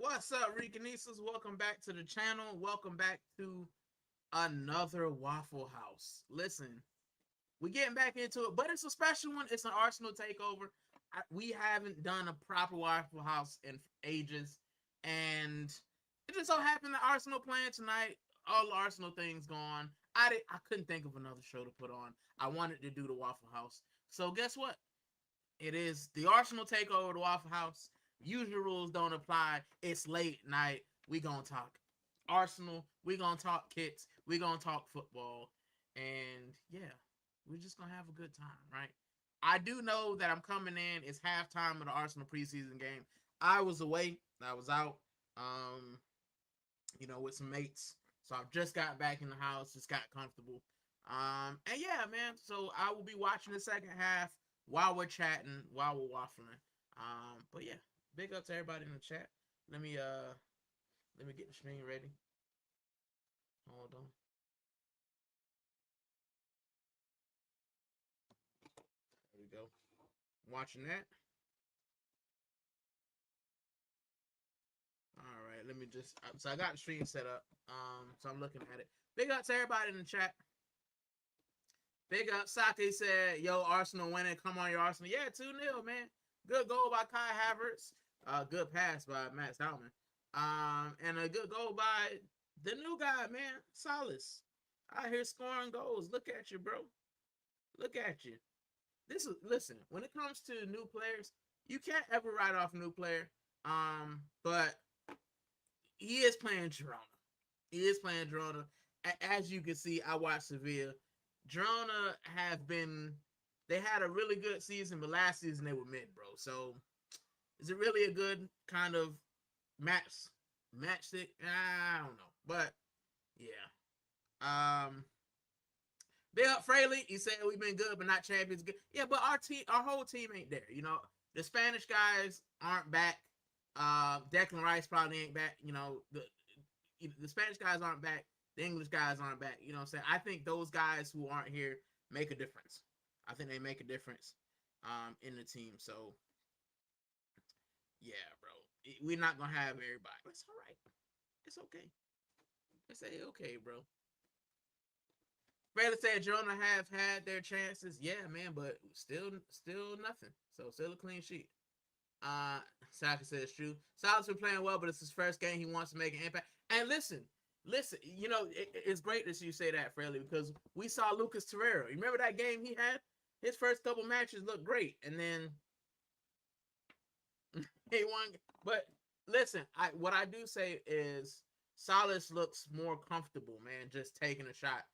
What's up, Ricanistas? Welcome back to the channel. Welcome back to another Waffle House. Listen, we're getting back into it, but it's a special one. It's an Arsenal takeover. We haven't done a proper Waffle House in ages, and it just so happened that Arsenal playing tonight. All the Arsenal things going. I couldn't think of another show to put on. I wanted to do the Waffle House. So guess what? It is the Arsenal takeover, the Waffle House. Usual rules don't apply. It's late night. We gonna talk Arsenal. We gonna talk kits. We gonna talk football, and yeah, we're just gonna have a good time, right? I do know that I'm coming in. It's halftime of the Arsenal preseason game. I was away. I was out, um, with some mates. So I've just got back in the house. Just got comfortable. And yeah, man. So I will be watching the second half while we're chatting, while we're waffling. But yeah, big up to everybody in the chat. Let me get the screen ready. Hold on. There we go. Watching that. All right, let me just. So I got the stream set up. So I'm looking at it. Big up to everybody in the chat. Big up. Sake said, "Yo, Arsenal winning. Come on, your Arsenal. Yeah, 2-0, man. Good goal by Kai Havertz. Good pass by Matt Stallman. And a good goal by the new guy, man, Salas. Out here scoring goals. Look at you, bro. Look at you. Listen. When it comes to new players, you can't ever write off a new player. But he is playing Girona. He is playing Girona. As you can see, I watched Sevilla. Girona they had a really good season, but last season they were mid, bro. So is it really a good kind of matchstick? I don't know, but yeah. Big up Fraley. He said we've been good, but not champions. Good. Yeah, but our whole team ain't there. The Spanish guys aren't back. Declan Rice probably ain't back. The Spanish guys aren't back. The English guys aren't back. You know what I'm saying? I think those guys who aren't here make a difference. I think they make a difference in the team. So, yeah, bro. We're not going to have everybody. It's all right. It's okay. It's okay, bro. Baylor said Girona have had their chances. Yeah, man, but still nothing. So, still a clean sheet. Saka says it's true. Salah's been playing well, but it's his first game. He wants to make an impact. And listen, it's great that you say that, Fraley, because we saw Lucas Torreira. You remember that game he had? His first couple matches looked great, and then he won. But listen, what I do say is Salas looks more comfortable, man, just taking a shot,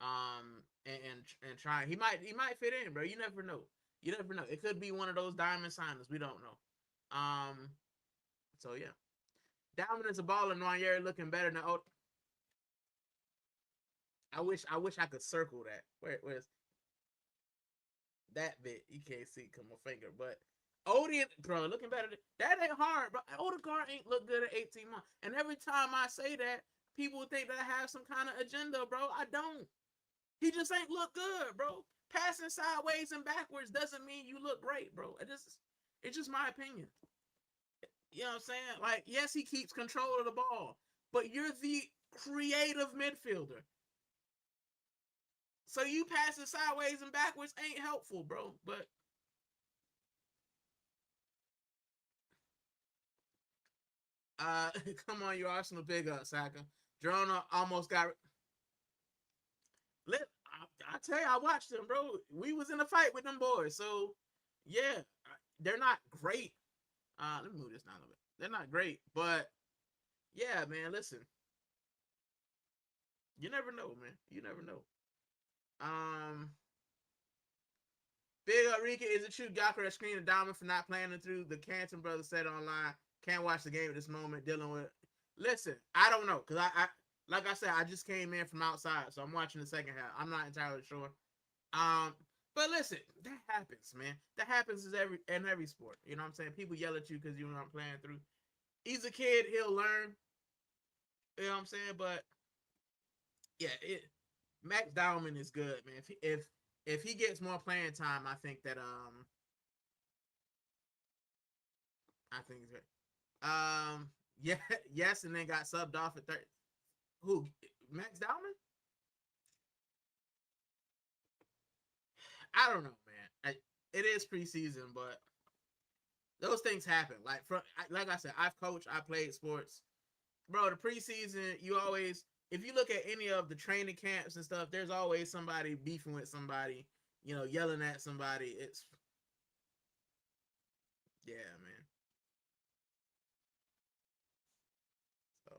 and trying. He might fit in, bro. You never know. You never know. It could be one of those diamond signings. We don't know. So yeah. Diamond is a baller. Noyer looking better than Od. I wish I could circle that. Where's that bit? You can't see come my finger, but Odian, bro, looking better. That ain't hard, bro. Odegaard ain't look good at 18 months. And every time I say that, people think that I have some kind of agenda, bro. I don't. He just ain't look good, bro. Passing sideways and backwards doesn't mean you look great, bro. It's just my opinion. You know what I'm saying? Like, yes, he keeps control of the ball, but you're the creative midfielder. So you passing sideways and backwards ain't helpful, bro. But come on, you Arsenal big up, Saka. Girona almost got. I tell you, I watched them, bro. We was in a fight with them boys, so yeah, they're not great. Let me move this down a little bit. They're not great, but yeah, man. Listen, you never know, man. You never know. Big up Rican, is it true Gakura screened a diamond for not playing it through? The Canton brothers said online. Can't watch the game at this moment. Dealing with. Listen, I don't know because I like I said, I just came in from outside, so I'm watching the second half. I'm not entirely sure. But listen, that happens, man. That happens in every sport. You know what I'm saying? People yell at you because you're not playing through. He's a kid. He'll learn. You know what I'm saying? But yeah, Max Dowman is good, man. If he gets more playing time, I think he's good. Yeah, yes, and then got subbed off at third. Who? Max Dowman? I don't know, man. It is preseason, but those things happen. Like I said, I've coached, I played sports, bro. The preseason, you always, if you look at any of the training camps and stuff, there's always somebody beefing with somebody, yelling at somebody. It's yeah, man. So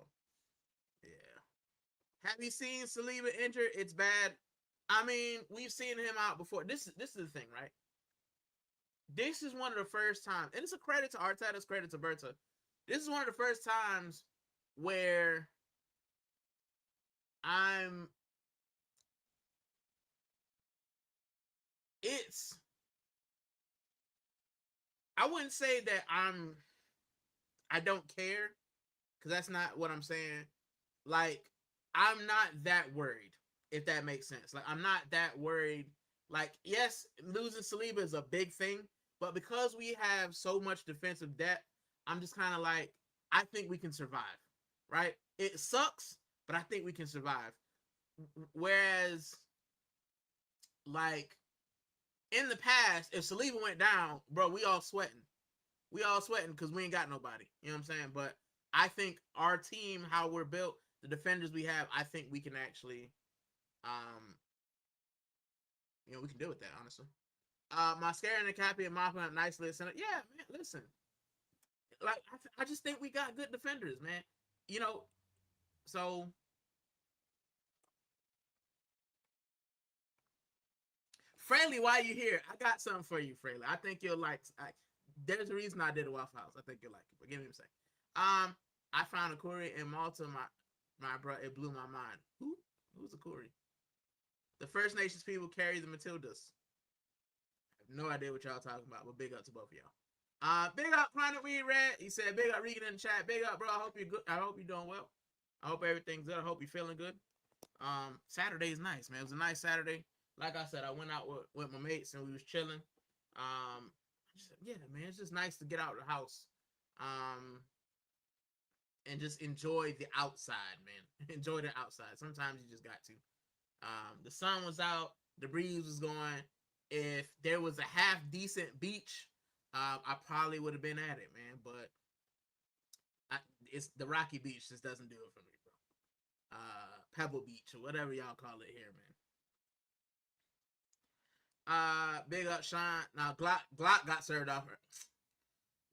yeah. Have you seen Saliba injured? It's bad. I mean, we've seen him out before. This is the thing, right? This is one of the first times, and it's a credit to Arteta's credit to Berta. This is one of the first times where I'm it's I wouldn't say that I don't care, because that's not what I'm saying. Like, I'm not that worried, if that makes sense. Like, I'm not that worried. Like, yes, losing Saliba is a big thing, but because we have so much defensive depth, I'm just kind of like, I think we can survive, right? It sucks, but I think we can survive. Whereas, like, in the past, if Saliba went down, bro, we all sweating. We all sweating because we ain't got nobody. You know what I'm saying? But I think our team, how we're built, the defenders we have, I think we can actually, um, we can deal with that, honestly. Mascara and the Cappy and mopping up nicely. Yeah, man, listen. Like, I just think we got good defenders, man. You know, so Fraley, why you here? I got something for you, Fraley. I think you'll like. There's a reason I did a Waffle House. I think you'll like it. But give me a second. I found a Corey in Malta. My bro, it blew my mind. Who's a Corey? The First Nations people carry the Matildas. I have no idea what y'all talking about, but big up to both of y'all. Big up Planet Weed Red. He said, "Big up Regan in the chat. Big up, bro. I hope you're good. I hope you're doing well. I hope everything's good. I hope you're feeling good." Saturday's nice, man. It was a nice Saturday. Like I said, I went out with my mates and we was chilling. Yeah, man, it's just nice to get out of the house, and just enjoy the outside, man. Enjoy the outside. Sometimes you just got to. The sun was out, the breeze was going. If there was a half decent beach, I probably would have been at it, man. But it's the Rocky Beach just doesn't do it for me, bro. Pebble Beach or whatever y'all call it here, man. Big up Sean. Now Glock got served off,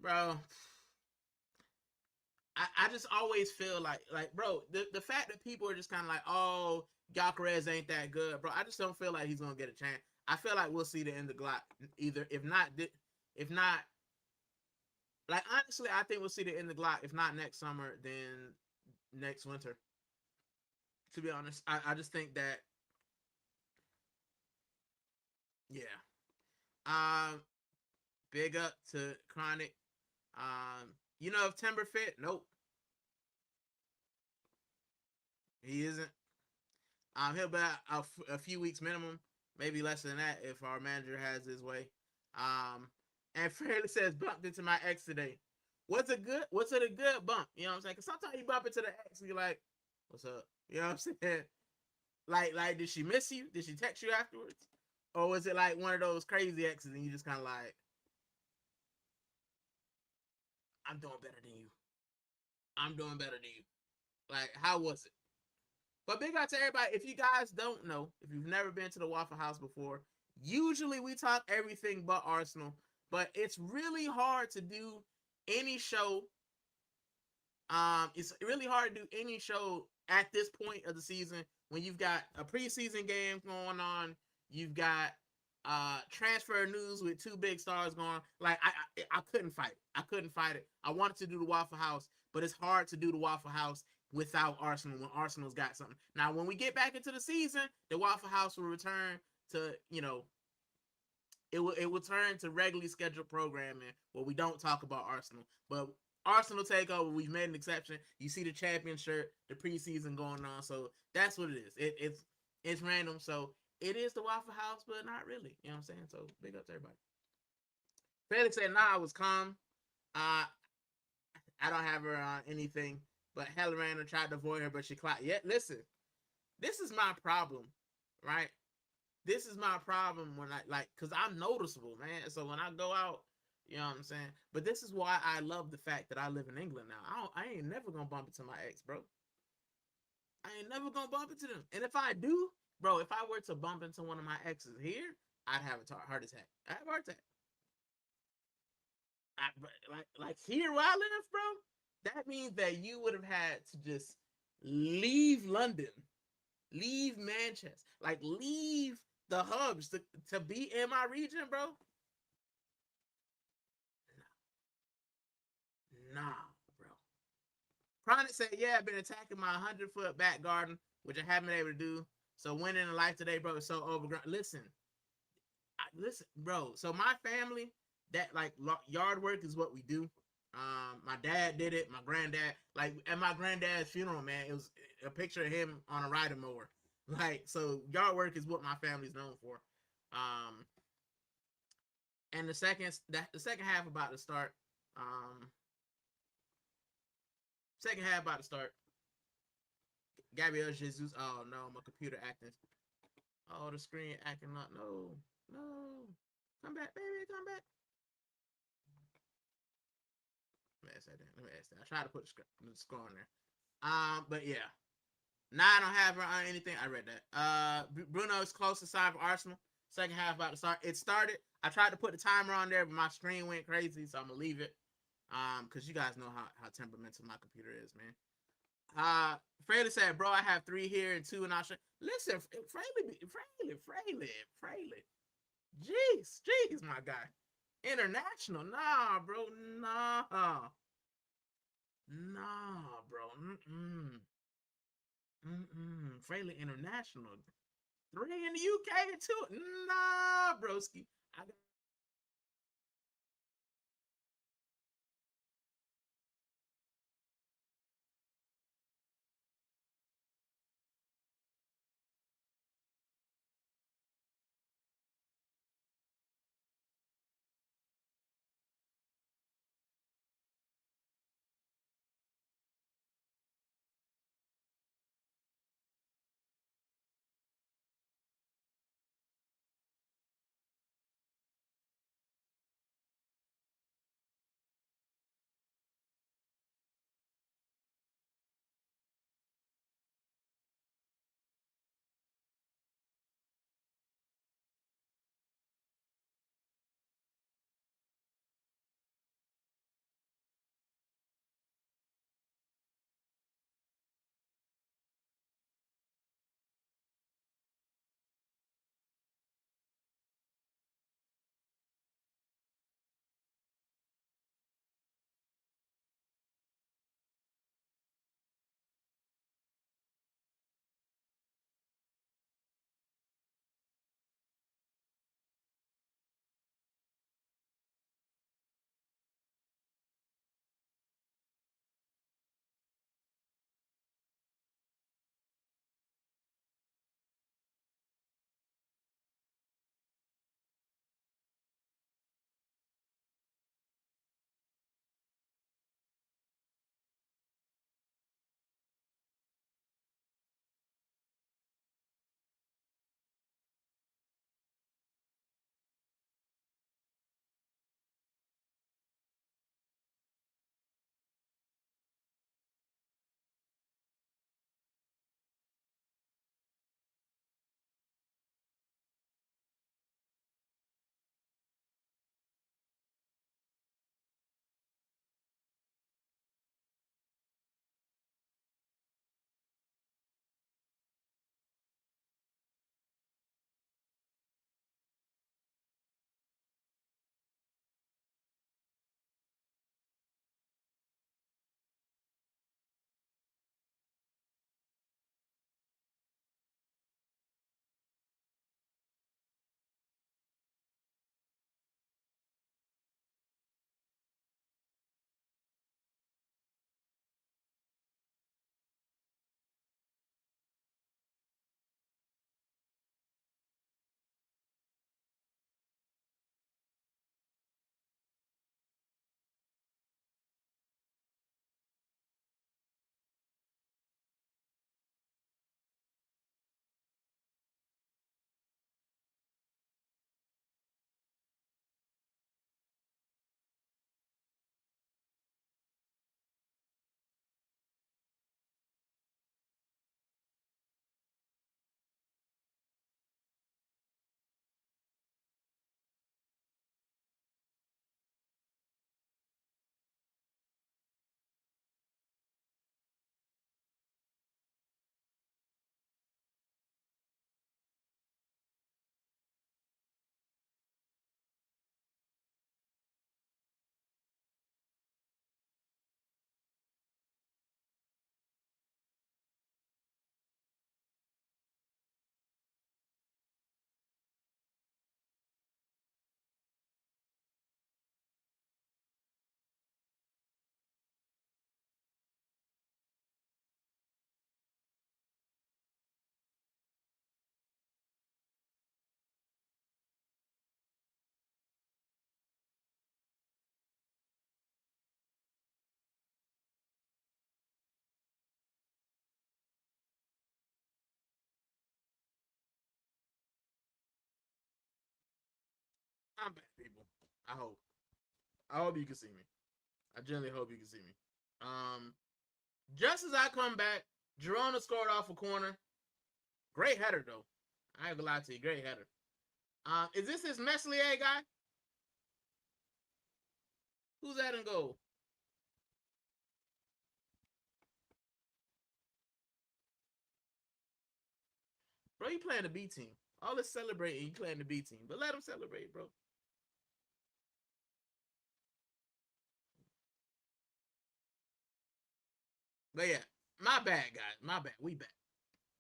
bro. I just always feel like bro, the fact that people are just kind of like, oh, Gyökeres ain't that good, bro. I just don't feel like he's gonna get a chance. I feel like we'll see the end of Glock either. If not, like honestly, I think we'll see the end of Glock. If not next summer, then next winter. To be honest, I just think that, yeah. Um, Big up to Chronic. If Timber fit, nope, he isn't. He'll be a few weeks minimum, maybe less than that if our manager has his way. And Fairly says bumped into my ex today. What's it a good bump? You know what I'm saying? Because sometimes you bump into the ex and you're like, "What's up?" You know what I'm saying? Like, did she miss you? Did she text you afterwards? Or was it like one of those crazy exes and you just kind of like, "I'm doing better than you. I'm doing better than you." Like, how was it? But big out to everybody. If you guys don't know, if you've never been to the Waffle House before, usually we talk everything but Arsenal. But it's really hard to do any show. It's really hard to do any show at this point of the season when you've got a preseason game going on. You've got transfer news with two big stars going. Like I couldn't fight it. I couldn't fight it. I wanted to do the Waffle House, but it's hard to do the Waffle House without Arsenal when Arsenal's got something. Now, when we get back into the season, the Waffle House will return to, it will turn to regularly scheduled programming where we don't talk about Arsenal. But Arsenal takeover, we've made an exception. You see the champion shirt, the preseason going on, so that's what it is. It's random, so it is the Waffle House, but not really. You know what I'm saying? So big up to everybody. Felix said, "Nah, I was calm. Uh, I don't have her on anything. But Helen Randall tried to avoid her, but she clocked. Yeah, listen, this is my problem, right? This is my problem when I like, cause I'm noticeable, man. So when I go out, you know what I'm saying. But this is why I love the fact that I live in England now. I ain't never gonna bump into my ex, bro. I ain't never gonna bump into them. And if I do, bro, if I were to bump into one of my exes here, I'd have a heart attack. I have a heart attack. Like here where I live, bro. That means that you would have had to just leave London, leave Manchester, like leave the hubs to be in my region, bro. Nah, bro. Chronic said, yeah, I've been attacking my 100-foot back garden, which I haven't been able to do. So winning in life today, bro, is so overgrown. Listen, bro. So my family, that like yard work is what we do. My dad did it. My granddad, like at my granddad's funeral, man, it was a picture of him on a riding mower. Like, so yard work is what my family's known for. Um, and the second half about to start. Um, Second half about to start. Gabriel Jesus. Oh no, my computer acting. Oh, the screen acting up. No, no. Come back, baby. Come back. Let me ask that. Let me ask that. I tried to put the score on there. But yeah. Now I don't have her on anything. I read that. Bruno is close to sign for Arsenal. Second half about to start. It started. I tried to put the timer on there, but my screen went crazy, so I'm gonna leave it. Because you guys know how temperamental my computer is, man. Fraley said, "Bro, I have 3 here and 2 in Australia." Listen, Fraley. Jeez, my guy. International, nah, bro, nah, bro. Fraley International. 3 in the UK and 2. Nah, broski. I got I'm back, people. I hope. I hope you can see me. I generally hope you can see me. Just as I come back, Girona scored off a corner. Great header though. I ain't gonna lie to you. Great header. Is this his Meslier guy? Who's that in goal? Bro, you playing the B team. All this celebrating, you playing the B team. But let him celebrate, bro. But yeah, my bad, guys. My bad. We back.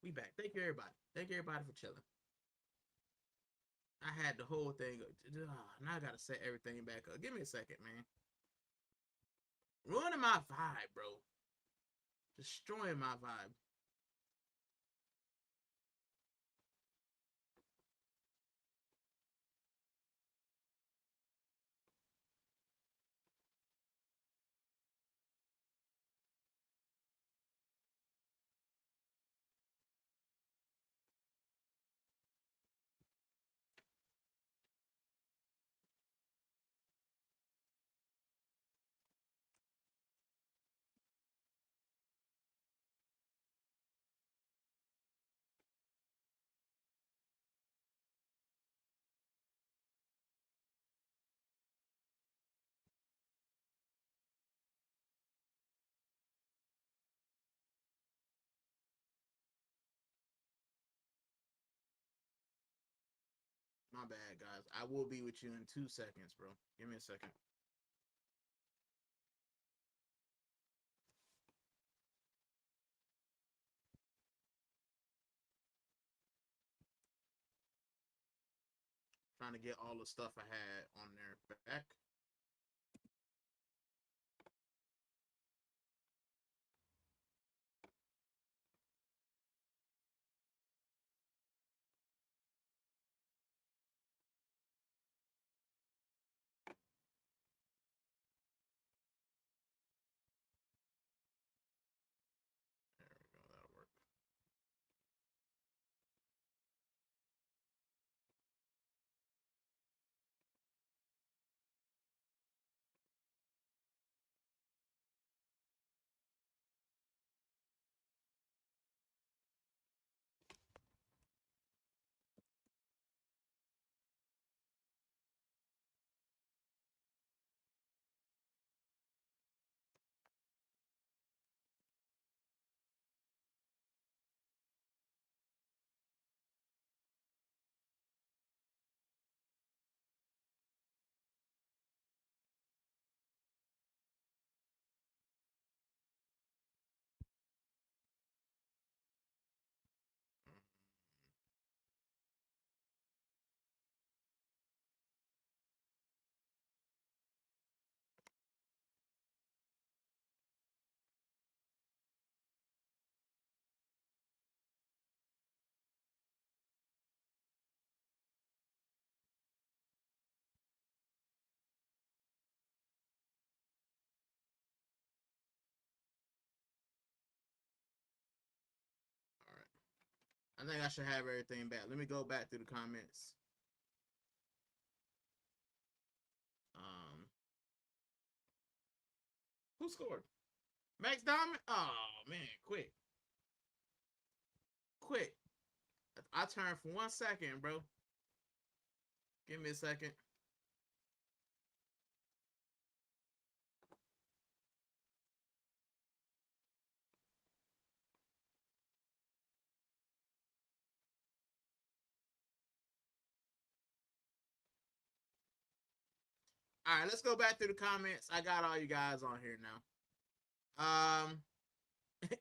We back. Thank you, everybody. Thank you, everybody, for chilling. I had the whole thing. Now I gotta set everything back up. Give me a second, man. Ruining my vibe, bro. Destroying my vibe. My bad, guys. I will be with you in 2 seconds, bro. Give me a second. Trying to get all the stuff I had on there back. There we go. That'll work. All right. I think I should have everything back. Let me go back through the comments. Um, who scored? Max Diamond? Oh man, quick. Quick. I turned for 1 second, bro. Give me a second. All right, let's go back through the comments. I got all you guys on here now.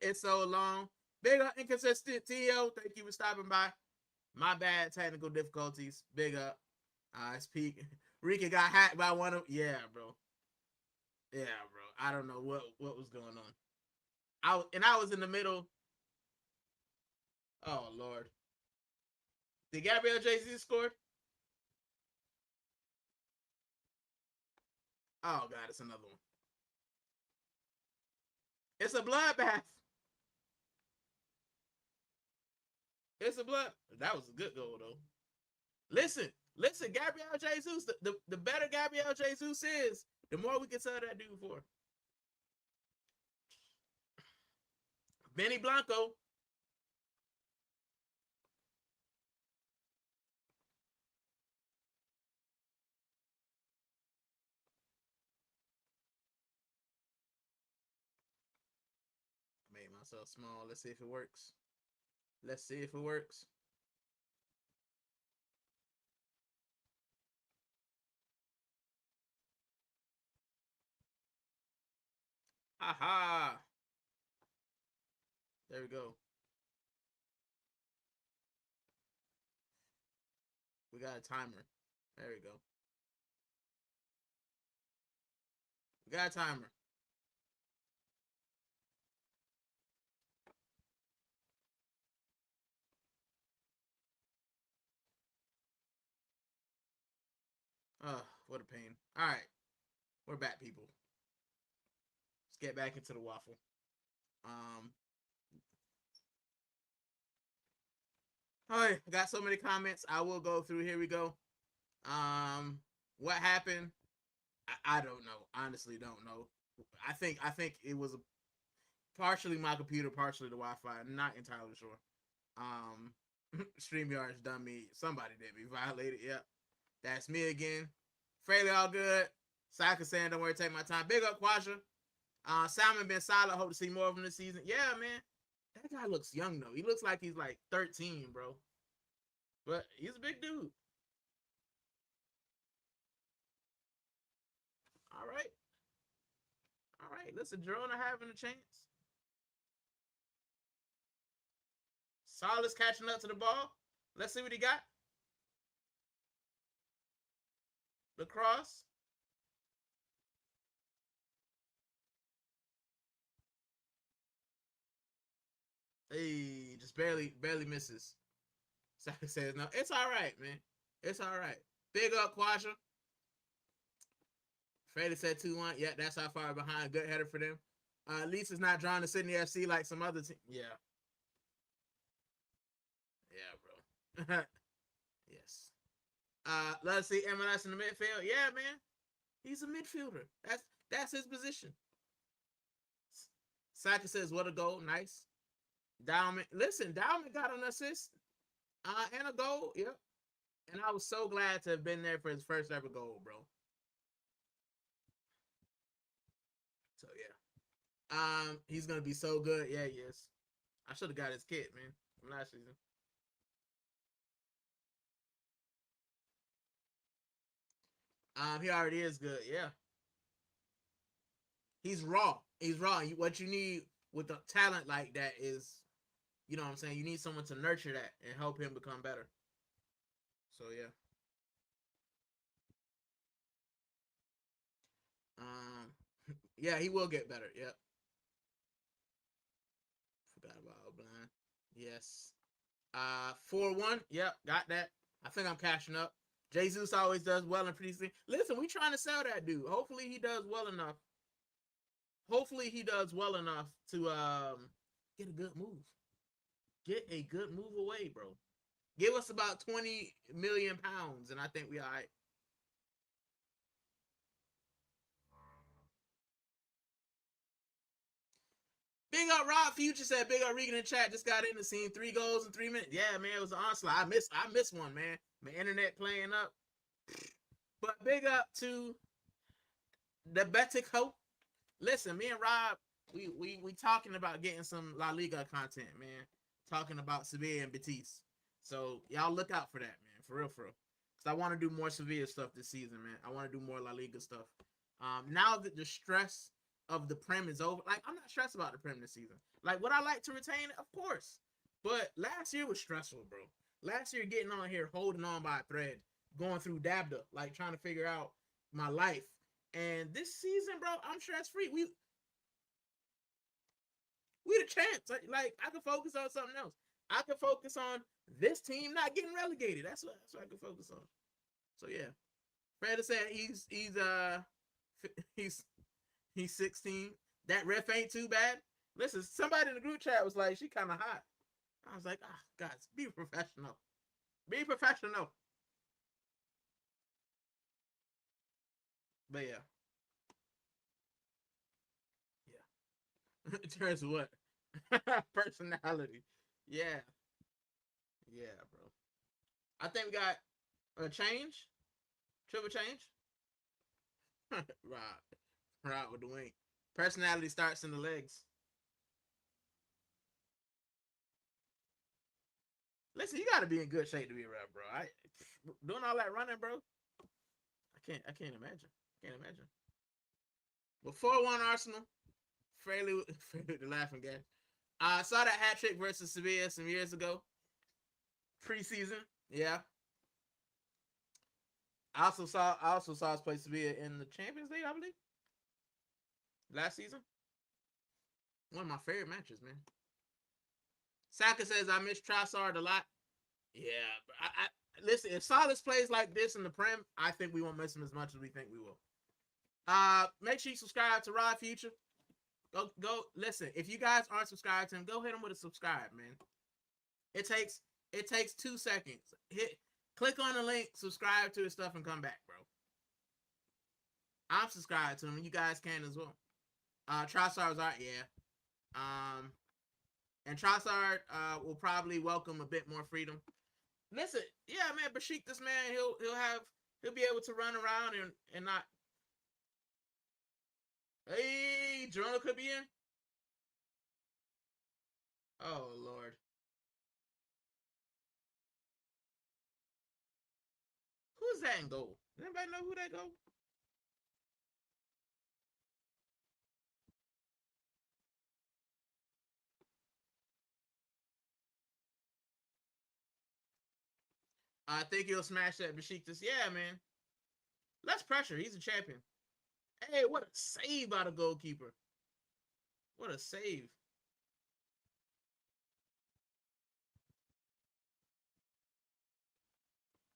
It's so long. Big up inconsistent T.O. Thank you for stopping by. My bad, technical difficulties. Big up. It's peak. Rican got hacked by one of. Yeah, bro. Yeah, bro. I don't know what was going on. I was in the middle. Oh Lord. Did Gabriel JC score? Oh God, it's another one. It's a bloodbath. It's a blood. That was a good goal though. Listen, Listen, Gabriel Jesus, the better Gabriel Jesus is, the more we can sell that dude for. Benny Blanco. Made myself small. Let's see if it works. Let's see if it works. Aha! There we go. We got a timer. There we go. We got a timer. What a pain. All right, we're back, people. Let's get back into the waffle. All right, I got so many comments. I will go through. Here we go. What happened? I don't know. Honestly, don't know. I think it was partially my computer, partially the Wi-Fi. I'm not entirely sure. StreamYard's done me. Somebody did me violated. Yep, that's me again. Fairly all good. Saka saying, "Don't worry, take my time." Big up, Quasha. Salmon been solid. Hope to see more of him this season. Yeah, man. That guy looks young though. He looks like he's like 13, bro. But he's a big dude. All right. All right. Listen, Jerona having a chance. Saul is catching up to the ball. Let's see what he got. Lacrosse. Hey, just barely misses. Saka says, no, it's all right, man. It's all right. Big up, Quasha. Freddie said 2-1. Yeah, that's how far behind. Good header for them. At least it's not drawn to Sydney FC like some other team. Yeah. Yeah, bro. Yes. Let's see MLS in the midfield. Yeah, man. He's a midfielder. That's his position. Saka says, what a goal. Nice. Dowman. Listen, Dowman got an assist and a goal. Yep. And I was so glad to have been there for his first ever goal, bro. So yeah. He's gonna be so good. Yeah, he is. I should have got his kit, man, from last season. He already is good. Yeah. He's raw. He's raw. What you need with a talent like that is, you know what I'm saying? You need someone to nurture that and help him become better. So yeah. Um, yeah, he will get better. Yep. Forgot about O'Brien. Yes. 4-1. Yep, got that. I think I'm cashing up. Jesus always does well in preseason. Listen, we trying to sell that dude. Hopefully he does well enough. Hopefully he does well enough to get a good move. Get a good move away, bro. Give us about 20 million pounds, and I think we all right. Big up Rob Future said, big up Rican in chat. Just got in the scene. 3 goals in 3 minutes. Yeah, man, it was an onslaught. I missed one, man. My internet playing up. But big up to the Betico. Listen, me and Rob, we talking about getting some La Liga content, man. Talking about Sevilla and Betis. So y'all look out for that, man. For real, for real. Because I want to do more Sevilla stuff this season, man. I want to do more La Liga stuff. Now that the stress of the Prem is over, like I'm not stressed about the Prem this season. Like, would I like to retain it? Of course. But last year was stressful, bro. Last year getting on here, holding on by a thread, going through Dabda, like trying to figure out my life. And this season, bro, I'm stress free. We the champs. Like I can focus on something else. I can focus on this team not getting relegated. That's what I can focus on. So yeah. Fred said he's 16. That ref ain't too bad. Listen, somebody in the group chat was like, she kind of hot. I was like, guys, be professional. Be professional. But yeah, yeah. In terms of what? Personality. Yeah, yeah, bro. I think we got a change, triple change. Right, right with the wing. Personality starts in the legs. Listen, you got to be in good shape to be a rep, bro. I doing all that running, bro. I can't imagine. Can't imagine. But 4-1 Arsenal, fairly, fairly the laughing gas. I saw that hat trick versus Sevilla some years ago, preseason. Yeah, I also saw us play Sevilla in the Champions League, I believe, last season. One of my favorite matches, man. Saka says I miss Trossard a lot. Yeah, listen. If Salas plays like this in the Prem, I think we won't miss him as much as we think we will. Make sure you subscribe to Rod Future. Go listen. If you guys aren't subscribed to him, go hit him with a subscribe, man. It takes 2 seconds. Click on the link, subscribe to his stuff, and come back, bro. I'm subscribed to him. You guys can as well. Trossard's art, yeah. And Trossard will probably welcome a bit more freedom. Listen, yeah, man, Bashik, this man, he'll be able to run around and not. Hey, Jordan could be in. Oh Lord. Who's that in goal? Does anybody know who that goal? I think he'll smash that Besiktas. Yeah, man. Less pressure. He's a champion. Hey, what a save by the goalkeeper. What a save.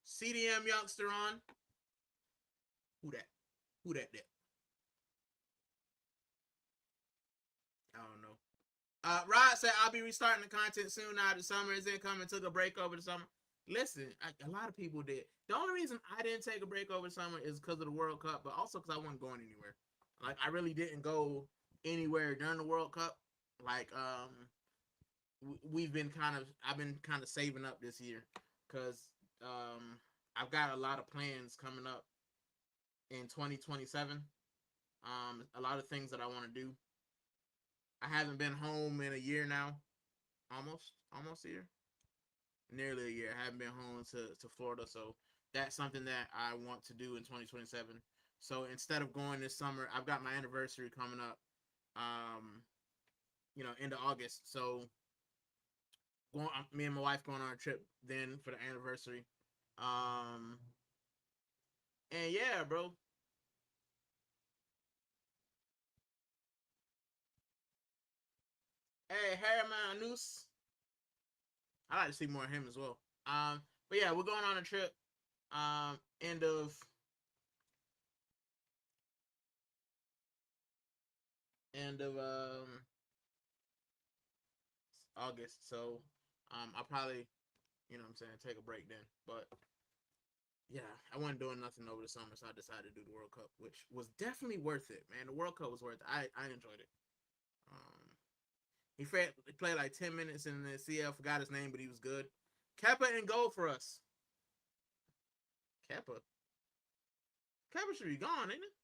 CDM youngster on. Who that? Who that? I don't know. Rod said I'll be restarting the content soon. Now the summer is incoming. Took a break over the summer. Listen, a lot of people did. The only reason I didn't take a break over the summer is because of the World Cup, but also because I wasn't going anywhere. Like I really didn't go anywhere during the World Cup. Like I've been kind of saving up this year because I've got a lot of plans coming up in 2027. A lot of things that I want to do. I haven't been home in a year now, almost a year, nearly a year. I haven't been home to Florida, so that's something that I want to do in 2027. So instead of going this summer, I've got my anniversary coming up, um, end of August. So me and my wife going on a trip then for the anniversary. Um, and yeah, bro. Hey, Harriman Noose. I like to see more of him as well. But yeah, we're going on a trip. End of end of August. So I'll probably, what I'm saying, take a break then. But yeah, I wasn't doing nothing over the summer, so I decided to do the World Cup, which was definitely worth it, man. The World Cup was worth it. I enjoyed it. Um, he played like 10 minutes in the CL. Forgot his name, but he was good. Kepa in goal for us. Kepa. Kepa should be gone, ain't it?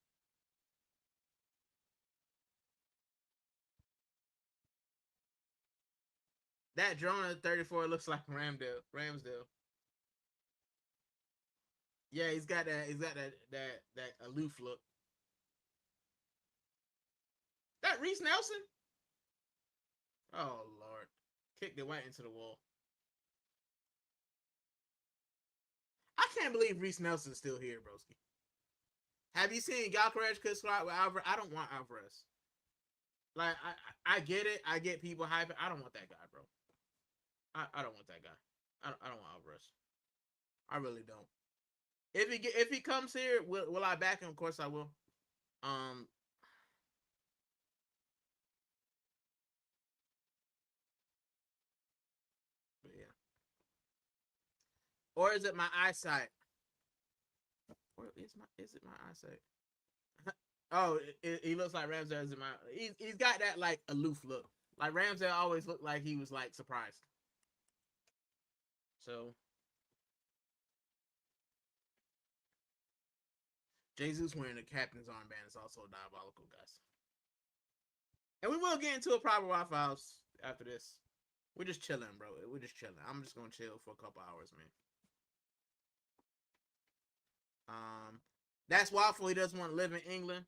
That drone at 34 looks like Ramsdale. Yeah, he's got that. He's got that aloof look. That Reese Nelson. Oh Lord, kicked it right into the wall. I can't believe Reese Nelson's still here, broski. Have you seen Galcarez could slot with Alvarez? I don't want Alvarez. Like I get it. I get people hyping. I don't want that guy, bro. I don't want that guy. I don't want Alvarez. I really don't. If he comes here, will I back him? Of course I will. Um, but yeah. Or is it my eyesight? Or is it my eyesight? Oh, he looks like Ramsey in my. He's got that like aloof look. Like Ramsey always looked like he was like surprised. So Jesus wearing the captain's armband is also diabolical, guys. And we will get into a proper Waffle House after this. We're just chilling, bro. We're just chilling. I'm just gonna chill for a couple hours, man. That's Waffle. He doesn't want to live in England.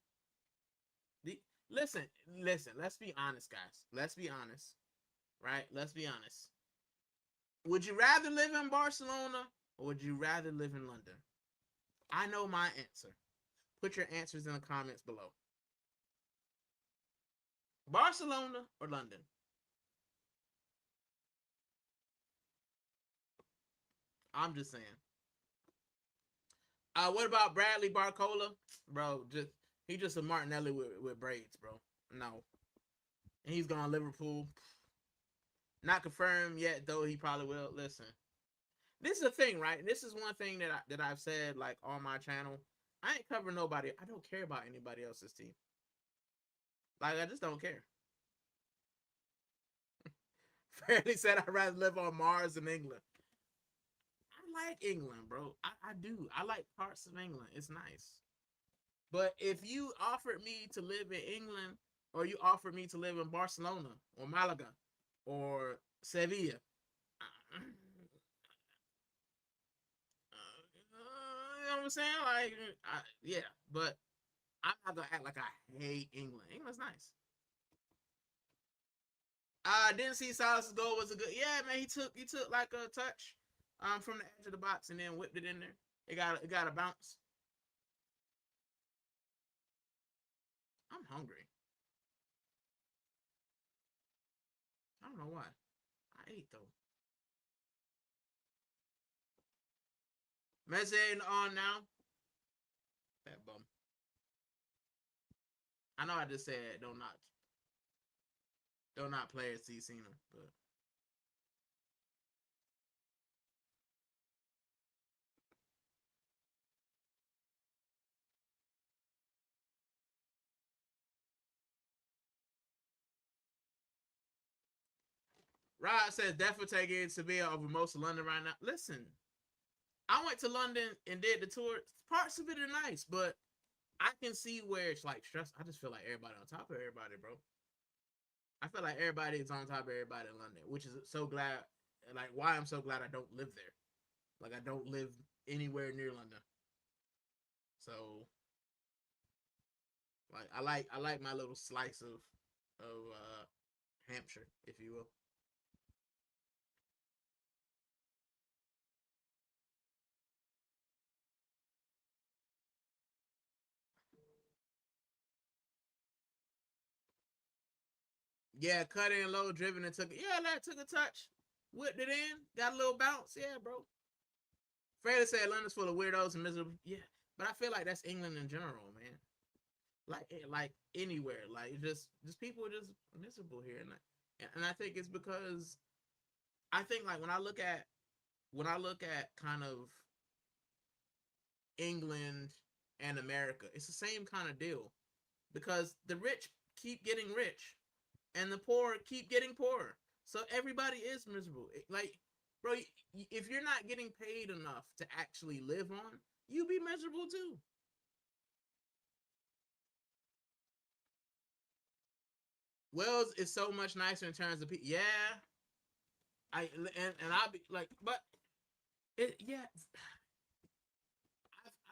Listen, listen. Let's be honest, guys. Let's be honest, right? Let's be honest. Would you rather live in Barcelona or would you rather live in London? I know my answer. Put your answers in the comments below. Barcelona or London? I'm just saying. What about Bradley Barcola? Bro, he just a Martinelli with braids, bro. No. And he's going to Liverpool. Not confirmed yet, though he probably will. Listen. This is the thing, right? This is one thing that I've said like on my channel. I ain't covering nobody. I don't care about anybody else's team. Like I just don't care. Fairly said I'd rather live on Mars than England. I like England, bro. I do. I like parts of England. It's nice. But if you offered me to live in England or you offered me to live in Barcelona or Malaga or Sevilla, you know what I'm saying? Like, yeah, but I'm not gonna act like I hate England. England's nice. I didn't see Salas's goal was a good. Yeah, man, he took like a touch, from the edge of the box and then whipped it in there. It got a bounce. I'm hungry. I don't know why. I ate though. Messi ain't on now. That bum. I know I just said don't not play it. See, seen him, but Rod says definitely take it Sevilla over most of London right now. Listen, I went to London and did the tour. Parts of it are nice, but I can see where it's like stress. I just feel like everybody on top of everybody, bro. I feel like everybody is on top of everybody in London, which is so glad. Like, why I'm so glad I don't live there. Like, I don't live anywhere near London. So, like, I like my little slice of Hampshire, if you will. Yeah, cut in low, driven and took it. Yeah, that took a touch, whipped it in, got a little bounce. Yeah, bro. Fair to say, London's full of weirdos and miserable. Yeah, but I feel like that's England in general, man. Like anywhere, like just people are just miserable here, and I think it's because I think like when I look at kind of England and America, it's the same kind of deal because the rich keep getting rich and the poor keep getting poorer. So everybody is miserable. Like, bro, if you're not getting paid enough to actually live on, you be miserable too. Wales is so much nicer in terms of people. Yeah, and I'll be like, but yeah,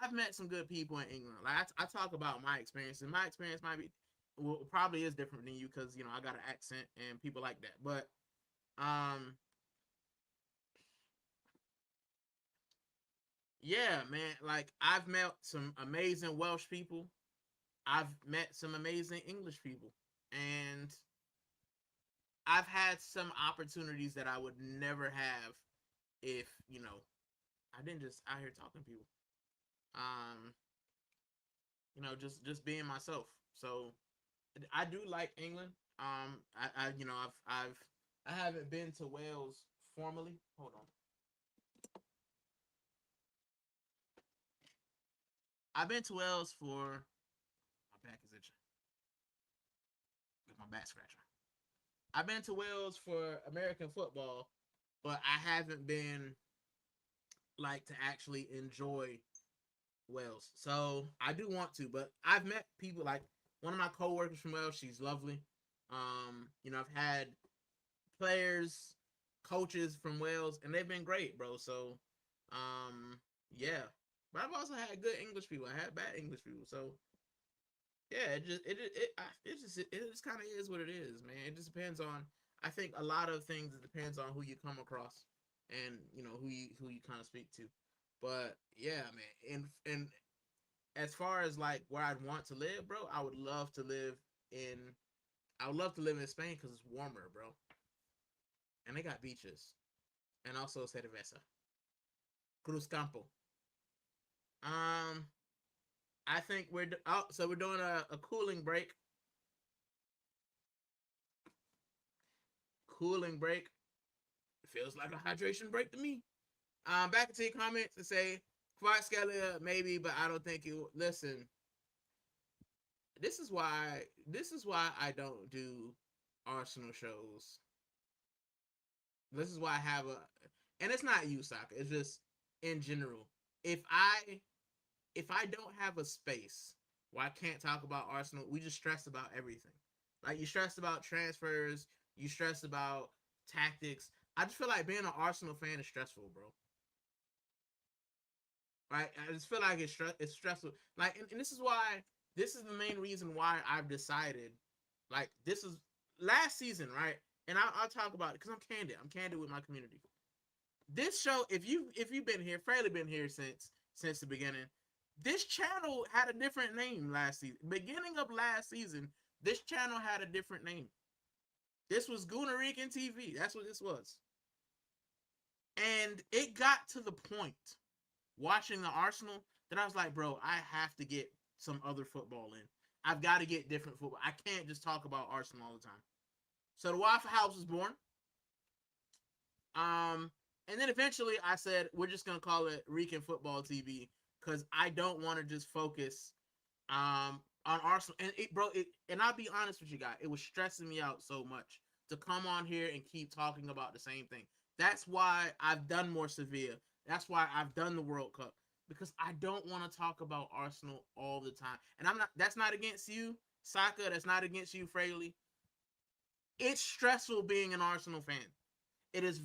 I've met some good people in England. Like I talk about my experience, and my experience might be well, probably is different than you because I got an accent and people like that. But um, yeah, man, like I've met some amazing Welsh people. I've met some amazing English people, and I've had some opportunities that I would never have if I didn't just out here talking to people. Um, just being myself. So I do like England. I haven't been to Wales formally. Hold on. I've been to Wales for back is itching. Get my back scratcher. I've been to Wales for American football, but I haven't been like to actually enjoy Wales. So I do want to, but I've met people like one of my coworkers from Wales. She's lovely. I've had players, coaches from Wales, and they've been great, bro. So, yeah. But I've also had good English people. I had bad English people. So, yeah, it just kind of is what it is, man. It just depends on. I think a lot of things. It depends on who you come across, and who you kind of speak to. But yeah, man. And as far as like where I'd want to live, bro, I would love to live in. I would love to live in Spain because it's warmer, bro, and they got beaches, and also cerveza, Cruz Campo. Um, I think we're doing a cooling break. Cooling break. Feels like a hydration break to me. Back into your comments and say Kvaratskhelia maybe, but I don't think you listen. This is why I don't do Arsenal shows. This is why I have a, and it's not you, Saka. It's just in general. If I if I don't have a space where I can't talk about Arsenal, we just stress about everything. Like you stress about transfers, you stress about tactics. I just feel like being an Arsenal fan is stressful, bro. Right? I just feel like it's stressful. Like, and this is the main reason why I've decided. Like, this is last season, right? And I'll talk about it because I'm candid. I'm candid with my community. This show, if you've been here, fairly been here since the beginning. This channel had a different name last season. Beginning of last season, this channel had a different name. This was Rican TV. That's what this was. And it got to the point watching the Arsenal that I was like, bro, I have to get some other football in. I've got to get different football. I can't just talk about Arsenal all the time. So the Waffle House was born. And then eventually I said, we're just going to call it Rican Futbol TV because I don't want to just focus on Arsenal. And and I'll be honest with you guys, it was stressing me out so much to come on here and keep talking about the same thing. That's why I've done more Sevilla. That's why I've done the World Cup because I don't want to talk about Arsenal all the time. And that's not against you, Saka. That's not against you, Fraley. It's stressful being an Arsenal fan. It is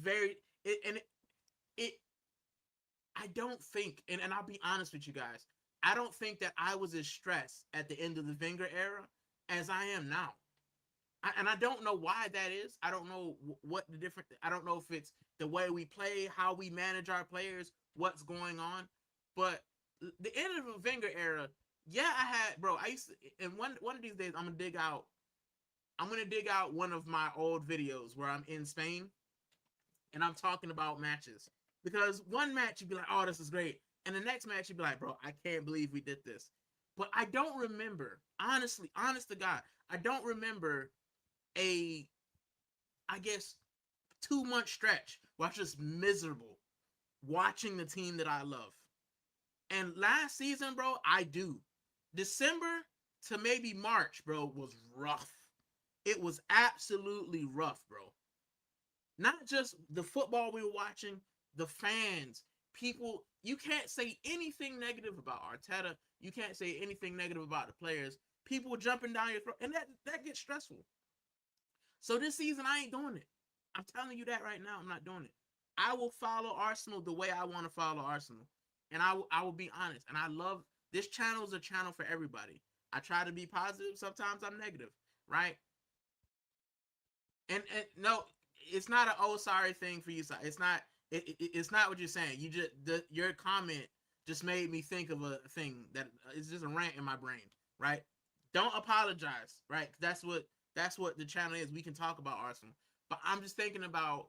I don't think, and I'll be honest with you guys, I don't think that I was as stressed at the end of the Wenger era as I am now. And I don't know why that is. I don't know what the different. I don't know if it's the way we play, how we manage our players, what's going on. But the end of the Wenger era, yeah, I used to, and one of these days I'm gonna dig out. I'm gonna dig out one of my old videos where I'm in Spain and I'm talking about matches. Because one match you'd be like, oh, this is great. And the next match you'd be like, bro, I can't believe we did this. But I don't remember, honestly, honest to God, I don't remember I guess, 2-month stretch where I was just miserable watching the team that I love. And last season, bro, I do. December to maybe March, bro, was rough. It was absolutely rough, bro. Not just the football we were watching, the fans, people. You can't say anything negative about Arteta. You can't say anything negative about the players. People jumping down your throat, and that gets stressful. So this season, I ain't doing it. I'm telling you that right now. I'm not doing it. I will follow Arsenal the way I want to follow Arsenal. And I will be honest. And I love, this channel is a channel for everybody. I try to be positive. Sometimes I'm negative, right? And no, it's not an oh sorry thing for you. It's not. It's not what you're saying. Your comment just made me think of a thing that it's just a rant in my brain, right? Don't apologize, right? That's what the channel is. We can talk about Arsenal, but I'm just thinking about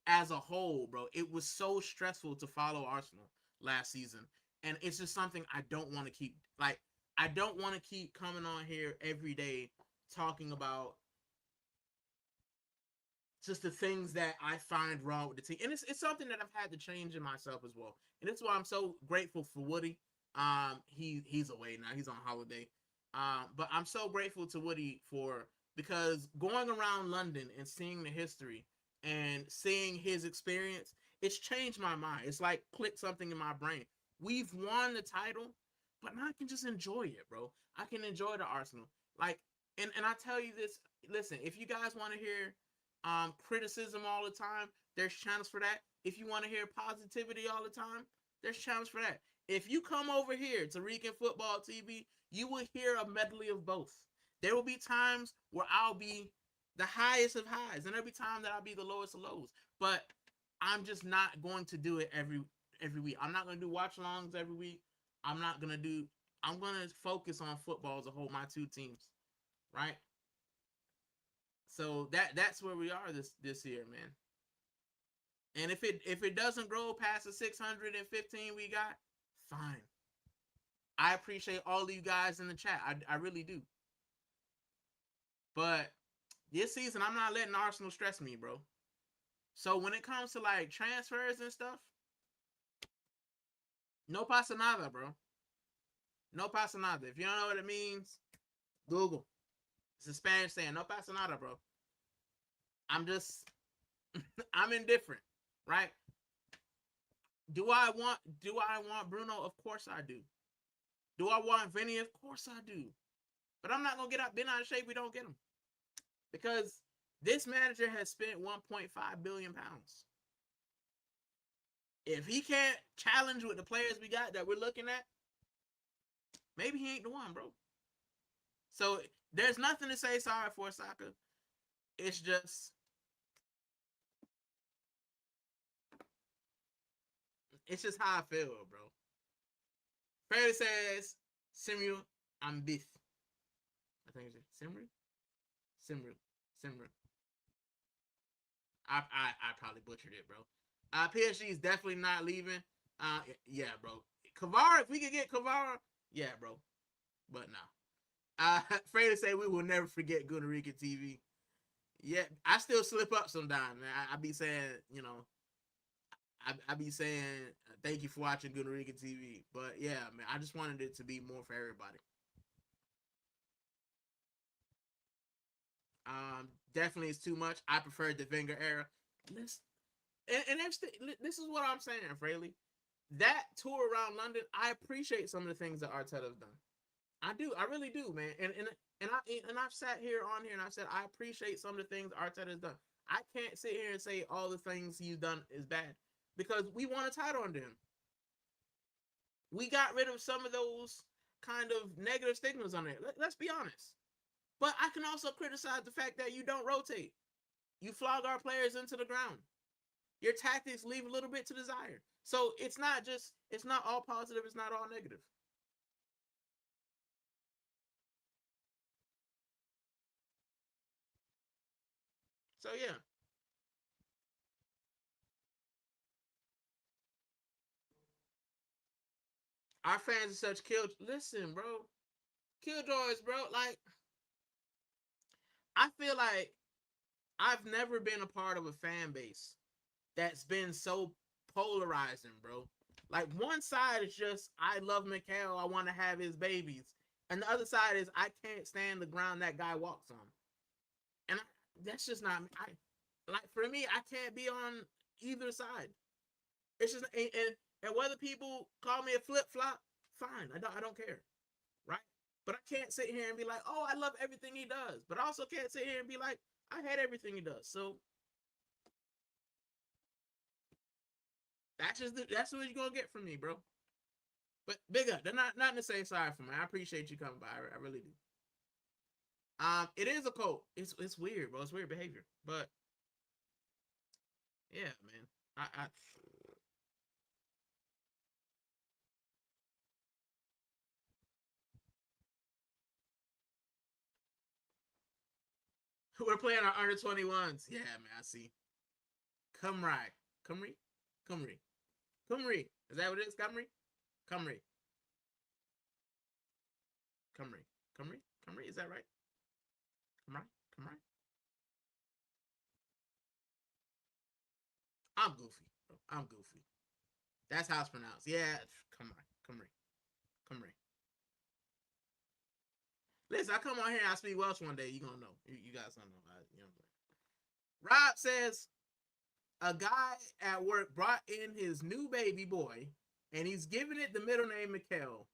as a whole, bro. It was so stressful to follow Arsenal last season, and it's just something I don't want to keep. Like, I don't want to keep coming on here every day talking about just the things that I find wrong with the team. And it's something that I've had to change in myself as well. And it's why I'm so grateful for Woody. He's away now. He's on holiday. But I'm so grateful to Woody for because going around London and seeing the history and seeing his experience, it's changed my mind. It's like clicked something in my brain. We've won the title, but now I can just enjoy it, bro. I can enjoy the Arsenal. Like, and I tell you this, listen, if you guys want to hear criticism all the time, there's channels for that. If you want to hear positivity all the time, there's channels for that. If you come over here to Rican Futbol TV, you will hear a medley of both. There will be times where I'll be the highest of highs, and there'll be times that I'll be the lowest of lows. But I'm just not going to do it every week. I'm not going to do watch alongs every week. I'm not going to do. I'm going to focus on football as a whole. My two teams, right? So that's where we are this year, man. And if it doesn't grow past the 615 we got, fine. I appreciate all of you guys in the chat. I really do. But this season, I'm not letting Arsenal stress me, bro. So when it comes to like transfers and stuff, no pasa nada, bro. No pasa nada. If you don't know what it means, Google. It's a Spanish saying, no pasa nada, bro. I'm just, I'm indifferent, right? Do I want Bruno? Of course I do. Do I want Vinny? Of course I do. But I'm not gonna been out of shape. We don't get him because this manager has spent 1.5 billion pounds. If he can't challenge with the players we got that we're looking at, maybe he ain't the one, bro. So there's nothing to say sorry for, Saka. It's just how I feel, bro. Freddie says, Simru, I'm Biff. I think it's Simru. I probably butchered it, bro. PSG is definitely not leaving. Yeah, bro. Kvara, if we could get Kvara, yeah, bro. But no. Freddie say we will never forget Puerto Rican TV. Yeah, I still slip up sometimes, man. I be saying, you know, I be saying thank you for watching Puerto Rican TV. But yeah, man, I just wanted it to be more for everybody. Definitely it's too much. I prefer the Wenger era. Let's and this is what I'm saying, Fraley. That tour around London, I appreciate some of the things that Arteta's done. I do, I really do, man. And I've sat here on here and I've said I appreciate some of the things Arteta's done. I can't sit here and say all the things he's done is bad because we won a title under him. We got rid of some of those kind of negative stigmas on it. Let's be honest. But I can also criticize the fact that you don't rotate. You flog our players into the ground. Your tactics leave a little bit to desire. So it's not all positive, it's not all negative. So yeah. Our fans are such listen, bro. Killjoys, bro. Like, I feel like I've never been a part of a fan base that's been so polarizing, bro. Like, one side is just I love Mikhail, I want to have his babies, and the other side is I can't stand the ground that guy walks on, and that's just not. Like for me, I can't be on either side. It's just and whether people call me a flip flop, fine. I don't care, right? But I can't sit here and be like, oh, I love everything he does. But I also can't sit here and be like, I hate everything he does. So that's what you're gonna get from me, bro. But big up. They're not to say sorry for me. I appreciate you coming by. I really do. It is a cult. It's weird, bro. It's weird behavior. But yeah, man. I we're playing our under 21s. Yeah, man. I see. Cumry. Cumry? Cumry. Cumry. Is that what it is? Cumry? Cumry. Cumry. Cumry? Cumry? Is that right? Cumry? Cumry? I'm goofy. Bro. I'm goofy. That's how it's pronounced. Yeah. Cumry. Cumry. Cumry. Listen, I come on here and I speak Welsh one day. You gonna know. You guys gonna know. You know. Rob says a guy at work brought in his new baby boy, and he's giving it the middle name Mikhail.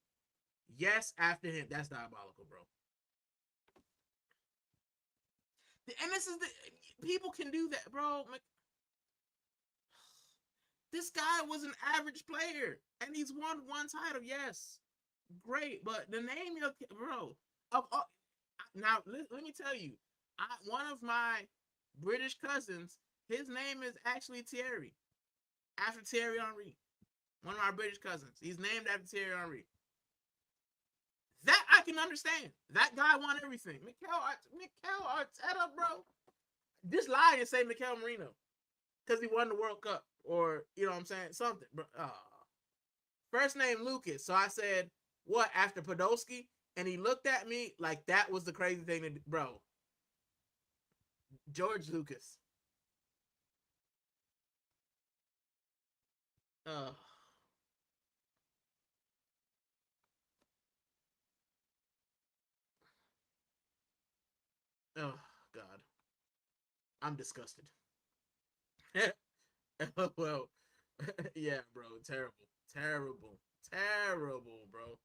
Yes, after him. That's diabolical, bro. And this is the people can do that, bro. This guy was an average player, and he's won one title. Yes, great, but the name, bro. Now let me tell you, one of my British cousins, his name is actually Thierry, after Thierry Henry. One of my British cousins, he's named after Thierry Henry. That I can understand. That guy won everything. Mikel Arteta, bro. Just lie and say Mikel Marino because he won the World Cup, or you know what I'm saying, something. Bro. First name Lucas, so I said what after Podolski, and he looked at me like that was the crazy thing to do. Bro. George Lucas. Oh God, I'm disgusted. Well, yeah, bro, terrible, bro.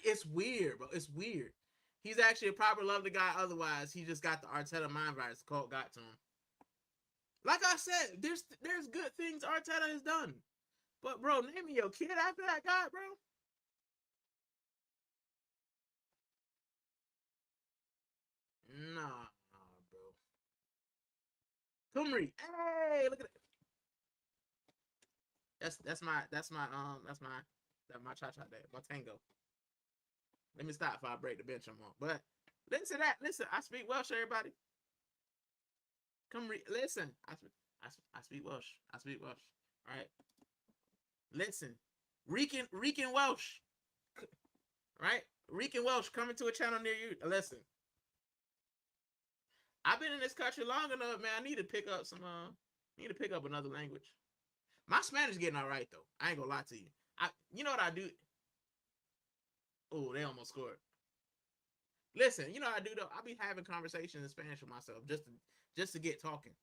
It's weird, bro. It's weird. He's actually a proper lovely guy. Otherwise, he just got the Arteta mind virus. The cult got to him. Like I said, there's good things Arteta has done, but bro, name me your kid after that guy, bro. Nah, bro. Kumri, hey, look at that. That's my cha cha day, my tango. Let me stop if I break the bench I'm on. But listen to that. Listen, I speak Welsh, everybody. Listen. I speak Welsh. I speak Welsh. All right. Listen. Rican Welsh. Right? Rican Welsh coming to a channel near you. Listen. I've been in this country long enough, man. I need to pick up another language. My Spanish getting all right though. I ain't gonna lie to you. You know what I do? Oh, they almost scored. Listen, you know what I do though? I be having conversations in Spanish with myself just to get talking.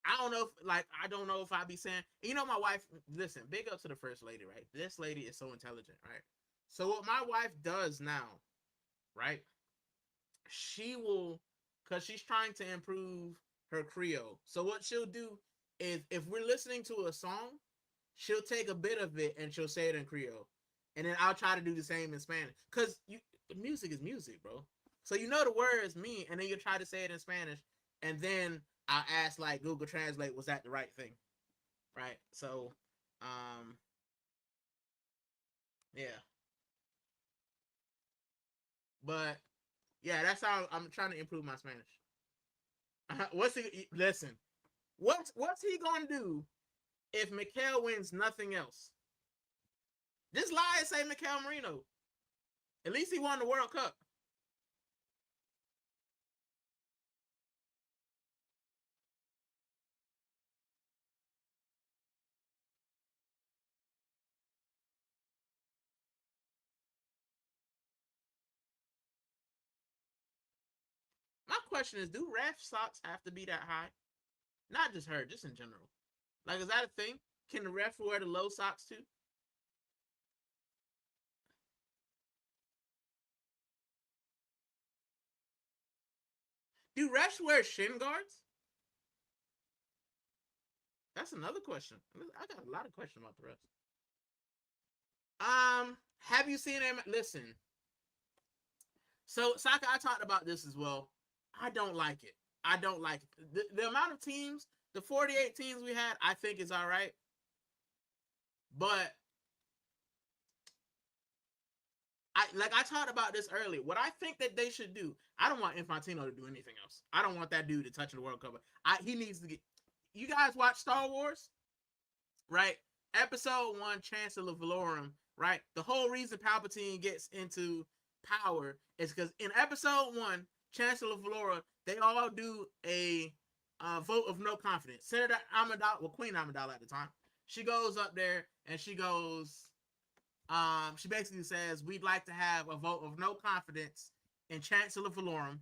I don't know if I be saying, you know, my wife, listen, big up to the first lady, right? This lady is so intelligent, right? So what my wife does now, right? She will, because she's trying to improve her Creole. So what she'll do is if we're listening to a song, she'll take a bit of it and she'll say it in Creole. And then I'll try to do the same in Spanish. Because music is music, bro. So you know the words mean, and then you try to say it in Spanish, and then I'll ask like Google Translate, was that the right thing? Right? So yeah. But yeah, that's how I'm trying to improve my Spanish. What's he listen? What's he gonna do if Mikel wins nothing else? Just lie and say Mikel Marino. At least he won the World Cup. My question is, do ref socks have to be that high? Not just her, just in general. Like, is that a thing? Can the ref wear the low socks too? Do refs wear shin guards? That's another question. I got a lot of questions about the refs. Have you seen him? Listen. So, Saka, I talked about this as well. I don't like it. I don't like it. The amount of teams, the 48 teams we had, I think is all right. But I talked about this earlier. What I think that they should do, I don't want Infantino to do anything else. I don't want that dude to touch the World Cup. He needs to get. You guys watch Star Wars, right? Episode 1, Chancellor Valorum, right? The whole reason Palpatine gets into power is because in Episode 1, Chancellor Valorum, they all do a vote of no confidence. Senator Amidala, well, Queen Amidala at the time, she goes up there and she goes, She basically says we'd like to have a vote of no confidence in Chancellor Valorum,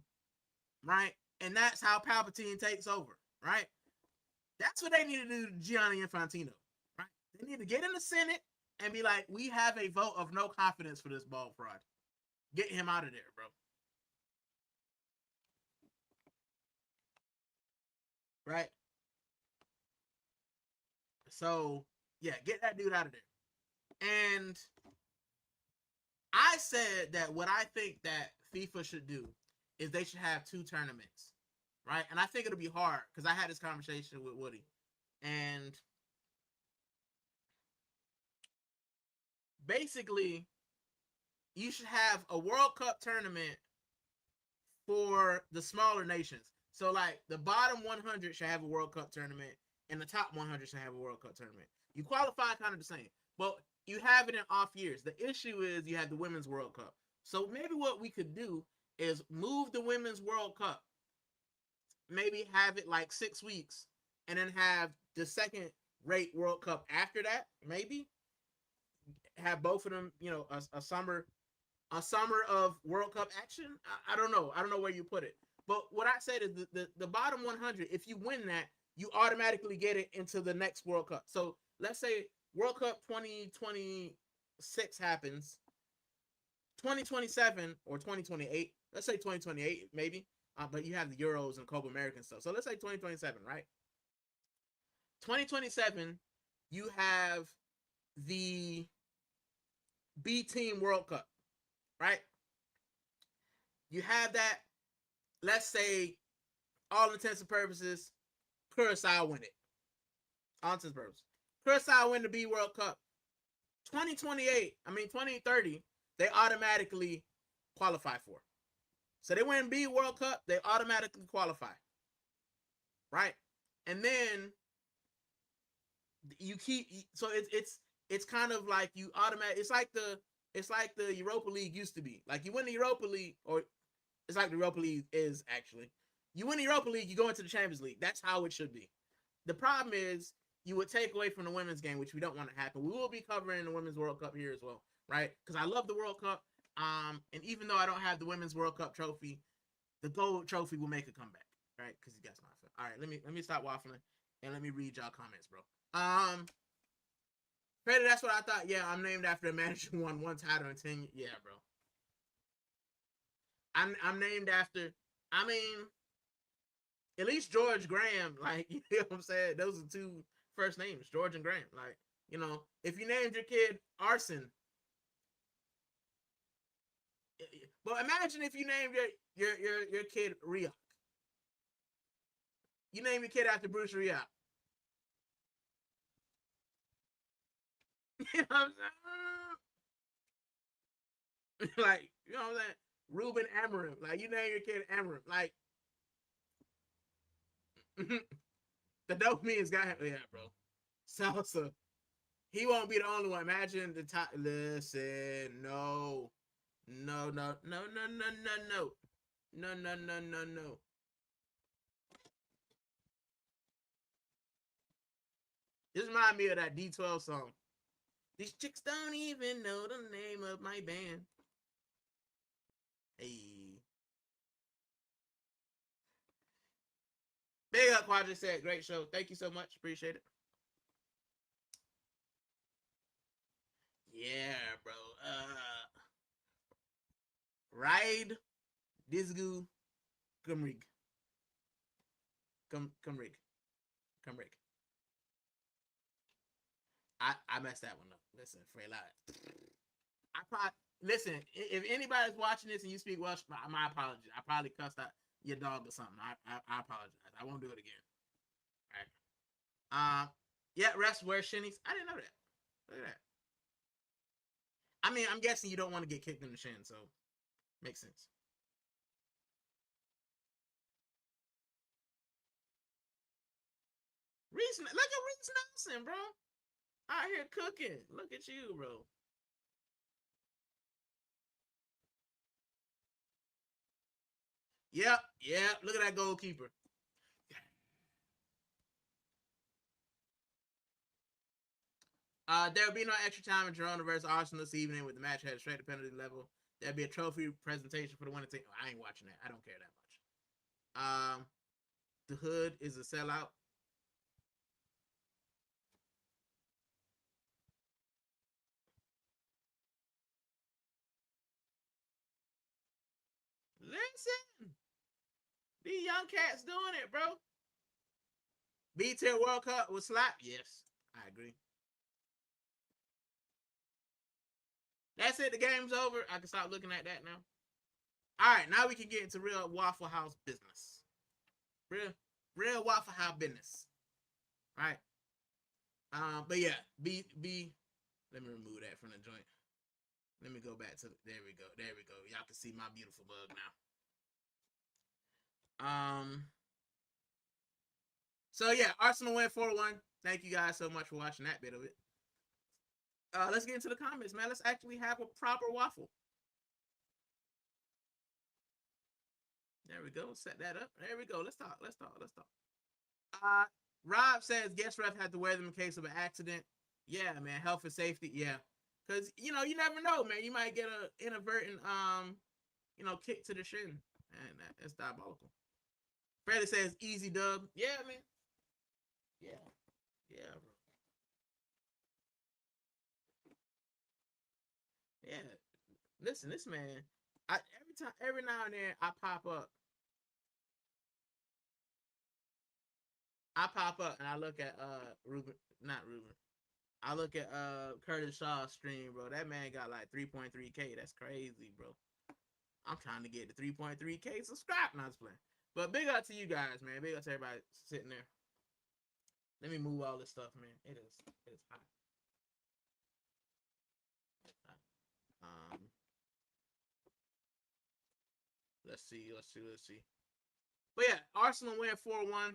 right? And that's how Palpatine takes over, right? That's what they need to do to Gianni Infantino, right? They need to get in the Senate and be like, we have a vote of no confidence for this ball fraud. Get him out of there, bro. Right? So, yeah, get that dude out of there. And I said that what I think that FIFA should do is they should have 2 tournaments, right? And I think it'll be hard because I had this conversation with Woody. And basically, you should have a World Cup tournament for the smaller nations. So, like, the bottom 100 should have a World Cup tournament, and the top 100 should have a World Cup tournament. You qualify kind of the same, but you have it in off years. The issue is you have the Women's World Cup. So maybe what we could do is move the Women's World Cup, maybe have it like 6 weeks, and then have the second rate World Cup after that. Maybe have both of them, a summer of World Cup action. I don't know. I don't know where you put it. But what I said is the bottom 100, if you win that, you automatically get it into the next World Cup. So let's say World Cup 2026 happens, 2027 or 2028. Let's say 2028 maybe. But you have the Euros and Copa American stuff. So let's say 2027, right? 2027, you have the B Team World Cup, right? You have that. Let's say, all intents and purposes, Curacao win it. All intents and purposes. Curacao win the B World Cup. 2030, they automatically qualify for. So they win B World Cup, they automatically qualify. Right? And then you keep, so it's kind of like you automatic, it's like the Europa League used to be. Like you win the Europa League, or it's like the Europa League is actually. You win the Europa League, you go into the Champions League. That's how it should be. The problem is you would take away from the women's game, which we don't want to happen. We will be covering the Women's World Cup here as well, right? Because I love the World Cup. And even though I don't have the Women's World Cup trophy, the gold trophy will make a comeback, right? Because you guys my fan. All right, let me stop waffling and let me read y'all comments, bro. Freddie, that's what I thought. Yeah, I'm named after a manager who won one title in 10 years. Yeah, bro. I'm named after. I mean, at least George Graham. Like, you know what I'm saying? Those are 2 first names, George and Graham. Like, if you named your kid Arson, but imagine if you named your kid Riok. You name your kid after Bruce Riok. You know what I'm saying? Like, you know what I'm saying? Ruben Amarim. Like, you name your kid Amarim. Like, the dopamine's got him. Yeah, bro. Salsa. He won't be the only one. Imagine the top. Listen, no. No, no, no, no, no, no, no. No, no, no, no, no. This reminds me of that D12 song. These chicks don't even know the name of my band. Hey. Big up, Quadra said. Great show. Thank you so much. Appreciate it. Yeah, bro. Ride Disgu Kumrig. Kumrig. Kumrig. I messed that one up. Listen, Frey lied. I probably listen. If anybody's watching this and you speak Welsh, my apologies. I probably cussed out your dog or something. I apologize. I won't do it again. All right. Yeah, rest wear shinnies. I didn't know that. Look at that. I mean, I'm guessing you don't want to get kicked in the shin, so makes sense. Reese, look at Reese Nelson, bro. Out here cooking. Look at you, bro. Yep, yep. Look at that goalkeeper. There will be no extra time in Girona versus Arsenal this evening with the match headed straight to penalty level. There'll be a trophy presentation for the winning team. I ain't watching that. I don't care that much. The Hood is a sellout. Listen, these young cats doing it, bro. B-tier World Cup was slap. Yes, I agree. That's it. The game's over. I can stop looking at that now. All right, now we can get into real Waffle House business. Real Waffle House business. Right. But yeah, B. Let me remove that from the joint. Let me go back to. There we go. Y'all can see my beautiful bug now. So yeah, Arsenal win 4-1. Thank you guys so much for watching that bit of it. Let's get into the comments, man. Let's actually have a proper waffle. There we go. Set that up. There we go. Let's talk. Rob says guest ref had to wear them in case of an accident. Yeah, man. Health and safety. Yeah, because you never know, man. You might get a inadvertent kick to the shin, and that's diabolical. Freddie says easy dub. Yeah, man. Yeah, bro. Yeah. Listen, this man. Every now and then, I pop up and I look at not Ruben. I look at Curtis Shaw's stream, bro. That man got like 3.3K. That's crazy, bro. I'm trying to get to 3.3K subscribe. Not playing. But big up to you guys, man. Big up to everybody sitting there. Let me move all this stuff, man. It is hot. Let's see. But yeah, Arsenal win 4-1.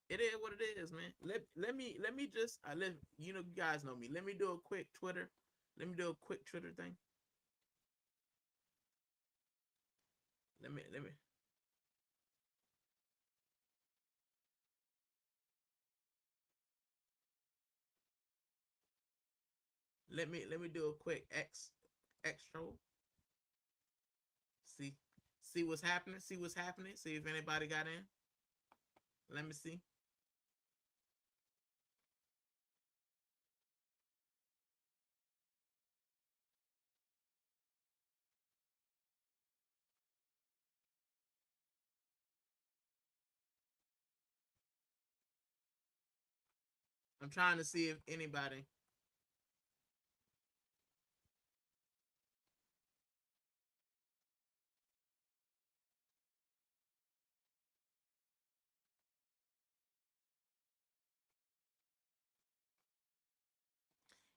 It is what it is, man. Let me just you guys know me. Let me do a quick Twitter. Let me do a quick Twitter thing. Let me do a quick X troll. See what's happening. See if anybody got in. Let me see. I'm trying to see if anybody.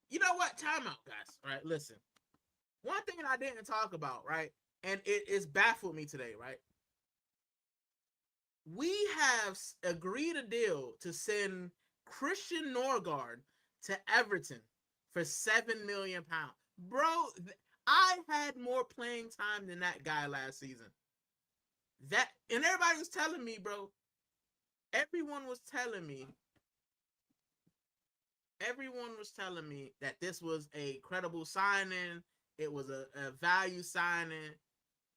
You know what? Time out, guys. All right, listen. One thing I didn't talk about, right? And it is baffled me today, right? We have agreed a deal to send Christian Norgard to Everton for £7 million. Bro, I had more playing time than that guy last season. And everybody was telling me, bro. Everyone was telling me that this was a credible signing. It was a value signing.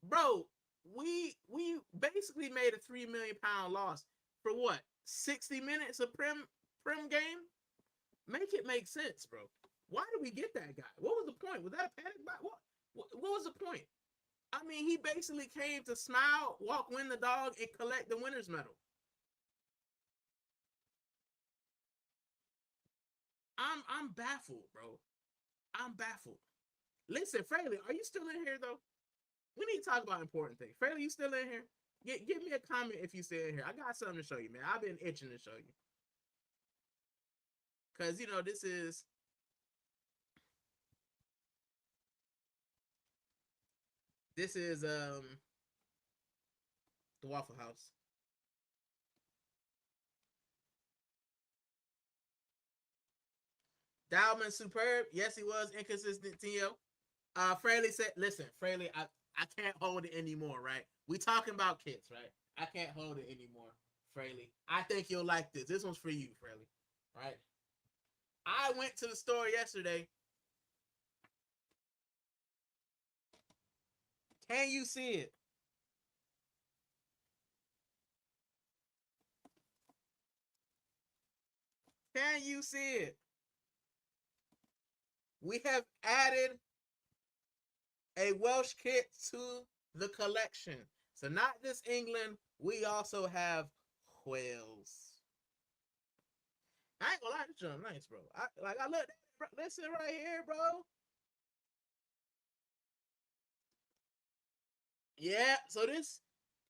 Bro, we basically made a £3 million loss for what? 60 minutes of prim game? Make it make sense, bro. Why did we get that guy? What was the point? Was that a panic buy? What was the point? I mean, he basically came to smile, walk, win the dog, and collect the winner's medal. I'm baffled, bro. I'm baffled. Listen, Fraley, are you still in here though? We need to talk about important things. Fraley, you still in here? Give me a comment if you still in here. I got something to show you, man. I've been itching to show you. Cause this is the Waffle House. Dalman superb. Yes, he was inconsistent. Tio. Fraley said, "Listen, Fraley, I can't hold it anymore. Right? We talking about kids, right? I can't hold it anymore, Fraley. I think you'll like this. This one's for you, Fraley. Right? I went to the store yesterday. Can you see it? Can you see it? We have added a Welsh kit to the collection. So not just England, we also have Wales. I ain't gonna lie, this joint nice, bro. I look, listen right here, bro. Yeah, so this,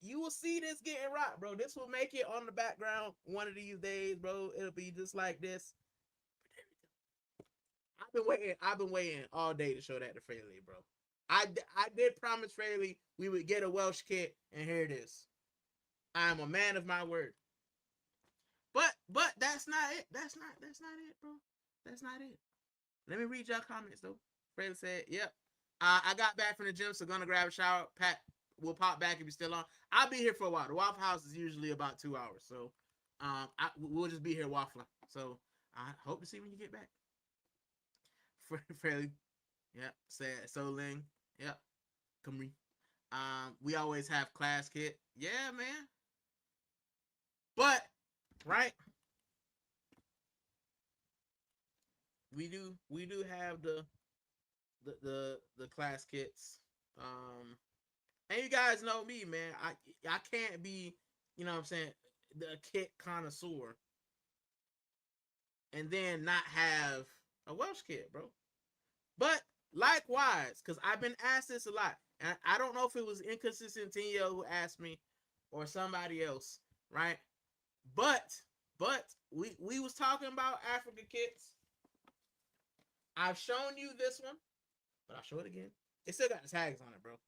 you will see this getting rocked, bro. This will make it on the background one of these days, bro. It'll be just like this. I've been waiting all day to show that to Fraley, bro. I did promise Fraley we would get a Welsh kit, and here it is. I am a man of my word. But that's not it. That's not it, bro. That's not it. Let me read y'all comments though. Fraley said, "Yep, I got back from the gym, so gonna grab a shower. Pat will pop back if you're still on. I'll be here for a while. The Waffle House is usually about 2 hours, so we'll just be here waffling. So I hope to see when you get back." Fairly, yep. Said So Ling, yep. Camry. We always have class kit. Yeah, man. But right, we do have the class kits. And you guys know me, man. I can't be, you know what I'm saying, the kit connoisseur and then not have a Welsh kit, bro. But likewise, because I've been asked this a lot, and I don't know if it was Inconsistent Tio who asked me or somebody else, right? But we was talking about Africa kits. I've shown you this one, but I'll show it again. It still got the tags on it, bro.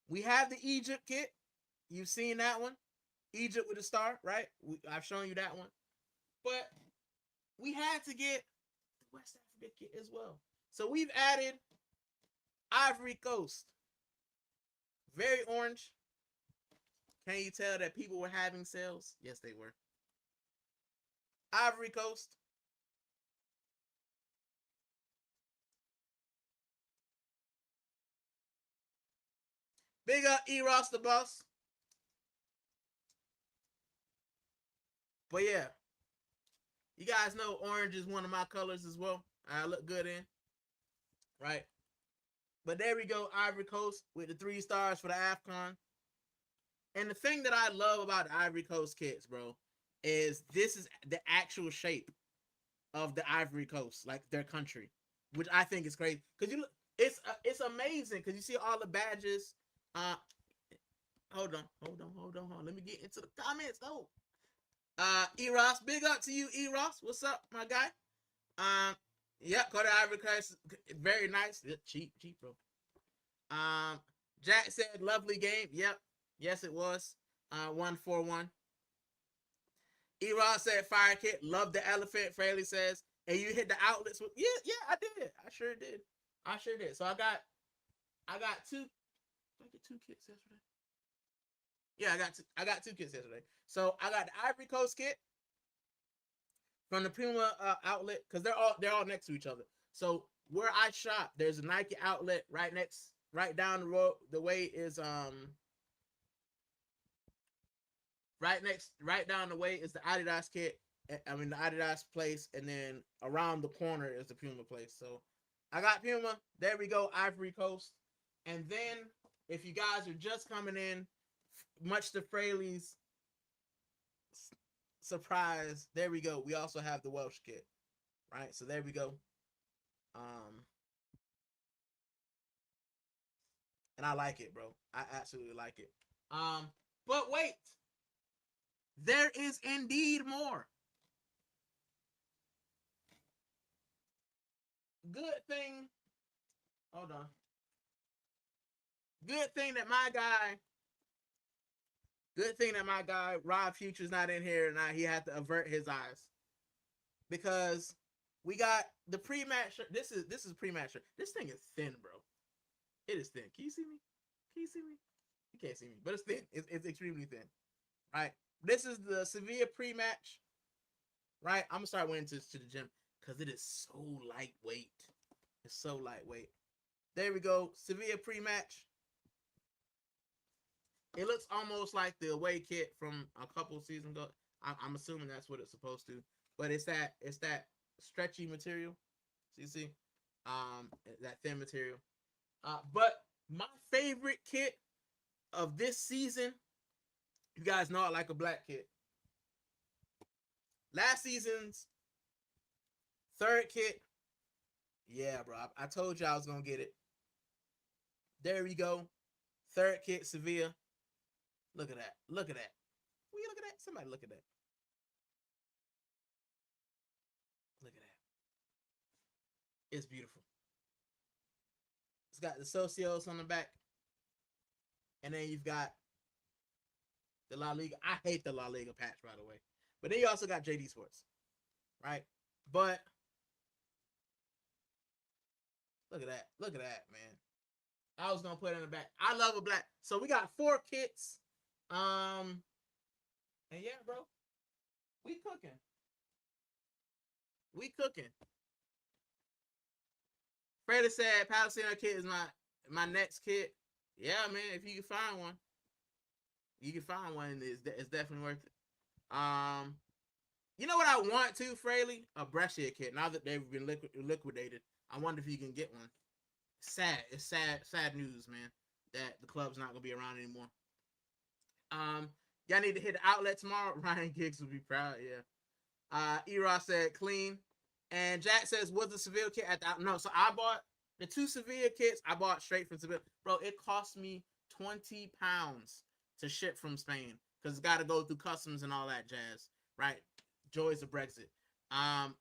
We have the Egypt kit. You've seen that one. Egypt with a star, right? I've shown you that one. But we had to get the West Africa kit as well. So we've added Ivory Coast. Very orange. Can you tell that people were having sales? Yes, they were. Ivory Coast. Big up E-Ross the boss. But yeah, you guys know orange is one of my colors as well. I look good in, right? But there we go, Ivory Coast with the 3 stars for the AFCON. And the thing that I love about the Ivory Coast kits, bro, is this is the actual shape of the Ivory Coast, like their country, which I think is crazy. Cause you look, it's amazing because you see all the badges. Hold on. Let me get into the comments though. Eros, big up to you, Eros. What's up, my guy? Yep, Cody Ivory Coast, very nice. Cheap, bro. Jack said, lovely game. Yep, yes, it was. 1-4-1. Eros said, fire kit. Love the elephant. Fraley says, and you hit the outlets with, yeah, I did. I sure did. So I got 2. Did I get 2 kits yesterday? Yeah, I got 2 kits yesterday. So I got the Ivory Coast kit from the Puma outlet because they're all next to each other. So where I shop, there's a Nike outlet right down the road. The way is right down the way is the Adidas kit. I mean the Adidas place, and then around the corner is the Puma place. So I got Puma. There we go, Ivory Coast. And then if you guys are just coming in, much to Fraley's surprise, there we go. We also have the Welsh kit, right? So there we go. And I like it, bro. I absolutely like it. But wait, there is indeed more. Good thing. Hold on. Good thing that my guy. Good thing that my guy Rob Future's not in here, and now he had to avert his eyes because we got the pre-match shirt. This is pre-match shirt. This thing is thin, bro. It is thin. Can you see me? You can't see me, but it's thin. It's extremely thin. Right. This is the Sevilla pre-match. Right. I'm gonna start winning to the gym. because it is so lightweight. It's so lightweight. There we go. Sevilla pre-match. It looks almost like the away kit from a couple seasons ago. I'm assuming that's what it's supposed to, but it's that stretchy material. So you see, that thin material. But my favorite kit of this season, you guys know I like a black kit. Last season's third kit, yeah, bro. I told you I was gonna get it. There we go. Third kit, Sevilla. Look at that. Look at that. Will you look at that? Somebody look at that. Look at that. It's beautiful. It's got the Socios on the back. And then you've got the La Liga. I hate the La Liga patch, by the way. But then you also got JD Sports. Right? But look at that. Look at that, man. I was gonna put it in the back. I love a black. So we got 4 kits. And yeah, bro. We cooking. We cooking. Freddie said Palestino kit is my next kit. Yeah, man. If you can find one, you can find one. It's definitely worth it. You know what I want to, Fraley? A Brescia kit. Now that they've been liquidated, I wonder if you can get one. Sad. It's sad news, man, that the club's not gonna be around anymore. Y'all need to hit the outlet tomorrow. Ryan Giggs will be proud. Yeah. Eros said clean, and Jack says was the Seville kit at the no? So I bought the 2 Sevilla kits. I bought straight from Seville, bro. It cost me £20 to ship from Spain because it's got to go through customs and all that jazz, right? Joys of Brexit.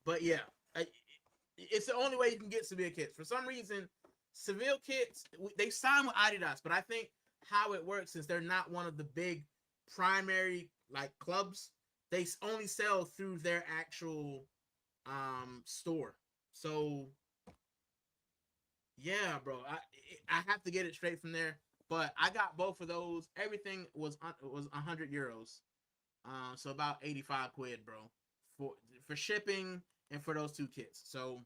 But yeah, it's the only way you can get Seville kits. For some reason, Seville kits they sign with Adidas, but I think how it works is they're not one of the big primary like clubs. They only sell through their actual store. So yeah, bro, I have to get it straight from there. But I got both of those. Everything was 100 euros. So about 85 quid, bro, for shipping and for those 2 kits. So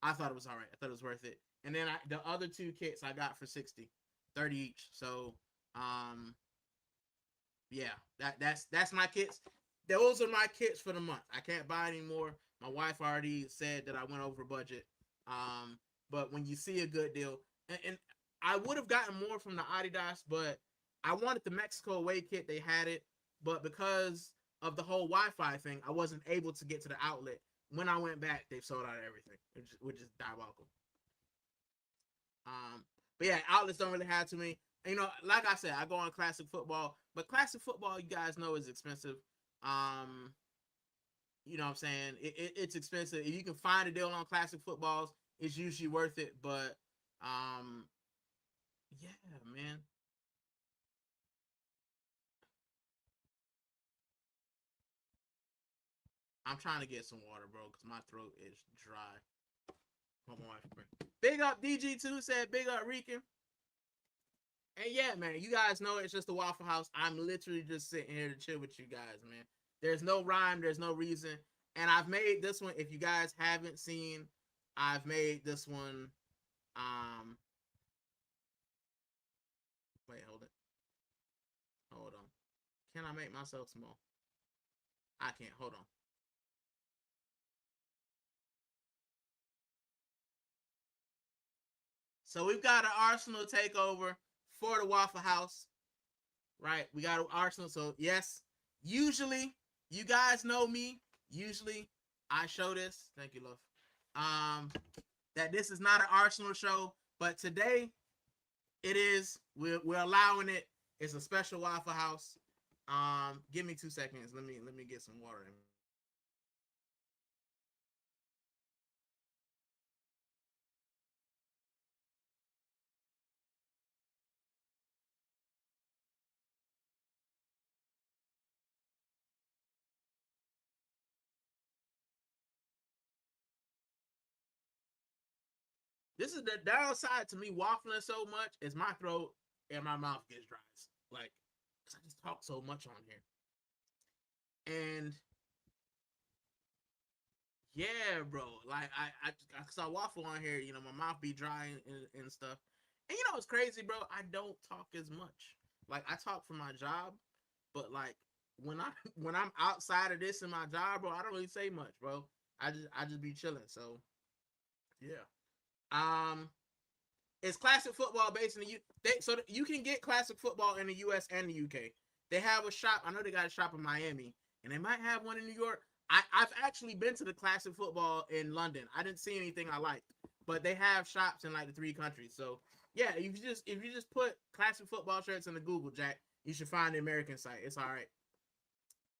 I thought it was all right. I thought it was worth it. And then the other 2 kits I got for 60, 30 each. So yeah, that's my kits. Those are my kits for the month. I can't buy anymore. My wife already said that I went over budget. But when you see a good deal, and I would have gotten more from the Adidas, but I wanted the Mexico away kit. They had it, but because of the whole Wi-Fi thing, I wasn't able to get to the outlet. When I went back, they've sold out of everything, which is diabolical. But yeah, outlets don't really have too many. You know, like I said, I go on classic football, but classic football, you guys know, is expensive. You know what I'm saying? It's expensive. If you can find a deal on classic footballs, it's usually worth it. But yeah, man. I'm trying to get some water, bro, because my throat is dry. Hold on, big up DG2 said, big up Rican. And yeah, man, you guys know it's just a Waffle House. I'm literally just sitting here to chill with you guys, man. There's no rhyme, there's no reason. And I've made this one, if you guys haven't seen, I've made this one, wait, hold it. Hold on. Can I make myself small? I can't, hold on. So we've got an Arsenal takeover for the Waffle House, right? We got an Arsenal. So yes, usually you guys know me. Usually I show this. Thank you, love. That this is not an Arsenal show, but today it is. We're allowing it. It's a special Waffle House. Give me 2 seconds. Let me get some water in. This is the downside to me waffling so much is my throat and my mouth gets dry. Like, because I just talk so much on here. And Yeah, bro. Like I saw Waffle on here. You know, my mouth be dry and stuff. And you know it's crazy, bro. I don't talk as much. Like I talk for my job, but like when I when I'm outside of this in my job, bro, I don't really say much, bro. I just be chilling. So yeah. Um, it's classic football based in the U. So you can get classic football in the U.S. and the U.K. They have a shop. I know they got a shop in Miami, and they might have one in New York. I've actually been to the classic football in London. I didn't see anything I liked, but they have shops in like the three countries. So yeah, if you just put classic football shirts in the Google, Jack, you should find the American site. It's all right.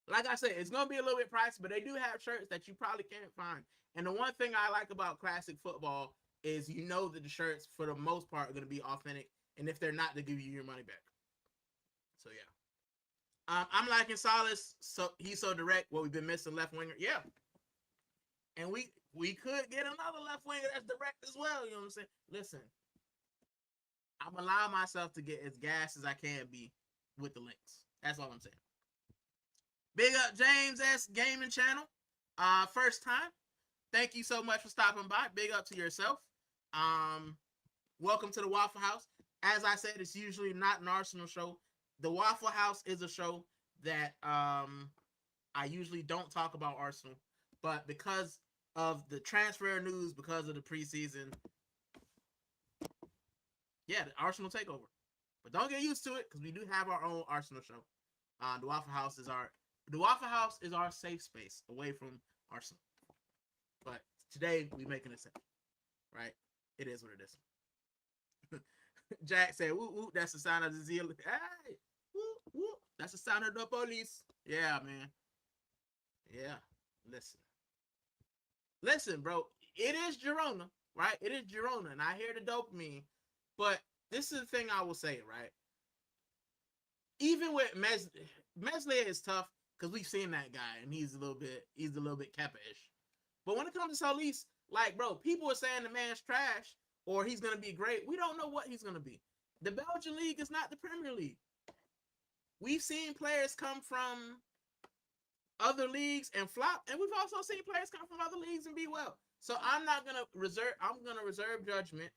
Like I said, it's gonna be a little bit pricey, but they do have shirts that you probably can't find. And the one thing I like about classic football is you know that the shirts for the most part are gonna be authentic, and if they're not, they give you your money back. So yeah, I'm liking Salas. So he's so direct. What we've been missing left winger, yeah, and we could get another left winger that's direct as well. You know what I'm saying? Listen, I'm allowing myself to get as gassed as I can be with the links. That's all I'm saying. Big up James S Gaming Channel. First time. Thank you so much for stopping by. Big up to yourself. Um, welcome to the Waffle House. As I said, it's usually not an Arsenal show. The Waffle House is a show that I usually don't talk about Arsenal, but because of the transfer news, because of the preseason, yeah, the Arsenal takeover. But don't get used to it because we do have our own Arsenal show. The Waffle House is our safe space away from Arsenal. But today we making a exception, right? It is what it is. Jack said, "Whoop whoop." That's the sound of the zeal. Hey, whoop whoop. That's the sound of the police. Yeah, man. Yeah. Listen, listen, bro. It is Girona, right? It is Girona, and I hear the dopamine. But this is the thing I will say, right? Even with Meslier is tough because we've seen that guy, and he's a little bit Kappa-ish. But when it comes to Solis, like, bro, people are saying the man's trash or he's gonna be great. We don't know what he's gonna be. The Belgian league is not the Premier League. We've seen players come from other leagues and flop, and we've also seen players come from other leagues and be well. So I'm gonna reserve judgment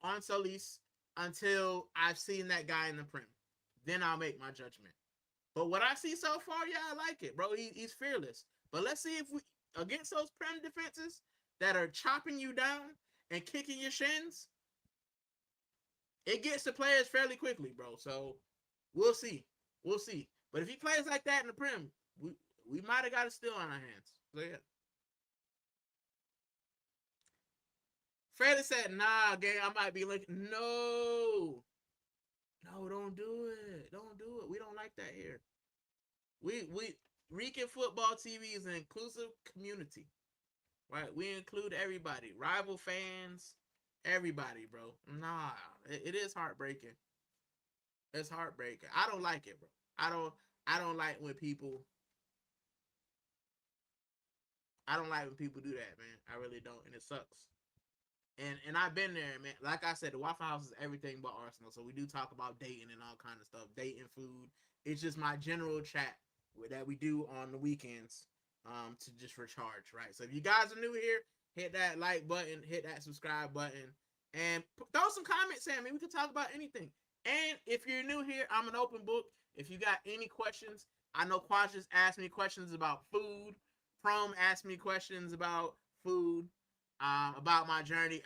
on Solis until I've seen that guy in the Prem. Then I'll make my judgment. But what I see so far, yeah, I like it, bro. He's fearless. But let's see if we against those Prem defenses that are chopping you down and kicking your shins, it gets to players fairly quickly, bro. So we'll see. We'll see. But if he plays like that in the Prem, we might have got a steal on our hands. So yeah. Freddie said, nah, gang, I might be looking. No. No, don't do it. Don't do it. We don't like that here. We Rican Futbol TV is an inclusive community. Right? We include everybody. Rival fans, everybody, bro. Nah. It is heartbreaking. It's heartbreaking. I don't like it, bro. I don't like when people I don't like when people do that, man. I really don't, and it sucks. And I've been there, man. Like I said, the Waffle House is everything but Arsenal. So we do talk about dating and all kind of stuff, dating, food. It's just my general chat that we do on the weekends, to just recharge, right? So if you guys are new here, hit that like button, hit that subscribe button, and throw some comments at me. We can talk about anything. And if you're new here, I'm an open book. If you got any questions, I know Quash just asked me questions about food. Prom asked me questions about food, about my journey.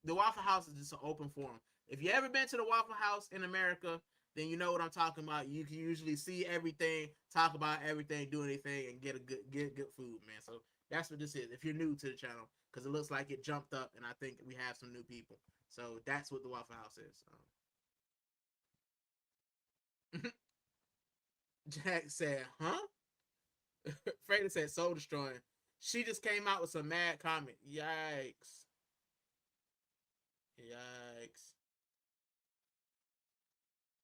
The Waffle House is just an open forum. If you ever been to the Waffle House in America, then you know what I'm talking about. You can usually see everything, talk about everything, do anything, and get good food, man. So that's what this is. If you're new to the channel, because it looks like it jumped up, and I think we have some new people. So that's what the Waffle House is. Jack said, "Huh?" Freda said, "Soul destroying." She just came out with some mad comment. Yikes! Yikes!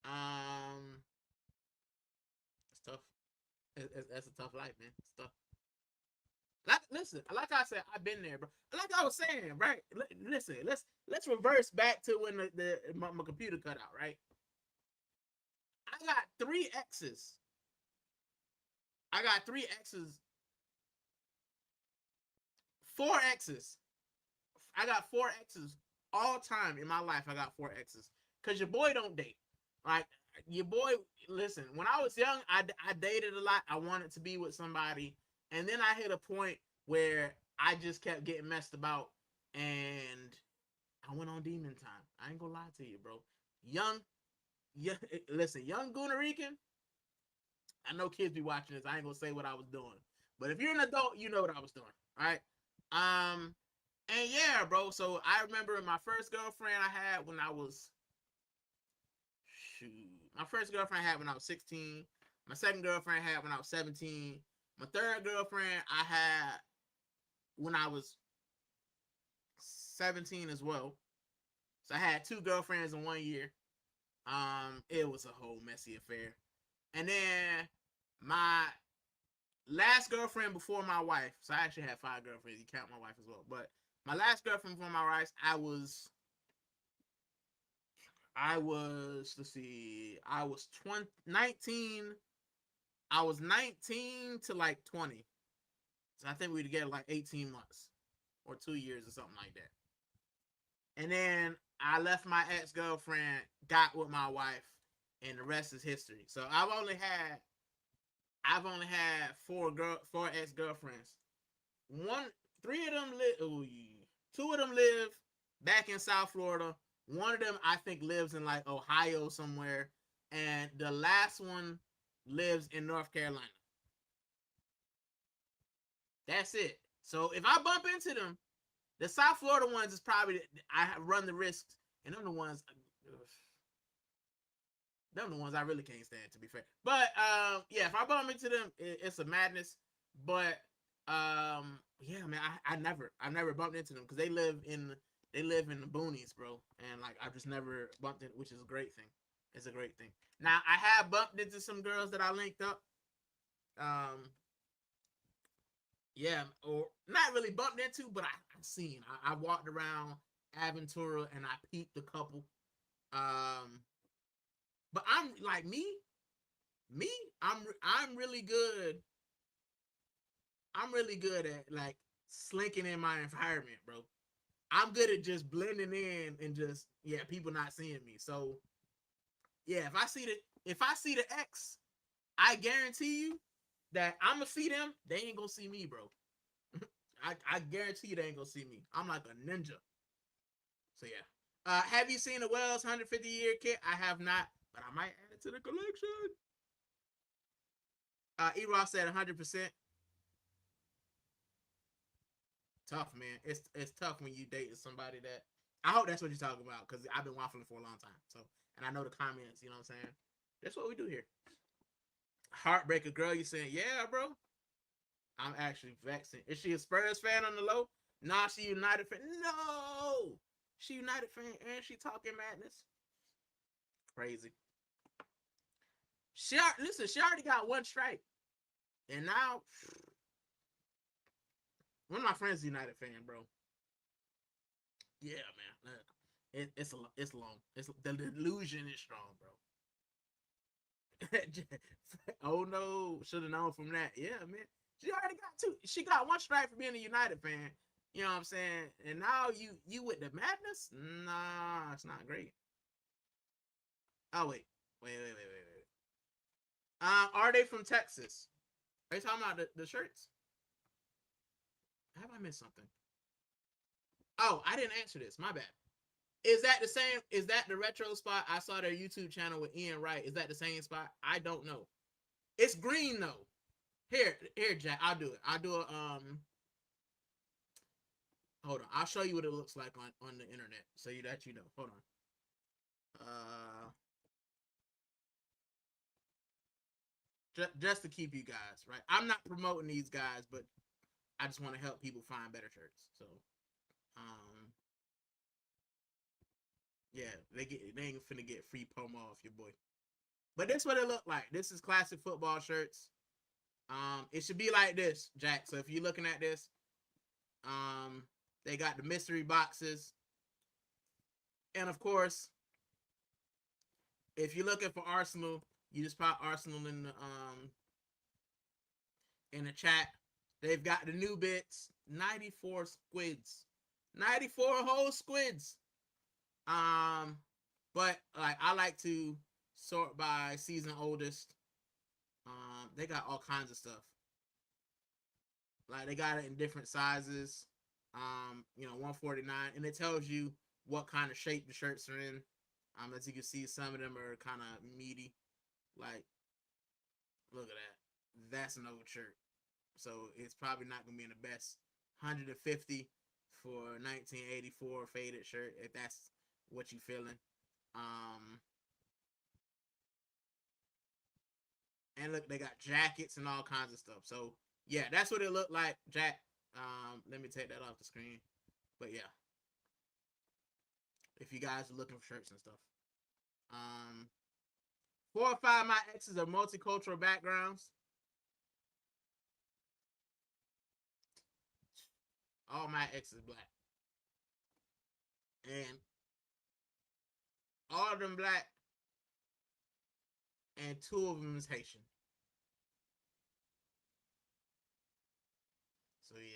Um, it's tough. That's a tough life, man. It's tough. Like, listen, like I said, I've been there, bro. Like I was saying, right? Listen, let's reverse back to when my computer cut out, right? I got three X's. I got three X's Four exes. I got four exes all time in my life. I got four exes because your boy don't date. Like your boy, listen. When I was young, I dated a lot. I wanted to be with somebody, and then I hit a point where I just kept getting messed about, and I went on demon time. I ain't gonna lie to you, bro. Young, yeah. Listen, young Rican. I know kids be watching this. I ain't gonna say what I was doing, but if you're an adult, you know what I was doing. All right. And yeah, bro. So I remember my first girlfriend I had when I was shoot. My first girlfriend I had when I was 16. My second girlfriend I had when I was 17. My third girlfriend I had when I was 17 as well. So I had two girlfriends in 1 year. It was a whole messy affair. And then my last girlfriend before my wife. So I actually had five girlfriends. You count my wife as well. But my last girlfriend before my wife, let's see, I was 19. I was 19 to like 20. So I think we were together like 18 months or 2 years or something like that. And then I left my ex-girlfriend, got with my wife, and the rest is history. So I've only had four ex-girlfriends. Three of them live. Two of them live back in South Florida. One of them I think lives in like Ohio somewhere, and the last one lives in North Carolina. That's it. So if I bump into them, the South Florida ones is probably I run the risks, and them the ones I really can't stand, to be fair. But yeah, if I bump into them, it's a madness. But yeah, man, I never bumped into them because they live in the boonies, bro, and like I just never bumped in, which is a great thing. It's a great thing. Now I have bumped into some girls that I linked up. Yeah, or not really bumped into, but I've seen. I walked around Aventura and I peeped a couple. But I'm like me. I'm really good. I'm really good at like slinking in my environment, bro. I'm good at just blending in and just people not seeing me. So yeah, if I see the X, I guarantee you that I'm gonna see them. They ain't gonna see me, bro. I guarantee you they ain't gonna see me. I'm like a ninja. So yeah. Have you seen the Wells 150-year kit? I have not, but I might add it to the collection. E-Ross said 100%. Tough, man. It's tough when you date somebody that. I hope that's what you're talking about because I've been waffling for a long time. So, and I know the comments. You know what I'm saying? That's what we do here. Heartbreaker girl, you saying, yeah, bro? I'm actually vexing. Is she a Spurs fan on the low? Nah, she United fan. No, she United fan and she talking madness. Crazy. She already got one strike, and now one of my friends is a United fan, bro. Yeah, man. It's long. The delusion is strong, bro. Oh no, should have known from that. Yeah, man. She already got two. She got one strike for being a United fan. You know what I'm saying? And now you with the madness? Nah, it's not great. Oh wait. Are they from Texas? Are you talking about the shirts? Have I missed something? Oh, I didn't answer this. My bad. Is that the same? Is that the retro spot? I saw their YouTube channel with Ian Wright. Is that the same spot? I don't know. It's green though. Here, Jack. I'll do it. I'll do it. Hold on. I'll show you what it looks like on the internet, so that you know. Hold on. Just to keep you guys right. I'm not promoting these guys, but I just want to help people find better shirts. So, yeah, they ain't finna get free promo off your boy. But this is what it look like. This is classic football shirts. It should be like this, Jack. So if you're looking at this, they got the mystery boxes, and of course, if you're looking for Arsenal, you just pop Arsenal in the chat. They've got the new bits. 94 squids. 94 whole squids. But like I like to sort by season oldest. They got all kinds of stuff. Like they got it in different sizes. 149, and it tells you what kind of shape the shirts are in. As you can see, some of them are kind of meaty. Like, look at that. That's an old shirt. So it's probably not gonna be in the best. 150 for 1984 faded shirt, if that's what you feeling. And look, they got jackets and all kinds of stuff. So yeah, that's what it looked like. Let me take that off the screen. But yeah, if you guys are looking for shirts and stuff. 4 or 5 of my exes are multicultural backgrounds. All my exes black. And all of them black. And 2 of them is Haitian. So yeah.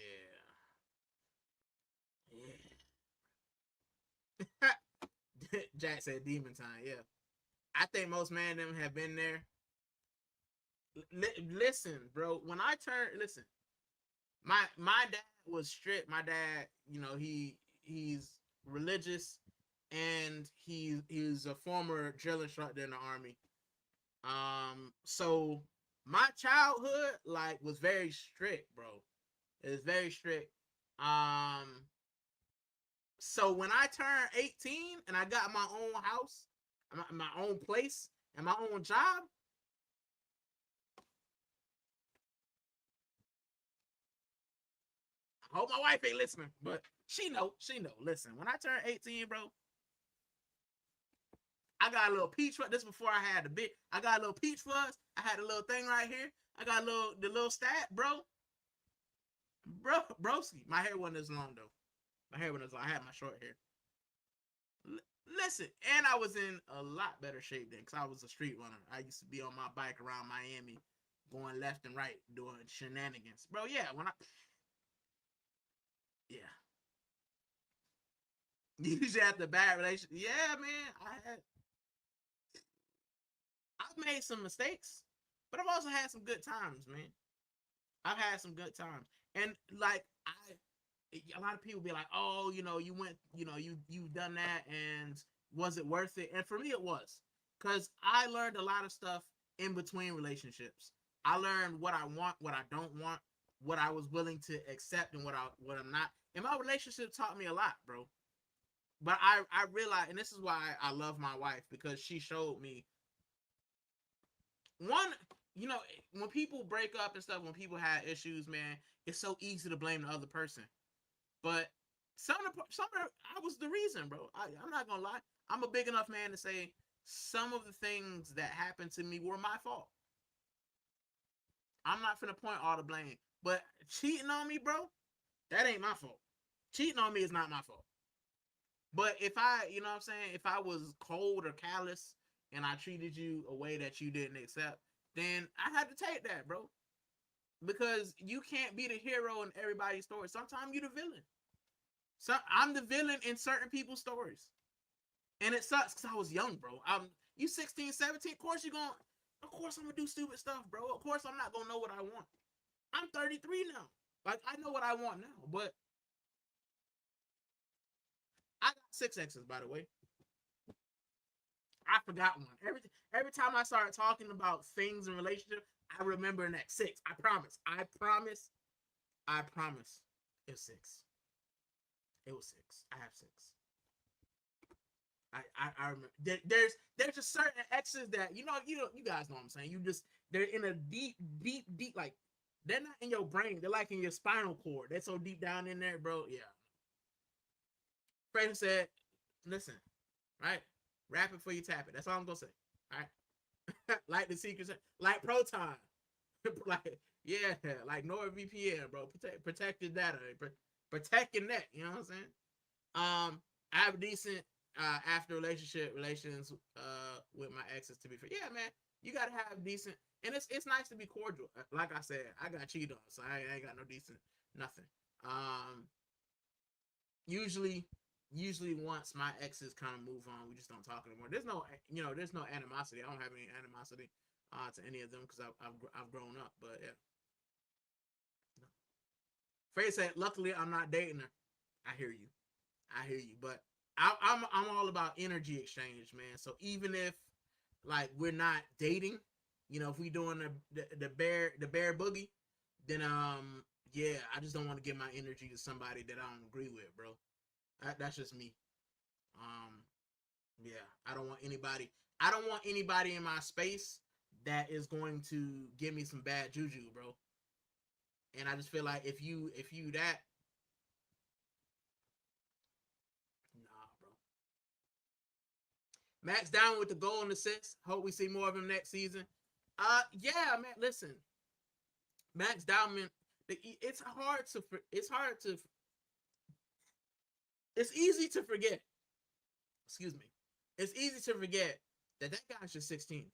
Jack said demon time, yeah. I think most men them have been there. Listen, bro. When I turned, listen, my dad was strict. My dad, he's religious, and he's a former drill instructor in the army. So my childhood was very strict, bro. It was very strict. So when I turned 18 and I got my own house, my own place, and my own job, I hope my wife ain't listening, but she know. Listen, when I turned 18, bro, I got a little peach fuzz. This before I had the big. I got a little peach fuzz. I had a little thing right here. I got the little stat, bro. Broski. My hair wasn't as long though. My hair wasn't as long. I had my short hair. Listen, and I was in a lot better shape then because I was a street runner. I used to be on my bike around Miami, going left and right, doing shenanigans, bro. Yeah, yeah. You usually have the bad relationship. Yeah, man. I've made some mistakes, but I've also had some good times, man. I've had some good times, and a lot of people be like, oh, you went, you've done that, and was it worth it? And for me, it was, because I learned a lot of stuff in between relationships. I learned what I want, what I don't want, what I was willing to accept, and what I'm not. And my relationship taught me a lot, bro. But I realized, and this is why I love my wife, because she showed me one. When people break up and stuff, when people have issues, man, it's so easy to blame the other person. But I was the reason, bro. I'm not gonna lie. I'm a big enough man to say some of the things that happened to me were my fault. I'm not finna point all the blame. But cheating on me, bro, that ain't my fault. Cheating on me is not my fault. But if you know what I'm saying, if I was cold or callous and I treated you a way that you didn't accept, then I had to take that, bro. Because you can't be the hero in everybody's story. Sometimes you're the villain. So I'm the villain in certain people's stories. And it sucks because I was young, bro. You 16, 17, of course I'm gonna do stupid stuff, bro. Of course I'm not gonna know what I want. I'm 33 now. Like, I know what I want now, but I got 6 exes, by the way. I forgot one. Every time I start talking about things in relationship, I remember an ex. 6. I promise. I promise. It was 6. It was 6. I have 6. I remember. There's just certain exes that you guys know what I'm saying. They're in a deep, like, they're not in your brain. They're like in your spinal cord. They're so deep down in there, bro. Yeah. Frank said, "Listen, right? Rap it before you tap it. That's all I'm gonna say. All right? Like the secrets, like Proton, like yeah, like NordVPN, bro. Protect your data, protect your net. You know what I'm saying? I have decent after relations with my exes. To be fair, yeah, man, you gotta have decent, and it's nice to be cordial. Like I said, I got cheated on, so I ain't got no decent nothing. Um, usually, usually once my exes kind of move on, we just don't talk anymore. There's no, there's no animosity. I don't have any animosity to any of them because I've grown up. But yeah, Faye said, luckily I'm not dating her. I hear you. I hear you. But I'm all about energy exchange, man. So even if like we're not dating, if we doing the bear boogie, then yeah, I just don't want to give my energy to somebody that I don't agree with, bro. That's just me. Um, yeah, I don't want anybody. I don't want anybody in my space that is going to give me some bad juju, bro. And I just feel like if you that, nah, bro. Max down with the goal and assist. Hope we see more of him next season. Yeah, man. Listen, Max Diamond. It's hard to. It's hard to. It's easy to forget. Excuse me. It's easy to forget that guy's just 16.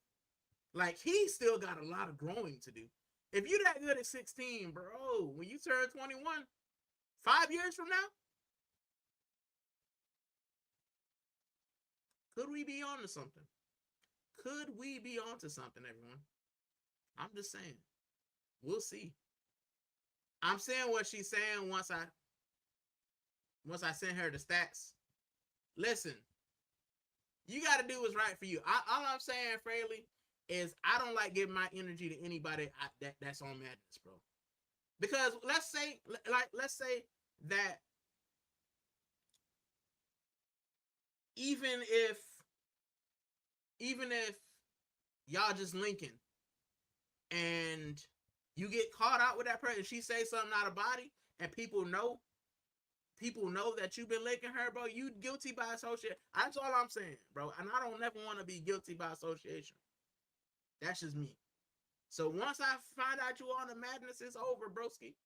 Like he still got a lot of growing to do. If you're that good at 16, bro, when you turn 21, 5 years from now, could we be on to something? Could we be on to something, everyone? I'm just saying. We'll see. I'm saying what she's saying once I send her the stats. Listen, you got to do what's right for you. All I'm saying, Fraley, is I don't like giving my energy to anybody that's on madness, bro. Because let's say that even if even if y'all just linking and you get caught out with that person, she say something out of body, and people know that you've been linking her, bro. You guilty by association. That's all I'm saying, bro. And I don't never want to be guilty by association. That's just me. So once I find out you on the madness, it's over, broski.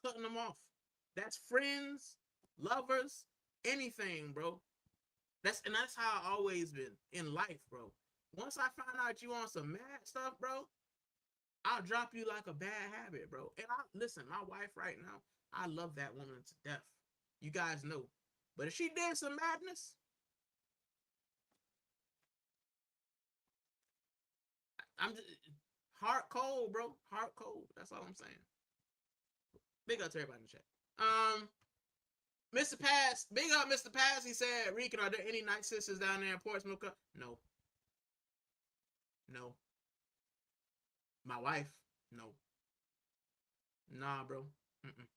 Cutting them off. That's friends, lovers, anything, bro. That's how I always been in life, bro. Once I find out you on some mad stuff, bro, I'll drop you like a bad habit, bro. And listen, my wife right now, I love that woman to death. You guys know. But if she did some madness, I'm just heart cold, bro. Heart cold. That's all I'm saying. Big up to everybody in the chat. Mr. Pass, big up Mr. Pass. He said, Rican, are there any night sisters down there in Portsmouth? No. No. My wife? No. Nah, bro. Mm-mm.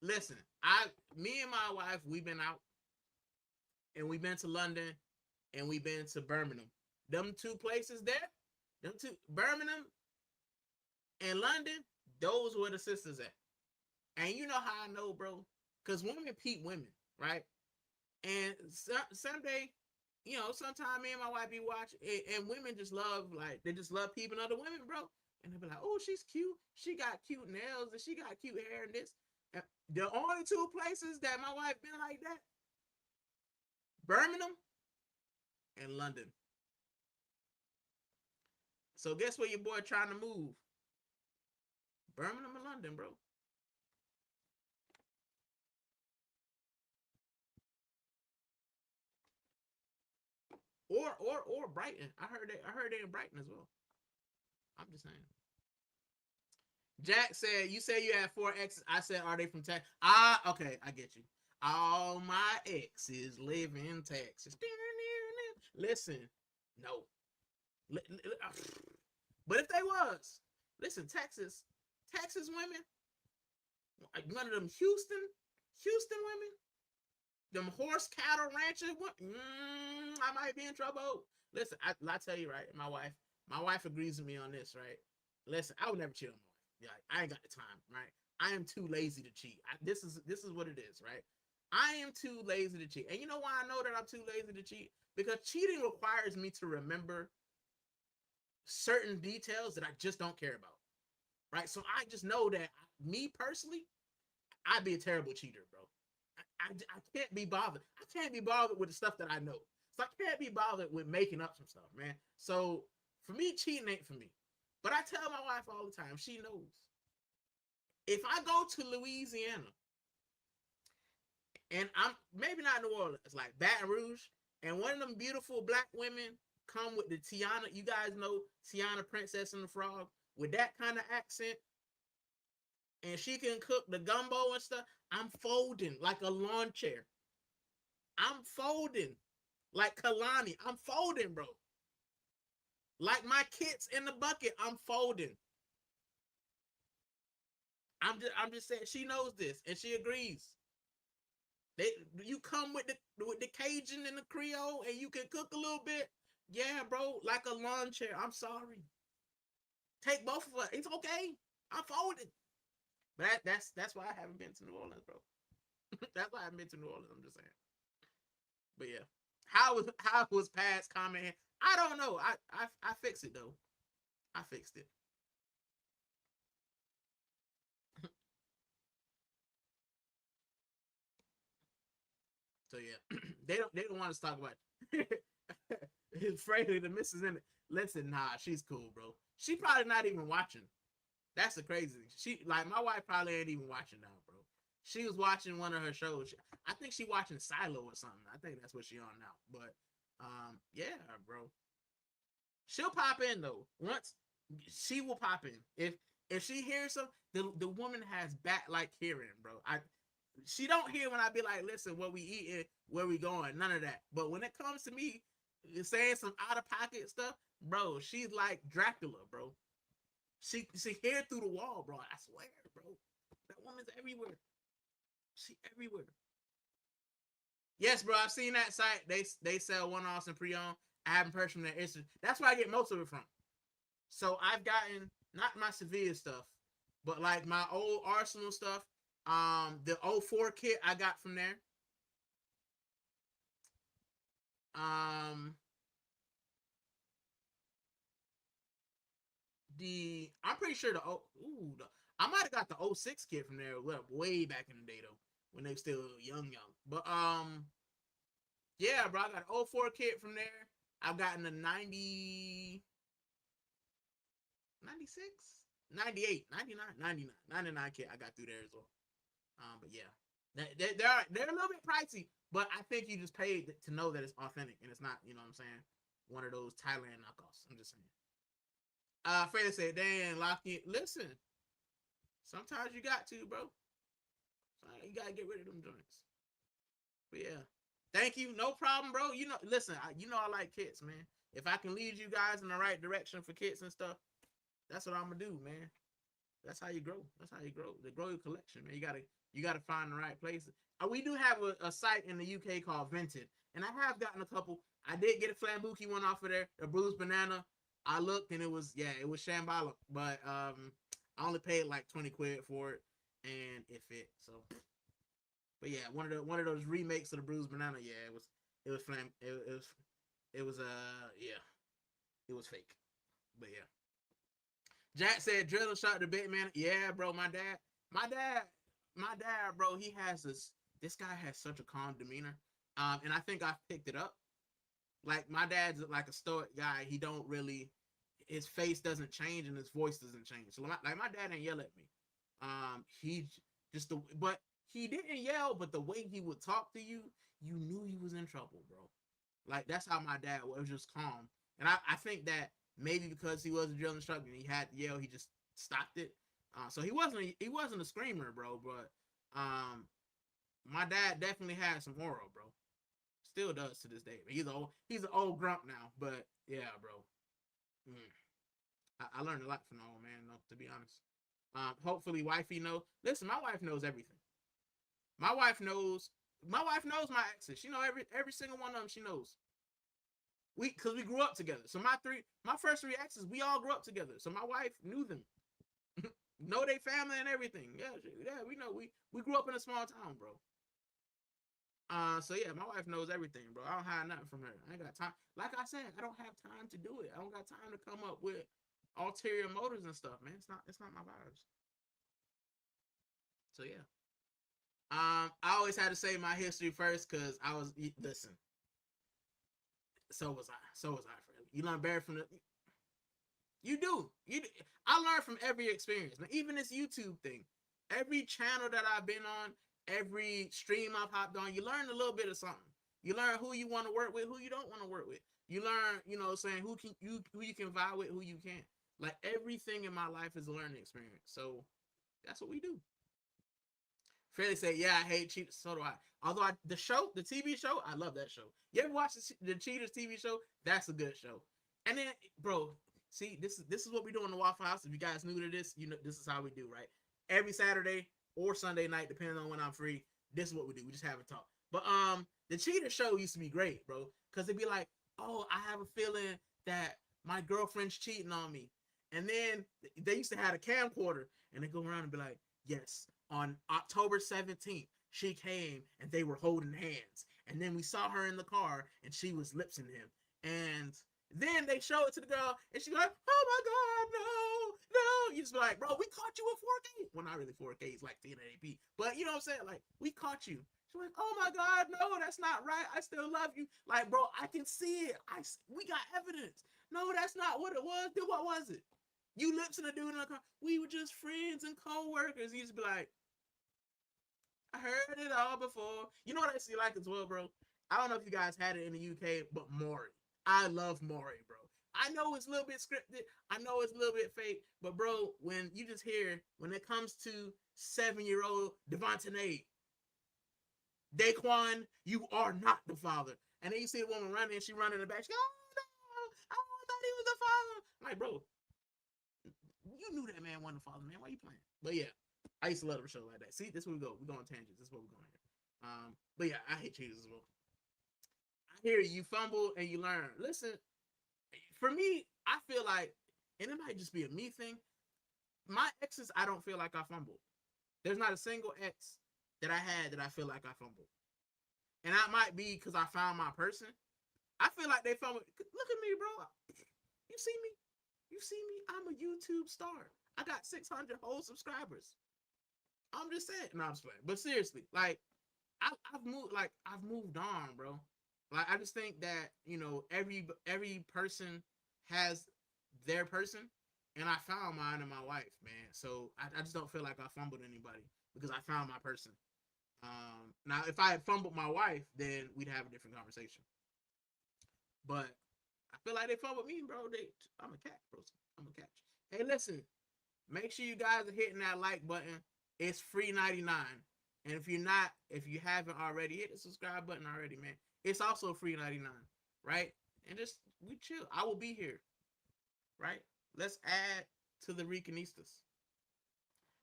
Listen, me and my wife, we've been out and we've been to London and we've been to Birmingham. Them two places there, them two, Birmingham and London, those were the sisters at. And you know how I know, bro? Because women peep women, right? And someday, sometimes me and my wife be watching, and women just love, like, they just love peeping other women, bro. And they be like, oh, she's cute. She got cute nails and she got cute hair and this. And the only two places that my wife been like that, Birmingham and London. So guess where your boy trying to move? Birmingham and London, bro. Or Brighton. I heard they in Brighton as well. I'm just saying. Jack said, you say you have 4 exes. I said, are they from Texas? Okay, I get you. All my exes live in Texas. Listen, no. But if they was, listen, Texas women, like one of them Houston women, them horse cattle ranchers, I might be in trouble. Listen, I tell you, right, my wife agrees with me on this, right? Listen, I would never cheat on my wife. Yeah, I ain't got the time, right? I am too lazy to cheat. This is what it is, right? I am too lazy to cheat. And you know why I know that I'm too lazy to cheat? Because cheating requires me to remember certain details that I just don't care about, right? So I just know that me personally, I'd be a terrible cheater, bro. I can't be bothered. I can't be bothered with the stuff that I know. So I can't be bothered with making up some stuff, man. So for me, cheating ain't for me. But I tell my wife all the time, she knows. If I go to Louisiana and I'm maybe not New Orleans, like Baton Rouge, and one of them beautiful black women come with the Tiana, you guys know Tiana Princess and the Frog, with that kind of accent, and she can cook the gumbo and stuff, I'm folding like a lawn chair. I'm folding like Kalani. I'm folding, bro. Like my kids in the bucket, I'm folding. I'm just saying she knows this and she agrees. They you come with the Cajun and the Creole and you can cook a little bit. Yeah, bro, like a lawn chair. I'm sorry. Take both of us. It's okay. I'm folding. But that's why I haven't been to New Orleans, bro. That's why I haven't been to New Orleans. I'm just saying. But yeah, how was Pat's comment? I don't know. I fixed it though. I fixed it. So yeah, they don't want us to talk about. It's Freddie, the missus in it. Listen, nah, she's cool, bro. She probably not even watching. That's the crazy thing. She like my wife probably ain't even watching now, bro. She was watching one of her shows. I think she watching Silo or something. I think that's what she on now. But yeah, bro. She'll pop in though. Once she will pop in. If she hears some, the woman has bat like hearing, bro. She don't hear when I be like, listen, what we eating, where we going, none of that. But when it comes to me saying some out of pocket stuff, bro, she's like Dracula, bro. She hear through the wall, bro. I swear, bro. That woman's everywhere. She everywhere. Yes, bro. I've seen that site. They sell one offs and pre-owned. I haven't purchased from their Instagram. That's where I get most of it from. So I've gotten not my Sevilla stuff, but like my old Arsenal stuff. The '04 kit I got from there. Um, I'm pretty sure I might have got the '06 kit from there way back in the day though, when they were still young. But yeah, bro, I got an '04 kit from there. I've gotten a 90, 96, 98, 99, 99, 99 kit I got through there as well. But yeah, they're a little bit pricey, but I think you just paid to know that it's authentic and it's not, you know what I'm saying, one of those Thailand knockoffs. I'm just saying. Freddie said, "Damn, Lockheed, listen. Sometimes you got to, bro. You gotta get rid of them joints." But yeah, thank you. No problem, bro. You know, listen. I like kits, man. If I can lead you guys in the right direction for kits and stuff, that's what I'm gonna do, man. That's how you grow. That's how you grow. To grow your collection, man. You gotta find the right places. We do have a site in the UK called Vinted, and I have gotten a couple. I did get a Flambuki one off of there, a bruised banana. I looked and it was shambolic, but I only paid like 20 quid for it, and it fit. So, but yeah, one of those remakes of the bruised banana. Yeah, it was flam. It was yeah, it was fake, but yeah. Jack said drill and shot the bit man. Yeah, bro. My dad, my dad, bro. He has this. This guy has such a calm demeanor, and I think I picked it up. Like my dad's like a stoic guy. He don't really, his face doesn't change and his voice doesn't change. So like my dad didn't yell at me. He just but he didn't yell. But the way he would talk to you, you knew he was in trouble, bro. Like that's how my dad was, just calm. And I think that maybe because he was a drill instructor and he had to yell, he just stopped it. So he wasn't a screamer, bro. But my dad definitely had some aura, bro. Still does to this day. He's an old grump now, but yeah, bro. Mm. I learned a lot from the old man, though. To be honest, hopefully, wifey know. Listen, my wife knows everything. My wife knows. My wife knows my exes. She know every single one of them. She knows. Because we grew up together. So my first three exes, we all grew up together. So my wife knew them, know their family and everything. Yeah, we know. We grew up in a small town, bro. So yeah, my wife knows everything, bro. I don't hide nothing from her. I ain't got time. Like I said, I don't have time to do it. I don't got time to come up with ulterior motives and stuff, man. It's not my vibes. So yeah. I always had to say my history first because I was listen. So was I. So was I, friend. You learn better from the. You do. I learned from every experience. Now, even this YouTube thing, every channel that I've been on, every stream I've hopped on, you learn a little bit of something. You learn who you want to work with, who you don't want to work with. You learn, saying who you can vibe with, who you can't. Like everything in my life is a learning experience. So that's what we do. Fairly say, yeah, I hate Cheaters. So do I. Although the TV show, I love that show. You ever watch the Cheaters TV show? That's a good show. And then, bro, see, this is what we do in the Waffle House. If you guys new to this, this is how we do, right? Every Saturday or Sunday night, depending on when I'm free, this is what we do. We just have a talk. But the Cheater show used to be great, bro, because it'd be like, oh, I have a feeling that my girlfriend's cheating on me. And then they used to have a camcorder, and they go around and be like, yes, on October 17th, she came and they were holding hands. And then we saw her in the car and she was lipsing him. And then they show it to the girl and she's like, oh my God, no. You just be like, bro, we caught you in 4K. Well, not really 4K, it's like 1080p. But you know what I'm saying? Like, we caught you. She's like, oh my God, no, that's not right. I still love you. Like, bro, I can see it. We got evidence. No, that's not what it was. Then what was it? You lipsing a dude in the car. We were just friends and co-workers. You just be like, I heard it all before. You know what I see like as well, bro? I don't know if you guys had it in the UK, but Maury. I love Maury, bro. I know it's a little bit scripted. I know it's a little bit fake. But, bro, when you just hear, when it comes to 7-year-old Devontae, Daquan, you are not the father. And then you see a woman running and she running in the back. She goes, oh, no. Oh, I thought he was the father. I'm like, bro, you knew that man wasn't the father, man. Why you playing? But, yeah. I used to love a show like that. See, this is where we go. We're going tangents. This is where we're going here. But yeah, I hate cheaters as well. I hear you fumble and you learn. Listen, for me, I feel like, and it might just be a me thing. My exes, I don't feel like I fumbled. There's not a single ex that I had that I feel like I fumbled. And that might be because I found my person. I feel like they fumbled. Look at me, bro. You see me? You see me? I'm a YouTube star. I got 600 whole subscribers. I'm just saying. No, I'm just playing. But seriously, like, I've moved on, bro. Like, I just think that, every person has their person, and I found mine in my wife, man. So I just don't feel like I fumbled anybody because I found my person. Now, if I had fumbled my wife, then we'd have a different conversation. But I feel like they fumbled me, bro. I'm a cat, bro. I'm a catch. Hey, listen. Make sure you guys are hitting that like button. It's free 99. And if you haven't already, hit the subscribe button already, man. It's also free 99, right? And we chill. I will be here, right? Let's add to the Ricanistas.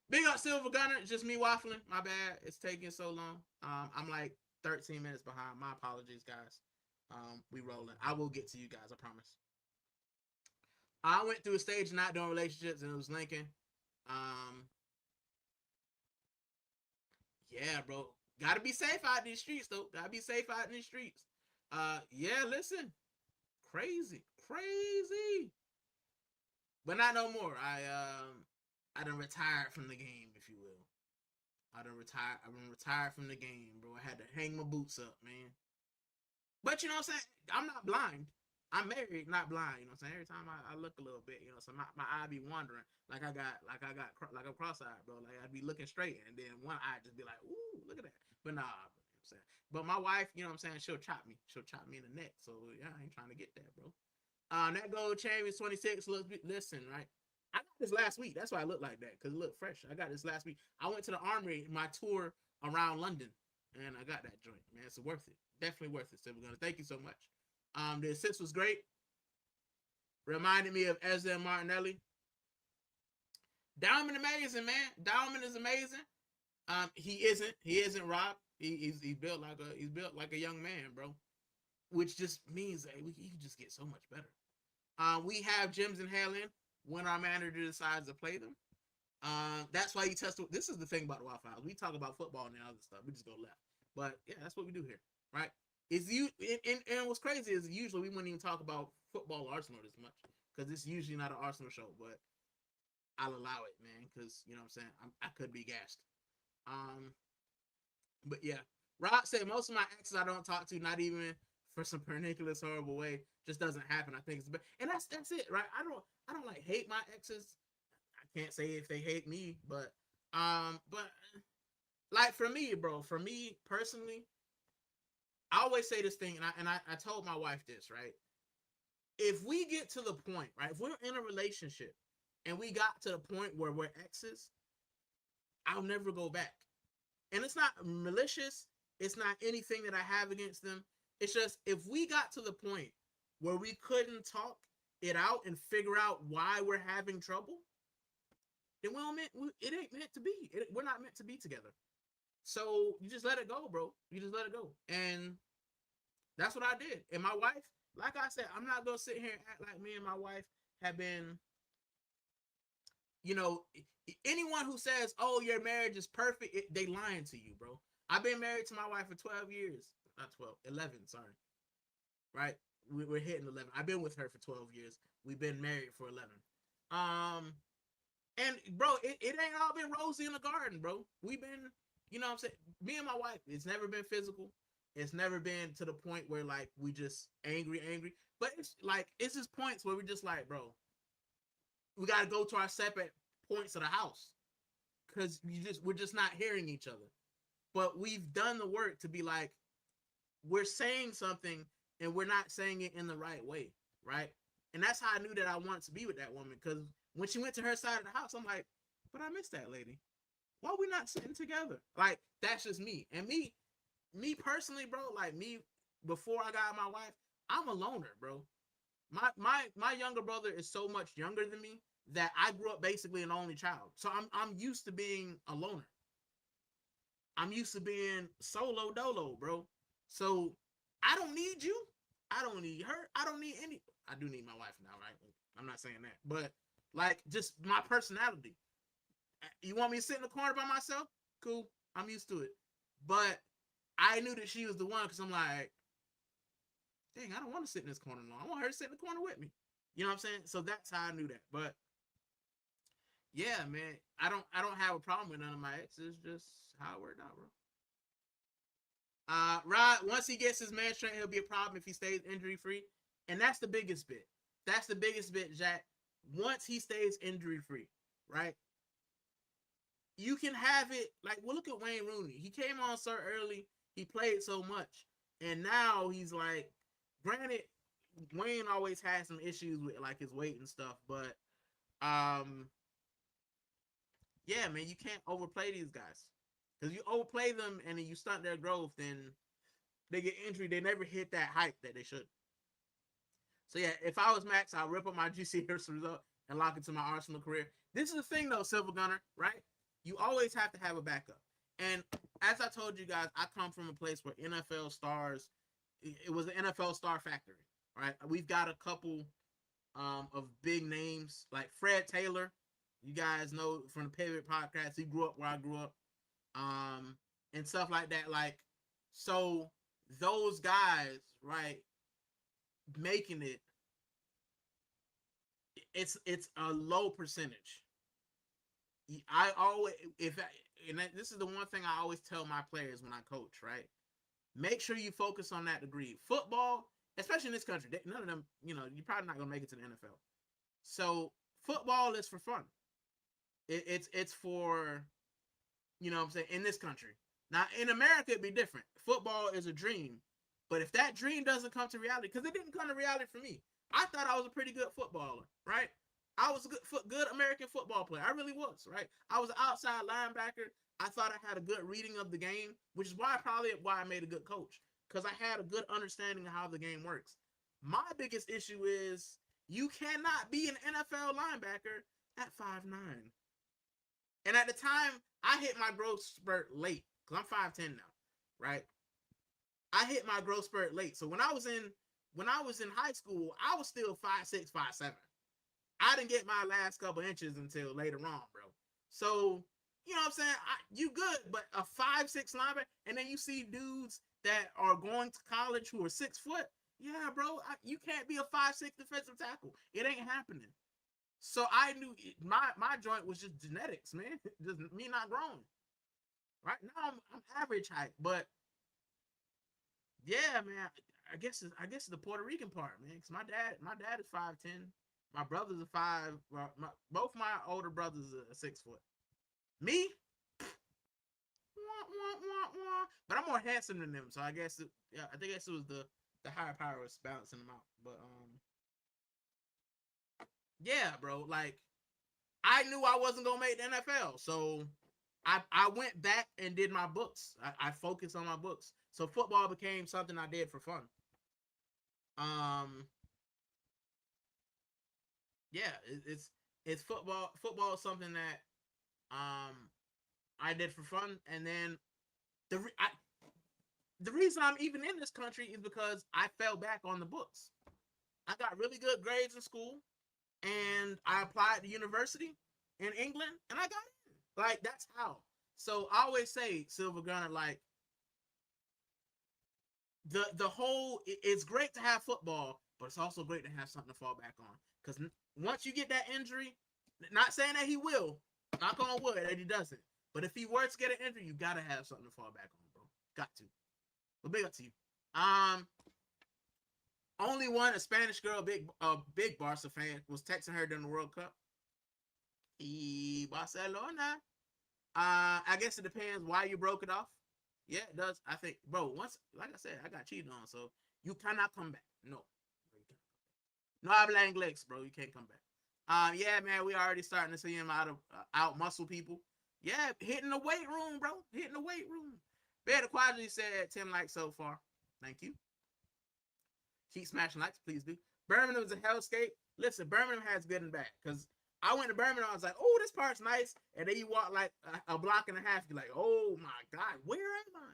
Big up Silver Gunner. It's just me waffling. My bad. It's taking so long. I'm like 13 minutes behind. My apologies, guys. We rolling. I will get to you guys. I promise. I went through a stage of not doing relationships, and it was Lincoln. Yeah, bro. Gotta be safe out in these streets, though. Gotta be safe out in these streets. Yeah, listen. Crazy. But not no more. I done retired from the game, if you will. I done retired from the game, bro. I had to hang my boots up, man. But you know what I'm saying? I'm not blind. I'm married, not blind. You know what I'm saying? Every time I look a little bit, so my eye be wandering, like I'm cross-eyed, bro. Like I'd be looking straight, and then one eye just be like, ooh, look at that. But nah, you know what I'm saying. But my wife, you know what I'm saying, she'll chop me in the neck. So yeah, I ain't trying to get that, bro. That gold chain is 26. Listen, right? I got this last week. That's why I look like that, because it looked fresh. I got this last week. I went to the Armory, my tour around London, and I got that joint, man. It's worth it. Definitely worth it. So we're gonna thank you so much. The assist was great. Reminded me of Ezra and Martinelli. Diamond amazing, man. Diamond is amazing. He isn't Rob. He's built like a young man, bro. Which just means that he can just get so much better. We have gems in Helen when our manager decides to play them. That's why you test. This is the thing about the Waffle House. We talk about football and other stuff. We just go left. But yeah, that's what we do here, right? And what's crazy is usually we wouldn't even talk about football or Arsenal as much because it's usually not an Arsenal show. But I'll allow it, man, because you know what I'm saying. I could be gassed. But yeah, Rob said most of my exes I don't talk to, not even for some ridiculous, horrible way just doesn't happen. I think it's and that's it, right? I don't like hate my exes. I can't say if they hate me, but like for me, bro, for me personally, I always say this thing, and I told my wife this, right? If we get to the point, right, if we're in a relationship and we got to the point where we're exes, I'll never go back. And it's not malicious. It's not anything that I have against them. It's just if we got to the point where we couldn't talk it out and figure out why we're having trouble, then it ain't meant to be. We're not meant to be together. So you just let it go, bro. You just let it go. And that's what I did. And my wife, like I said, I'm not going to sit here and act like me and my wife have been, you know, anyone who says, oh, your marriage is perfect, they lying to you, bro. I've been married to my wife for 12 years. Not 12, 11, sorry. Right? We're hitting 11. I've been with her for 12 years. We've been married for 11. And bro, it ain't all been rosy in the garden, bro. We've been, you know what I'm saying? Me and my wife, it's never been physical. It's never been to the point where like we just angry. But it's like, it's just points where we're just like, bro, we got to go to our separate points of the house because we're just not hearing each other. But we've done the work to be like, we're saying something and we're not saying it in the right way, right? And that's how I knew that I wanted to be with that woman, because when she went to her side of the house, I'm like, but I miss that lady. Why are we not sitting together? Like, that's just me. And me personally, bro, like me, before I got my wife, I'm a loner, bro. My younger brother is so much younger than me that I grew up basically an only child. So I'm used to being a loner. I'm used to being solo dolo, bro. So I don't need you. I don't need her. I don't need any. I do need my wife now, right? I'm not saying that. But like, just my personality. You want me to sit in the corner by myself? Cool. I'm used to it. But I knew that she was the one because I'm like, dang, I don't want to sit in this corner long. I want her to sit in the corner with me. You know what I'm saying? So that's how I knew that. But yeah, man, I don't have a problem with none of my exes. Just how it worked out, bro. Rod, once he gets his man strength, he'll be a problem if he stays injury free. And that's the biggest bit. That's the biggest bit, Jack. Once he stays injury free, right? You can have it like, well, look at Wayne Rooney. He came on so early, he played so much, and now he's like, granted, Wayne always had some issues with like his weight and stuff, but yeah, man, you can't overplay these guys. Because you overplay them and then you stunt their growth, then they get injured. They never hit that height that they should. So yeah, if I was Max, I'll rip up my GC result and lock it to my Arsenal career. This is the thing though, Silver Gunner, right? You always have to have a backup. And as I told you guys, I come from a place where NFL stars, it was an NFL star factory, right? We've got a couple of big names like Fred Taylor. You guys know from the Pivot podcast, he grew up where I grew up. And stuff like that. Like, so those guys, right, making it's a low percentage. I always, this is the one thing I always tell my players when I coach, right? Make sure you focus on that degree. Football, especially in this country, none of them, you know, you're probably not gonna make it to the NFL. So football is for fun. It's for, you know what I'm saying, in this country. Now, in America, it'd be different. Football is a dream. But if that dream doesn't come to reality, because it didn't come to reality for me. I thought I was a pretty good footballer, right? I was a good American football player. I really was, right? I was an outside linebacker. I thought I had a good reading of the game, which is why I made a good coach, because I had a good understanding of how the game works. My biggest issue is you cannot be an NFL linebacker at 5'9". And at the time, I hit my growth spurt late, because I'm 5'10" now, right? I hit my growth spurt late. So when I was in high school, I was still 5'6", 5'7". I didn't get my last couple inches until later on, bro. So, you know what I'm saying? You good, but a 5'6" linebacker, and then you see dudes that are going to college who are 6 foot. Yeah, bro, you can't be a 5'6" defensive tackle. It ain't happening. So I knew my joint was just genetics, man. Just me not growing. Right now I'm average height, but yeah, man, I guess the Puerto Rican part, man. Cause my dad is 5'10". My brothers are five. Well, both my older brothers are 6 foot. Me, wah, wah, wah, wah. But I'm more handsome than them, so I guess yeah, I think it was the higher power was balancing them out. But yeah, bro. Like I knew I wasn't gonna make the NFL, so I went back and did my books. I focused on my books, so football became something I did for fun. Um, yeah, it's football. Football is something that I did for fun, and then the re- I, the reason I'm even in this country is because I fell back on the books. I got really good grades in school, and I applied to university in England, and I got in. Like that's how. So I always say, Silver Gunner, like the whole it's great to have football, but it's also great to have something to fall back on. Because once you get that injury, not saying that he will, knock on wood that he doesn't, but if he were to get an injury, you gotta have something to fall back on, bro. Got to. But big up to you. Um, only one a Spanish girl, big Barca fan, was texting her during the World Cup. Barcelona. I guess it depends why you broke it off. Yeah, it does. I think, bro. Once, like I said, I got cheated on, so you cannot come back. No, no habla inglés, bro. You can't come back. Yeah, man. We already starting to see him out muscle people. Yeah, hitting the weight room, bro. Hitting the weight room. Better quality said 10 likes so far. Thank you. Keep smashing likes, please do. Birmingham is a hellscape. Listen, Birmingham has good and bad. Because I went to Birmingham, I was like, oh, this part's nice. And then you walk like a block and a half, you're like, oh my God, where am I?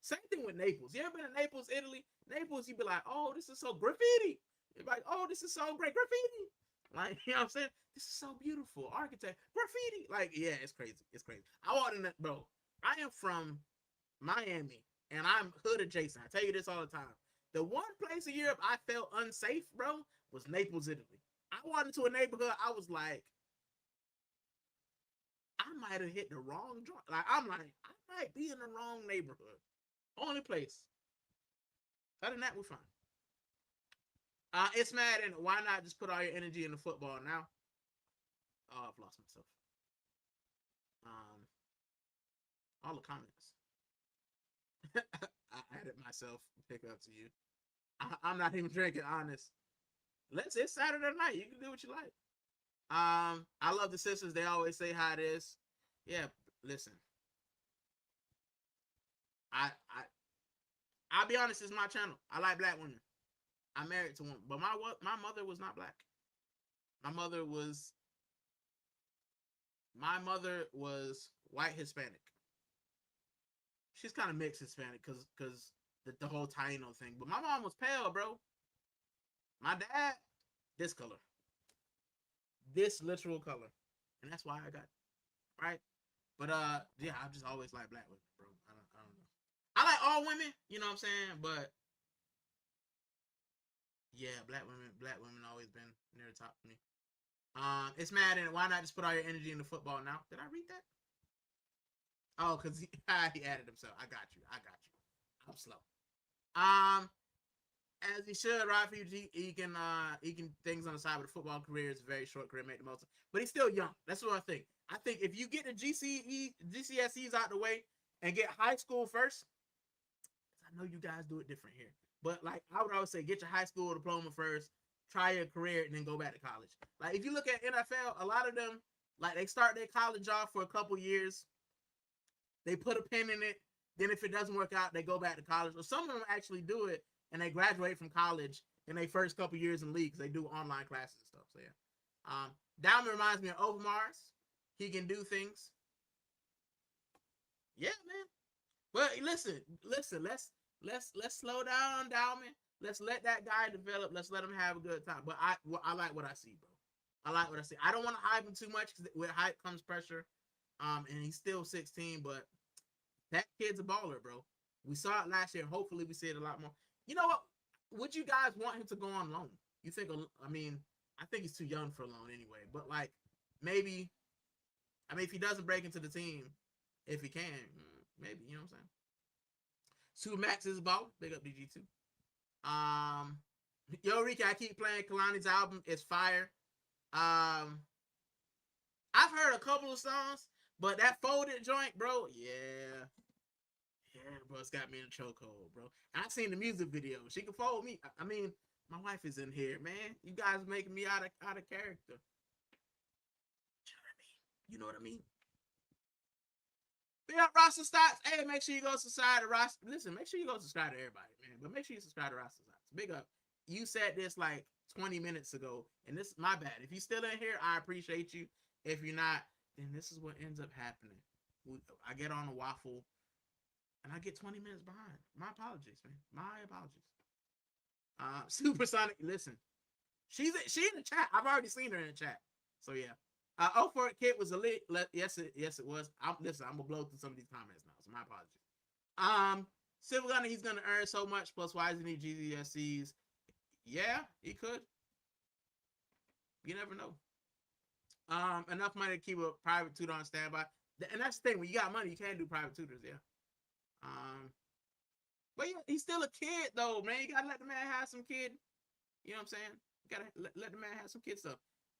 Same thing with Naples. You ever been to Naples, Italy? Naples, you'd be like, oh, this is so graffiti. You're like, oh, this is so great graffiti. Like, you know what I'm saying? This is so beautiful. Architect, graffiti. Like, yeah, it's crazy. It's crazy. I walked in that, bro. I am from Miami, and I'm hood adjacent. I tell you this all the time. The one place in Europe I felt unsafe, bro, was Naples, Italy. I walked into a neighborhood, I was like, I might have hit the wrong joint. Like, I'm like, I might be in the wrong neighborhood. Only place. Other than that, we're fine. It's mad, and why not just put all your energy into football now? Oh, I've lost myself. Um, all the comments. I added myself. Pick up to you. I'm not even drinking, honest. It's Saturday night. You can do what you like. I love the sisters. They always say how it is. Yeah, listen. I'll be honest. It's my channel. I like black women. I'm married to one, but my mother was not black. My mother was white Hispanic. She's kind of mixed Hispanic because the whole Taino thing. But my mom was pale, bro. My dad, this color, this literal color, and that's why I got it, right. But yeah, I just always like black women, bro. I don't know. I like all women, you know what I'm saying. But yeah, black women always been near the top for me. It's mad, and why not just put all your energy into football now? Did I read that? Oh, because he added himself. I got you. I'm slow. Um, as he should, right? He can things on the side, but the football career is a very short career, make the most. But he's still young. That's what I think. I think if you get the GCSEs out the way and get high school first, I know you guys do it different here, but like I would always say, get your high school diploma first, try your career, and then go back to college. Like if you look at NFL, a lot of them like they start their college off for a couple years, they put a pin in it. Then if it doesn't work out, they go back to college. Or some of them actually do it and they graduate from college in their first couple years in leagues. They do online classes and stuff. So yeah. Diamond reminds me of Overmars. He can do things. Yeah, man. But listen. Let's slow down, Diamond. Let's let that guy develop. Let's let him have a good time. But I like what I see, bro. I like what I see. I don't want to hype him too much because with hype comes pressure. And he's still 16, but that kid's a baller, bro. We saw it last year. Hopefully, we see it a lot more. You know what? Would you guys want him to go on loan? You think? I mean, I think he's too young for a loan anyway. But like, maybe. I mean, if he doesn't break into the team, if he can, maybe. You know what I'm saying? Two Max is a baller. Big up DG2. Yo, Ricky, I keep playing Kalani's album. It's fire. Um, I've heard a couple of songs, but that folded joint, bro, yeah, bro, it's got me in a chokehold, bro. And I seen the music video. She can fold me. I mean, my wife is in here, man. You guys making me out of character. You know what I mean? Big up Roster Stocks. Hey, make sure you go subscribe to Roster. Listen, make sure you go subscribe to everybody, man. But make sure you subscribe to Roster Stocks. Big up. You said this like 20 minutes ago, and this is my bad. If you still in here, I appreciate you. If you're not, then this is what ends up happening. I get on a waffle, and I get 20 minutes behind. My apologies, man. My apologies. Supersonic, listen. She in the chat. I've already seen her in the chat. So yeah. Oh, for it, kid was elite. Yes, it was. Listen, I'm gonna blow through some of these comments now, so my apologies. Silver Gunner, he's gonna earn so much. Plus, why does he need GDSCs? Yeah, he could. You never know. Enough money to keep a private tutor on standby, and that's the thing. When you got money, you can't do private tutors. Yeah. But yeah, he's still a kid though, man. You gotta let the man have some kid. You know what I'm saying? You gotta let the man have some kid stuff.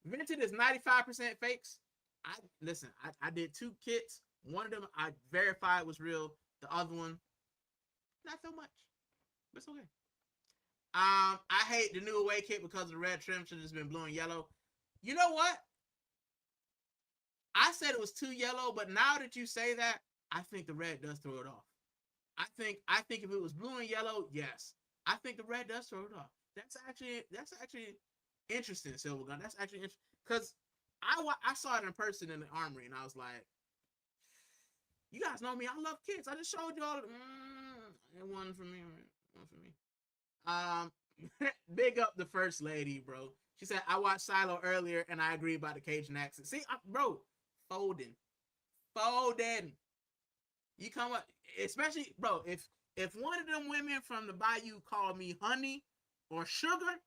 Vinted is 95% fakes. I did 2 kits. One of them I verified was real. The other one, not so much. But it's okay. I hate the new away kit because the red trim should have just been blue and yellow. You know what? I said it was too yellow, but now that you say that, I think the red does throw it off. I think if it was blue and yellow, yes. I think the red does throw it off. That's actually interesting, Silver Gun. That's actually interesting because I saw it in person in the armory, and I was like, "You guys know me. I love kids. I just showed you all. One for me, one for me." Big up the first lady, bro. She said I watched Silo earlier, and I agree about the Cajun accent. See, bro, folding. You come up, especially, bro. If one of them women from the Bayou called me honey or sugar,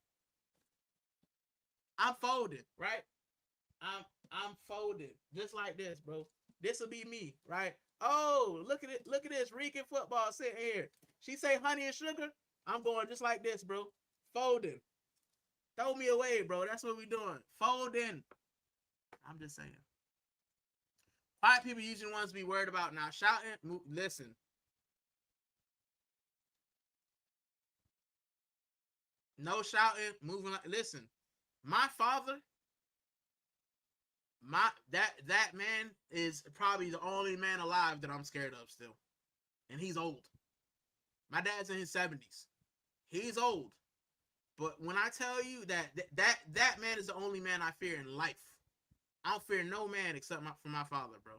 I'm folded, right? I'm folded just like this, bro. This will be me, right? Oh, look at it. Look at this. Rican Futbol sitting here. She say honey and sugar. I'm going just like this, bro. Folding. Throw me away, bro. That's what we doing. Folding. I'm just saying. White people usually the ones to be worried about now. Shouting. Listen. No shouting. Moving. Listen. My father. That man is probably the only man alive that I'm scared of still, and he's old. My dad's in his 70s. He's old, but when I tell you that man is the only man I fear in life, I don't fear no man except for my father, bro.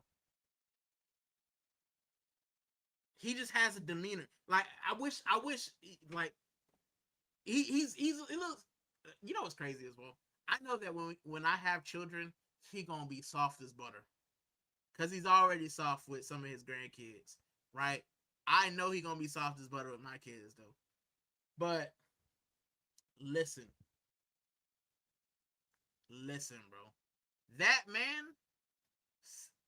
He just has a demeanor. Like I wish like he looks. You know what's crazy as well? I know that when I have children, he gonna be soft as butter, cause he's already soft with some of his grandkids, right? I know he gonna be soft as butter with my kids though. But listen, bro. That man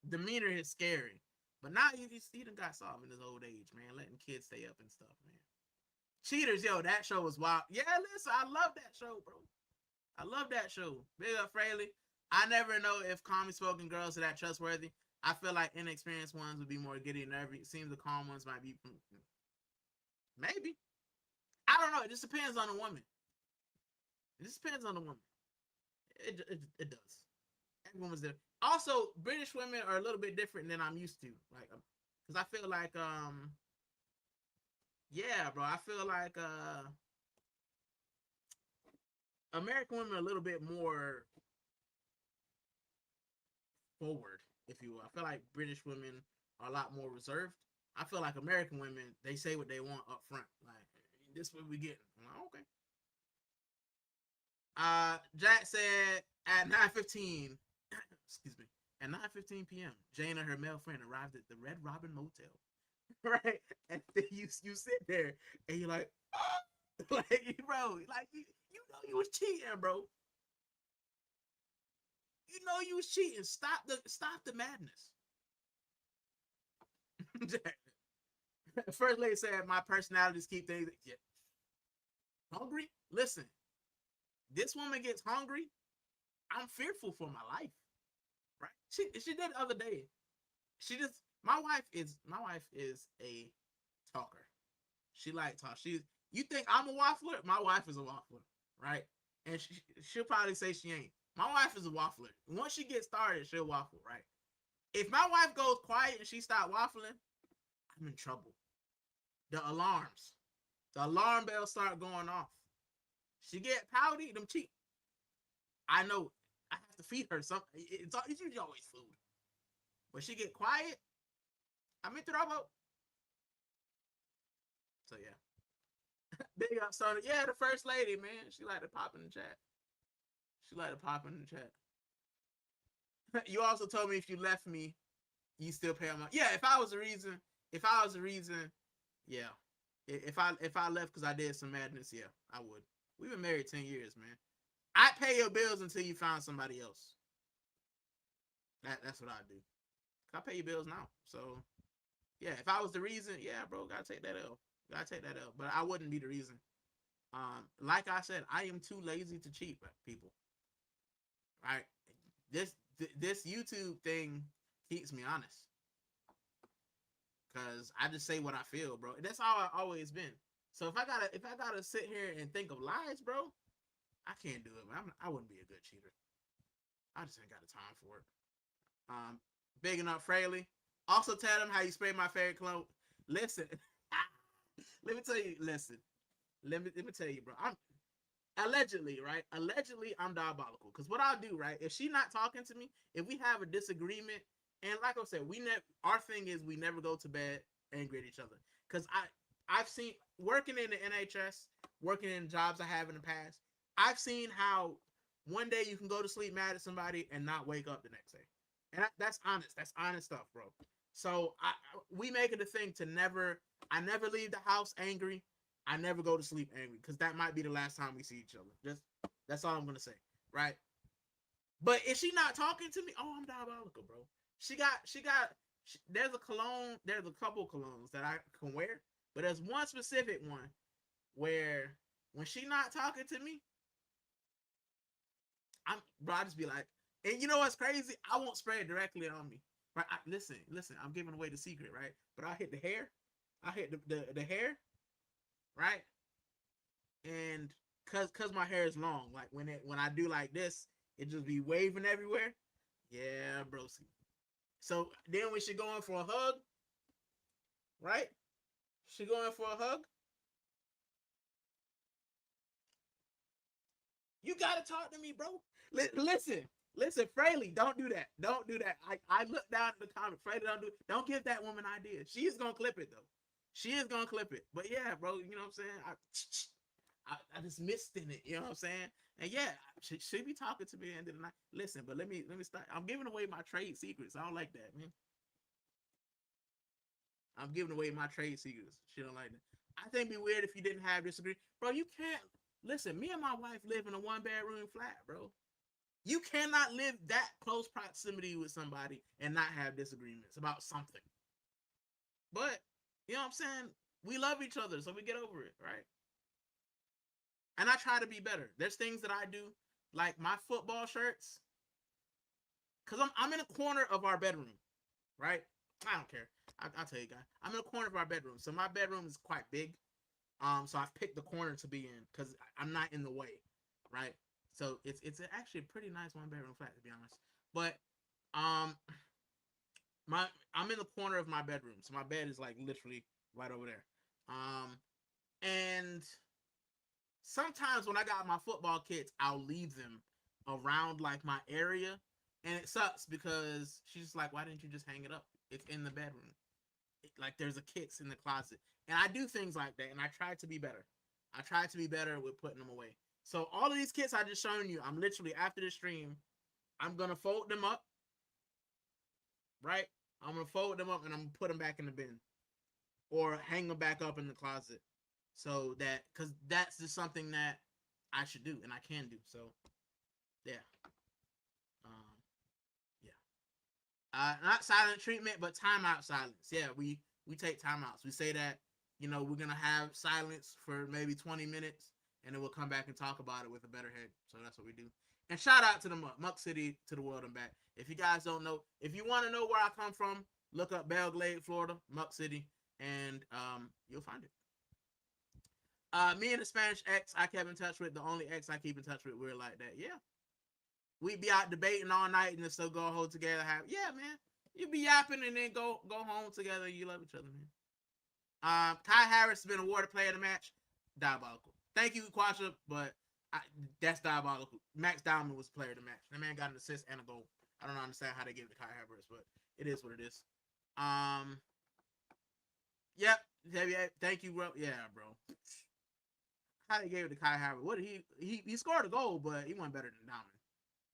demeanor is scary. But now he done got soft in his old age, man, letting kids stay up and stuff, man. Cheaters, yo, that show was wild. Yeah, listen, I love that show, bro. I love that show. Big up Fraley. I never know if calmly spoken girls are that trustworthy. I feel like inexperienced ones would be more giddy and nervy. It seems the calm ones might be. Maybe. I don't know. It just depends on the woman. It just depends on the woman. It does. Every woman's different. Also, British women are a little bit different than I'm used to. Like, because I feel like, yeah, bro. I feel like American women are a little bit more forward, if you will. I feel like British women are a lot more reserved. I feel like American women, they say what they want up front. Like, this is what we get. I'm like, okay. Jack said at 9:15, excuse me, at 9:15 p.m., Jane and her male friend arrived at the Red Robin Motel. Right? And then you sit there and you're like, oh! Like, bro, like you know you was cheating, bro. You know you was cheating. Stop the madness. First lady said my personalities keep things. Yeah. hungry. Listen, this woman gets hungry. I'm fearful for my life. Right? She did the other day. She just my wife is a talker. She like talk. You think I'm a waffler? My wife is a waffler, right? And she'll probably say she ain't. My wife is a waffler. Once she gets started, she'll waffle, right? If my wife goes quiet and she start waffling, I'm in trouble. The alarm bells start going off. She get pouty, them cheap. I know I have to feed her something. It's usually always food. When she get quiet, I'm in trouble. So yeah, big up Sony. Yeah, the first lady, man. She like to pop in the chat. She like to pop in the chat. You also told me if you left me, you still pay on my. Yeah, if I was the reason, yeah. If I left because I did some madness, yeah, I would. We've been married 10 years, man. I pay your bills until you find somebody else. That's what I do. I pay your bills now. So yeah, if I was the reason, yeah, bro, gotta take that L. Gotta take that L. But I wouldn't be the reason. Like I said, I am too lazy to cheat people. Right? This YouTube thing keeps me honest. Cause I just say what I feel, bro. That's how I always been. So if I gotta sit here and think of lies, bro, I can't do it. I wouldn't be a good cheater. I just ain't got the time for it. Big enough Fraley. Also tell them how you spray my favorite cologne. Listen, let me tell you. Listen, let me tell you, bro. I'm allegedly, right? Allegedly, I'm diabolical. Cause what I'll do, right? If she not talking to me, if we have a disagreement, and like I said, our thing is we never go to bed angry at each other. Cause I've seen working in the NHS, working in jobs I have in the past. I've seen how one day you can go to sleep mad at somebody and not wake up the next day. And that's honest. That's honest stuff, bro. So we make it a thing to I never leave the house angry. I never go to sleep angry because that might be the last time we see each other. That's all I'm gonna say, right? But if she not talking to me, oh, I'm diabolical, bro. There's a cologne. There's a couple colognes that I can wear, but there's one specific one where when she not talking to me, I just be like, and you know what's crazy? I won't spray it directly on me. Right? Listen, I'm giving away the secret, right? But I hit the hair. I hit the hair, right? And cause my hair is long, like when I do like this, it just be waving everywhere. Yeah, broski. So then when she going for a hug, right? She going for a hug. You gotta talk to me, bro. Listen, Fraley, don't do that. Don't do that. I look down at the comment. Fraley, don't give that woman ideas. She is gonna clip it though. She is gonna clip it. But yeah, bro, you know what I'm saying? I just missed in it. You know what I'm saying? And yeah, she be talking to me at the end of the night. Listen, but let me start. I'm giving away my trade secrets. I don't like that, man. I'm giving away my trade secrets. She don't like that. I think it'd be weird if you didn't have disagreement. Bro, you can't listen, me and my wife live in a 1-bedroom flat, bro. You cannot live that close proximity with somebody and not have disagreements about something. But, you know what I'm saying? We love each other, so we get over it, right? And I try to be better. There's things that I do, like my football shirts, because I'm in a corner of our bedroom, right? I don't care. I'll tell you guys. I'm in a corner of our bedroom. So my bedroom is quite big. So I've picked the corner to be in because I'm not in the way, right? So it's actually a pretty nice 1-bedroom flat, to be honest. But I'm in the corner of my bedroom, so my bed is like literally right over there. And sometimes when I got my football kits, I'll leave them around like my area, and it sucks because she's just like, why didn't you just hang it up? It's in the bedroom. Like there's a kits in the closet, and I do things like that, and I try to be better. I try to be better with putting them away. So all of these kits I just shown you, I'm literally after the stream, I'm gonna fold them up, right? I'm gonna fold them up and I'm gonna put them back in the bin, or hang them back up in the closet, so that because that's just something that I should do and I can do. So yeah, not silent treatment, but timeout silence. Yeah, we take timeouts. We say that we're gonna have silence for maybe 20 minutes, and then we'll come back and talk about it with a better head. So that's what we do. And shout out to the Muck City, to the world and back. If you guys don't know, if you want to know where I come from, look up Belglade, Florida, Muck City, and you'll find it. Me and the Spanish ex I kept in touch with, the only ex I keep in touch with, we're like that. Yeah. We be out debating all night and still go home together. Yeah, man. You be yapping and then go home together and you love each other, man. Kai Harris has been awarded player of the match. Diabolical. Thank you, Quasha, but that's diabolical. Max Diamond was player of the match. That man got an assist and a goal. I don't understand how they give it to Kai Harris, but it is what it is. Yep. Thank you, bro. Yeah, bro. How they gave it to Kai Harris? What did he scored a goal, but he wasn't better than Diamond.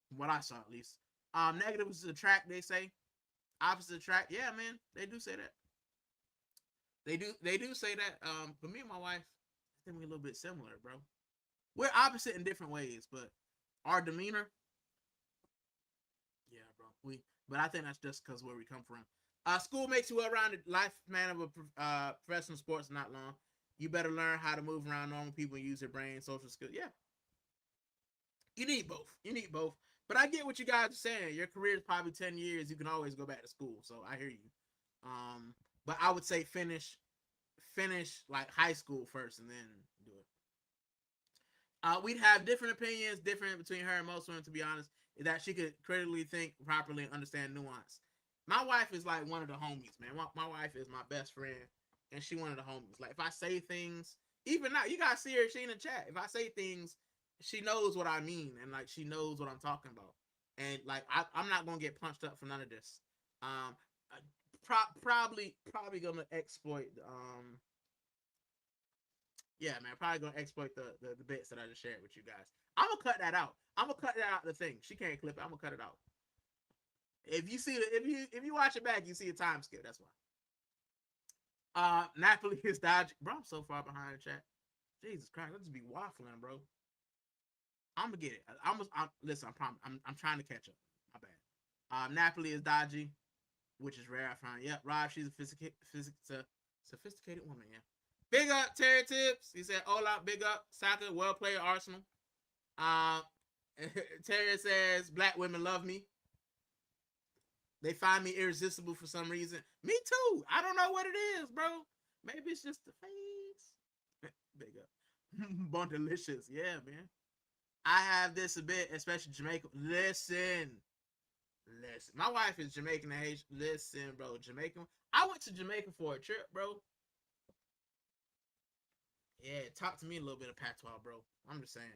From what I saw, at least. Negative is the track, they say. Opposite attract. Yeah, man. They do say that. They do say that. But me and my wife, I think we're a little bit similar, bro. We're opposite in different ways, but our demeanor, yeah, bro. But I think that's just because where we come from. School makes you well-rounded lifespan of a professional sports not long. You better learn how to move around normal people and use their brain, social skills. Yeah. You need both. But I get what you guys are saying. Your career is probably 10 years. You can always go back to school. So I hear you. But I would say finish like high school first and then do it. We'd have different opinions, different between her and most women, to be honest, is that she could critically think properly and understand nuance. My wife is like one of the homies, man. My wife is my best friend, and she one of the homies. Like, if I say things, even now, you guys see her, she in the chat. If I say things, she knows what I mean, and like she knows what I'm talking about, and like I'm not gonna get punched up for none of this. Probably gonna exploit. Yeah, man, probably gonna exploit the bits that I just shared with you guys. I'm gonna cut that out. I'm gonna cut that out the thing. She can't clip it. I'm gonna cut it out. If you see if you watch it back, you see a time skip. That's why. Napoli is dodging. Bro, I'm so far behind the chat. Jesus Christ, let's just be waffling, bro. I'm gonna get it. Listen. I'm trying to catch up. My bad. Napoli is dodgy, which is rare. I find. Yep. Rob, she's a sophisticated woman. Yeah. Big up Terry Tips. He said, "Hola, big up Saka, well played Arsenal." Terry says, "Black women love me. They find me irresistible for some reason. Me too. I don't know what it is, bro. Maybe it's just the face." Big up. Bon delicious. Yeah, man. I have this a bit, especially Jamaica. Listen. My wife is Jamaican and Haitian. Listen, bro. Jamaican. I went to Jamaica for a trip, bro. Yeah, talk to me a little bit of patois, bro. I'm just saying.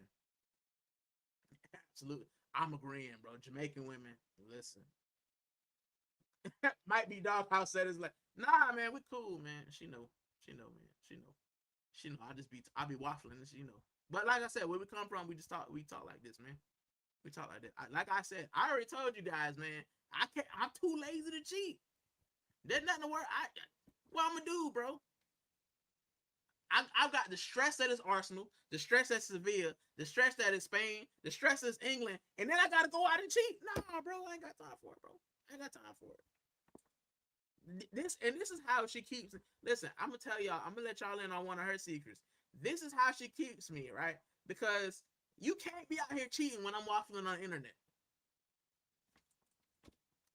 Absolutely. I'm agreeing, bro. Jamaican women, listen. Might be Doghouse said it's like, nah, man, we cool, man. She know, man. She know. I be waffling, and she know. But like I said, where we come from, we talk like this, man. We talk like that. Like I said, I already told you guys, man. I'm too lazy to cheat. There's nothing to worry. What I'm gonna do, bro? I've got the stress that is Arsenal, the stress that's Sevilla, the stress that is Spain, the stress that's England, and then I gotta go out and cheat. Nah, bro, I ain't got time for it, bro. I ain't got time for it. This is how she keeps. Listen, I'm gonna tell y'all. I'm gonna let y'all in on one of her secrets. This is how she keeps me, right? Because you can't be out here cheating when I'm waffling on the internet.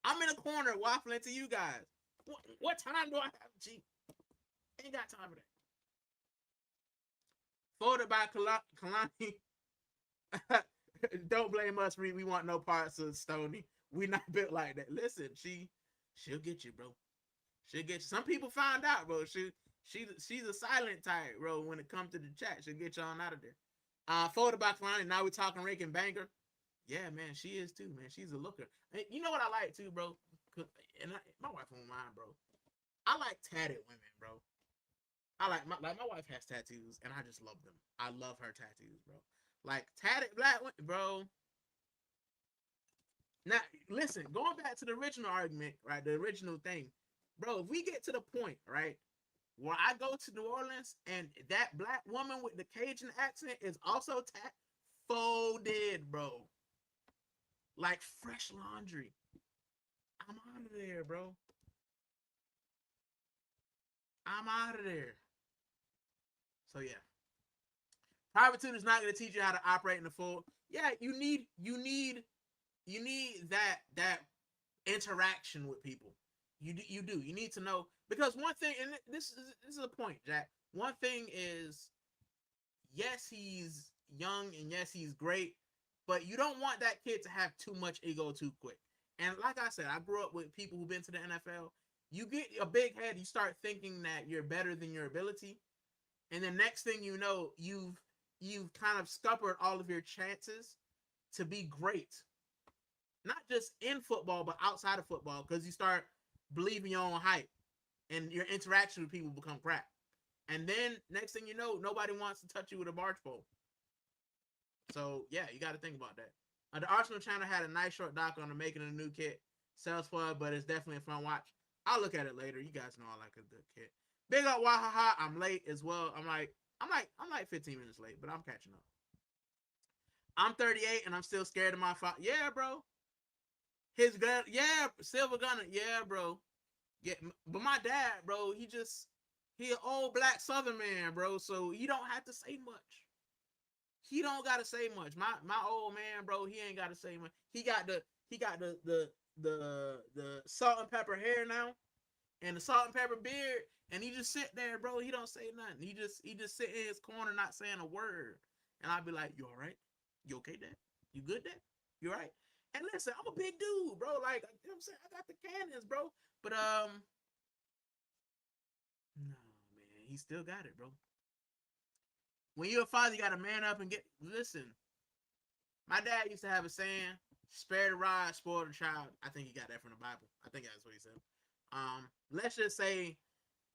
I'm in a corner waffling to you guys. What time do I have to cheat? Ain't got time for that. Folded by Kalani. Don't blame us. We want no parts of Stony. We not built like that. Listen, she'll get you, bro. She'll get you. Some people find out, bro. She's a silent type, bro. When it comes to the chat, she'll get you on out of there. Folded by Kalani. Now we're talking Rican banger. Yeah, man, she is too, man. She's a looker. And you know what I like too, bro? My wife won't mind, bro. I like tatted women, bro. I like my wife has tattoos, and I just love them. I love her tattoos, bro. Like tatted black women, bro. Now, listen, going back to the original argument, right? The original thing, bro. If we get to the point, right, where I go to New Orleans and that black woman with the Cajun accent is also folded, bro. Like fresh laundry. I'm out of there, bro. I'm out of there. So yeah. Private tutor is not going to teach you how to operate in the full. Yeah, you need that interaction with people. You do. You need to know, because one thing, and this is a point, Jack. One thing is, yes, he's young and yes, he's great, but you don't want that kid to have too much ego too quick. And like I said, I grew up with people who've been to the NFL. You get a big head, you start thinking that you're better than your ability, and the next thing you know, you've kind of scuppered all of your chances to be great, not just in football but outside of football, because you start believing your own hype, and your interaction with people become crap. And then next thing you know, nobody wants to touch you with a barge pole. So yeah, you got to think about that. The Arsenal channel had a nice short doc on the making of the new kit. Sells fun, but it's definitely a fun watch. I'll look at it later. You guys know I like a good kit. Big up Wahaha. I'm late as well. I'm like 15 minutes late, but I'm catching up. I'm 38 and I'm still scared of my father. Yeah, bro. His gun. Yeah, Silver Gunner. Yeah, bro. Yeah, but my dad, bro, he an old black Southern man, bro. So he don't have to say much. He don't gotta say much. My old man, bro, he ain't gotta say much. He got the salt and pepper hair now, and the salt and pepper beard, and he just sit there, bro. He don't say nothing. He just sit in his corner, not saying a word. And I'd be like, "You all right? You okay, Dad? You good, Dad? You all right?" And listen, I'm a big dude, bro. Like, you know what I'm saying, I got the cannons, bro. But no, man, he still got it, bro. When you're a father, you gotta man up and get. Listen, my dad used to have a saying: "Spare the rod, spoil the child." I think he got that from the Bible. I think that's what he said. Let's just say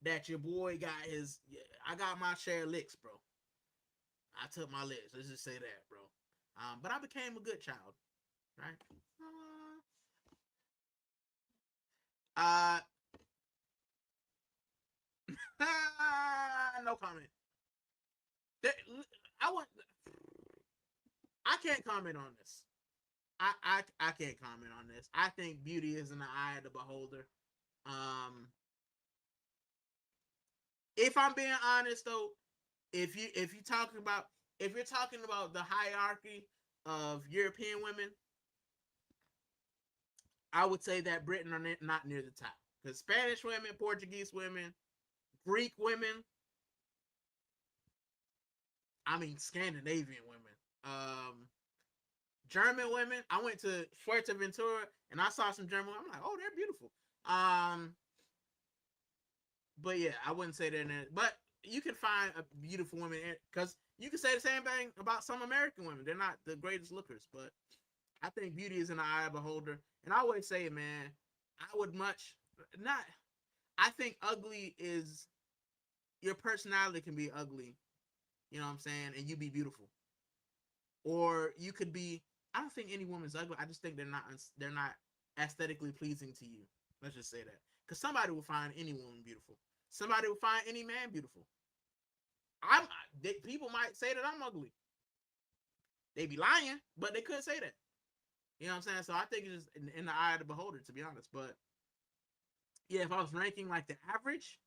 that your boy got his. I got my share of licks, bro. I took my licks. Let's just say that, bro. But I became a good child, right? Uh, no comment. I want. I can't comment on this. I can't comment on this. I think beauty is in the eye of the beholder. Um, if I'm being honest though, if you're talking about the hierarchy of European women, I would say that Britain are not near the top. Because Spanish women, Portuguese women, Greek women, I mean Scandinavian women, German women. I went to Fuerteventura and I saw some German women. I'm like, oh, they're beautiful. But yeah, I wouldn't say they're there. But you can find a beautiful woman, because you can say the same thing about some American women. They're not the greatest lookers, but I think beauty is in the eye of the beholder. And I always say, man, I would much not. I think ugly is, your personality can be ugly. You know what I'm saying? And you be beautiful, or you could be. I don't think any woman's ugly. I just think they're not aesthetically pleasing to you. Let's just say that, because somebody will find any woman beautiful. Somebody will find any man beautiful. People might say that I'm ugly. They be lying, but they couldn't say that. You know what I'm saying? So I think it's just in the eye of the beholder, to be honest. But yeah, if I was ranking like the average,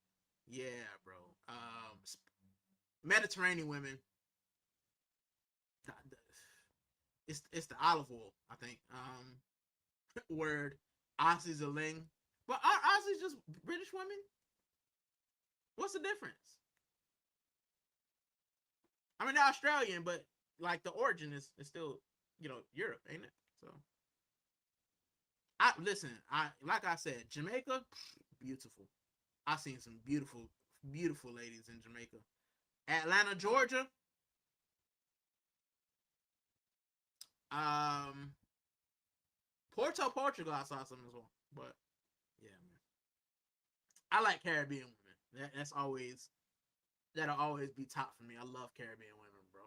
yeah, bro. Mediterranean women, it's the olive oil, I think. Word, Aussies are ling, but are Aussies just British women? What's the difference? I mean, they're Australian, but like the origin is still, Europe, ain't it? So I listen. I like I said, Jamaica, beautiful. I seen some beautiful, beautiful ladies in Jamaica. Atlanta, Georgia. Um, Porto, Portugal. I saw some as well. But yeah, man, I like Caribbean women. That'll always be top for me. I love Caribbean women, bro.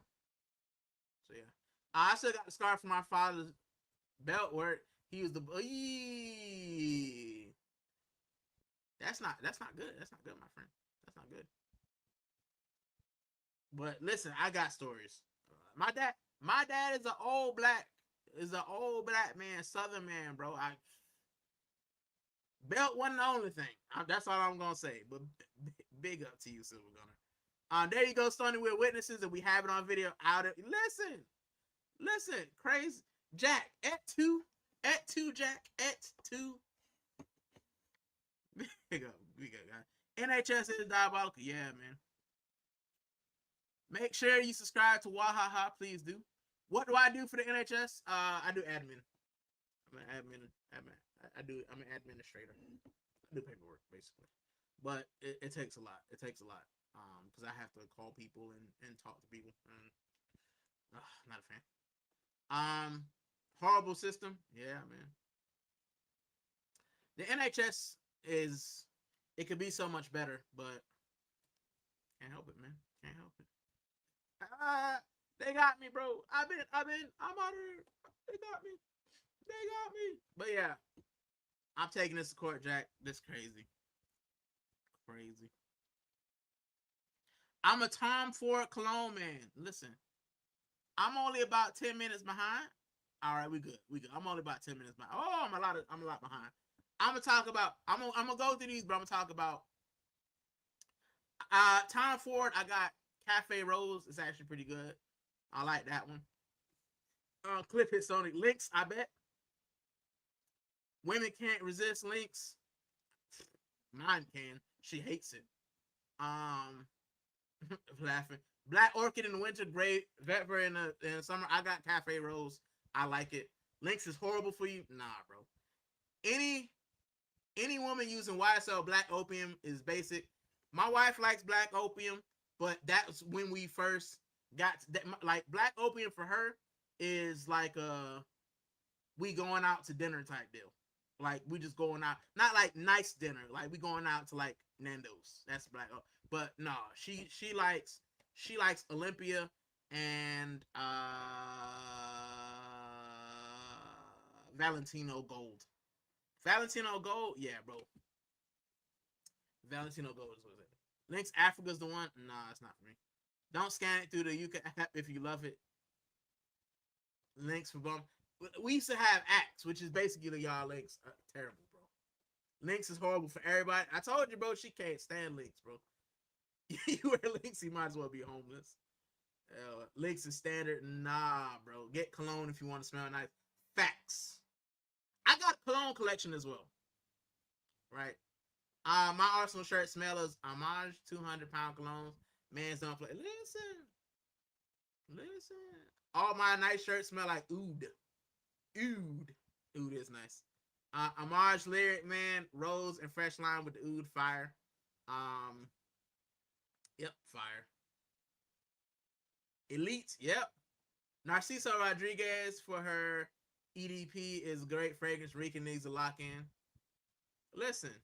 So yeah, I still got the scar from my father's belt where he was the. That's not good. That's not good, my friend. That's not good. But listen, I got stories. My dad is an old black man, Southern man, bro. I belt wasn't the only thing. That's all I'm gonna say. But big up to you, Silver Gunner. There you go, Stoney. We're witnesses, and we have it on video. Listen, crazy Jack at two, Jack at two. we go, guys. NHS is diabolical. Yeah, man. Make sure you subscribe to Wahaha, please do. What do I do for the NHS? I do admin. I'm an admin. I'm an administrator. I do paperwork basically, but it takes a lot. It takes a lot. Because I have to call people and talk to people. Not a fan. Horrible system. Yeah, man. The NHS it could be so much better, but can't help it, man. Can't help it. They got me, bro. I'm out of here. They got me. But yeah, I'm taking this to court, Jack. This crazy. I'm a Tom Ford cologne man. Listen, I'm only about 10 minutes behind. All right, we good. I'm only about 10 minutes behind. Oh, I'm a lot behind. I'm gonna go through these, but I'm gonna talk about Tom Ford. I got Cafe Rose. It's actually pretty good. I like that one. Clip Hit Sonic Lynx. I bet women can't resist Lynx. Mine can. She hates it. Laughing. Black Orchid in the winter, Gray Vetiver in the summer. I got Cafe Rose. I like it. Lynx is horrible for you. Nah, bro. Any woman using YSL Black Opium is basic. My wife likes Black Opium, but that's when we first got that. Like Black Opium for her is like we going out to dinner type deal. Like we just going out, not like nice dinner. Like we going out to like Nando's. That's Black Opium. But no, she likes Olympia and Valentino Gold. Valentino Gold, yeah, bro. Valentino Gold is what it is. Lynx Africa's the one. Nah, it's not for me. Don't scan it through the UK app if you love it. Lynx for bum. We used to have Axe, which is basically y'all Lynx. Terrible, bro. Lynx is horrible for everybody. I told you, bro, she can't stand Lynx, bro. You wear Lynx, you might as well be homeless. Lynx is standard. Nah, bro. Get cologne if you want to smell nice. Facts. I got a cologne collection as well. Right? My Arsenal shirt smell is Homage 200-pound colognes. Man's don't play. Listen. All my nice shirts smell like oud. Oud is nice. Homage Lyric Man, Rose and Fresh Lime with the oud fire. Yep, fire. Elite, yep. Narciso Rodriguez for her EDP is great fragrance. Rican needs a lock in. Listen.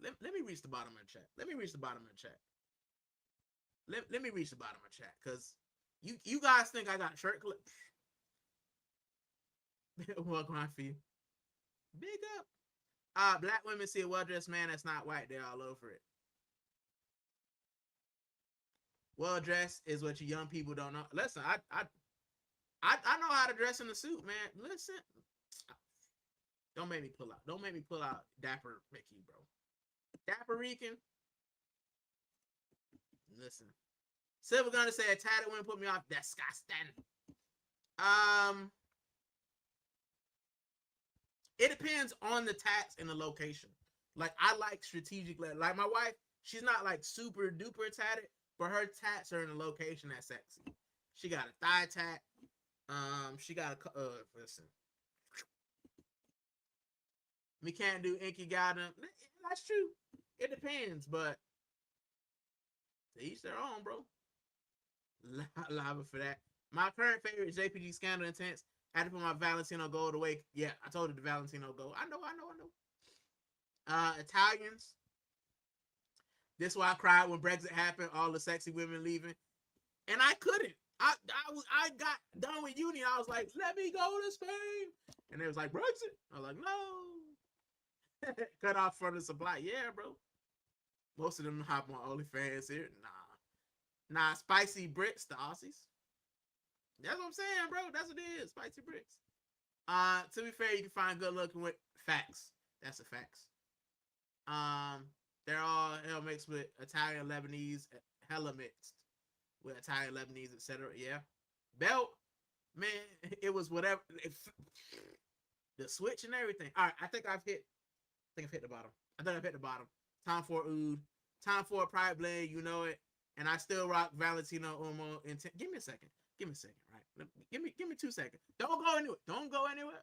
Let me reach the bottom of the chat. Let me reach the bottom of the chat. Because you guys think I got shirt clips. Welcome, I feel. Big up. Black women see a well-dressed man that's not white, they're all over it. Well-dressed is what you young people don't know. Listen, I know how to dress in a suit, man. Listen. Don't make me pull out. Don't make me pull out Dapper Mickey, bro. Dapper Rican. Listen. Silver Gunner said, tatted women put me off. Disgusting. It depends on the tats and the location. Like, I like strategic. Like, my wife, she's not like super duper tatted, but her tats are in a location that's sexy. She got a thigh tat. She got a listen. We can't do inky garden. That's true. It depends, but to each their own, bro. Lava for that. My current favorite is JPG Scandal Intense. I had to put my Valentino Gold away. Yeah, I told you the Valentino Gold. I know. Italians. This is why I cried when Brexit happened. All the sexy women leaving, and I couldn't. I got done with uni. I was like, let me go to Spain, and it was like Brexit. I was like, no. Cut off from the supply. Yeah, bro. Most of them hop on OnlyFans here. Nah. Spicy Brits, the Aussies. That's what I'm saying, bro. That's what it is. Spicy Brits. To be fair, you can find good looking with facts. That's a facts. They're all mixed with Italian, Lebanese, hella mixed with Italian, Lebanese, etc. Yeah. Belt, man, it was whatever. The switch and everything. All right, I think I've hit the bottom. I think I've hit the bottom. Time for oud. Time for a pride blade. You know it. And I still rock Valentino Uomo. Give me a second. Give me a second. Right. Give me 2 seconds. Don't go anywhere. Don't go anywhere.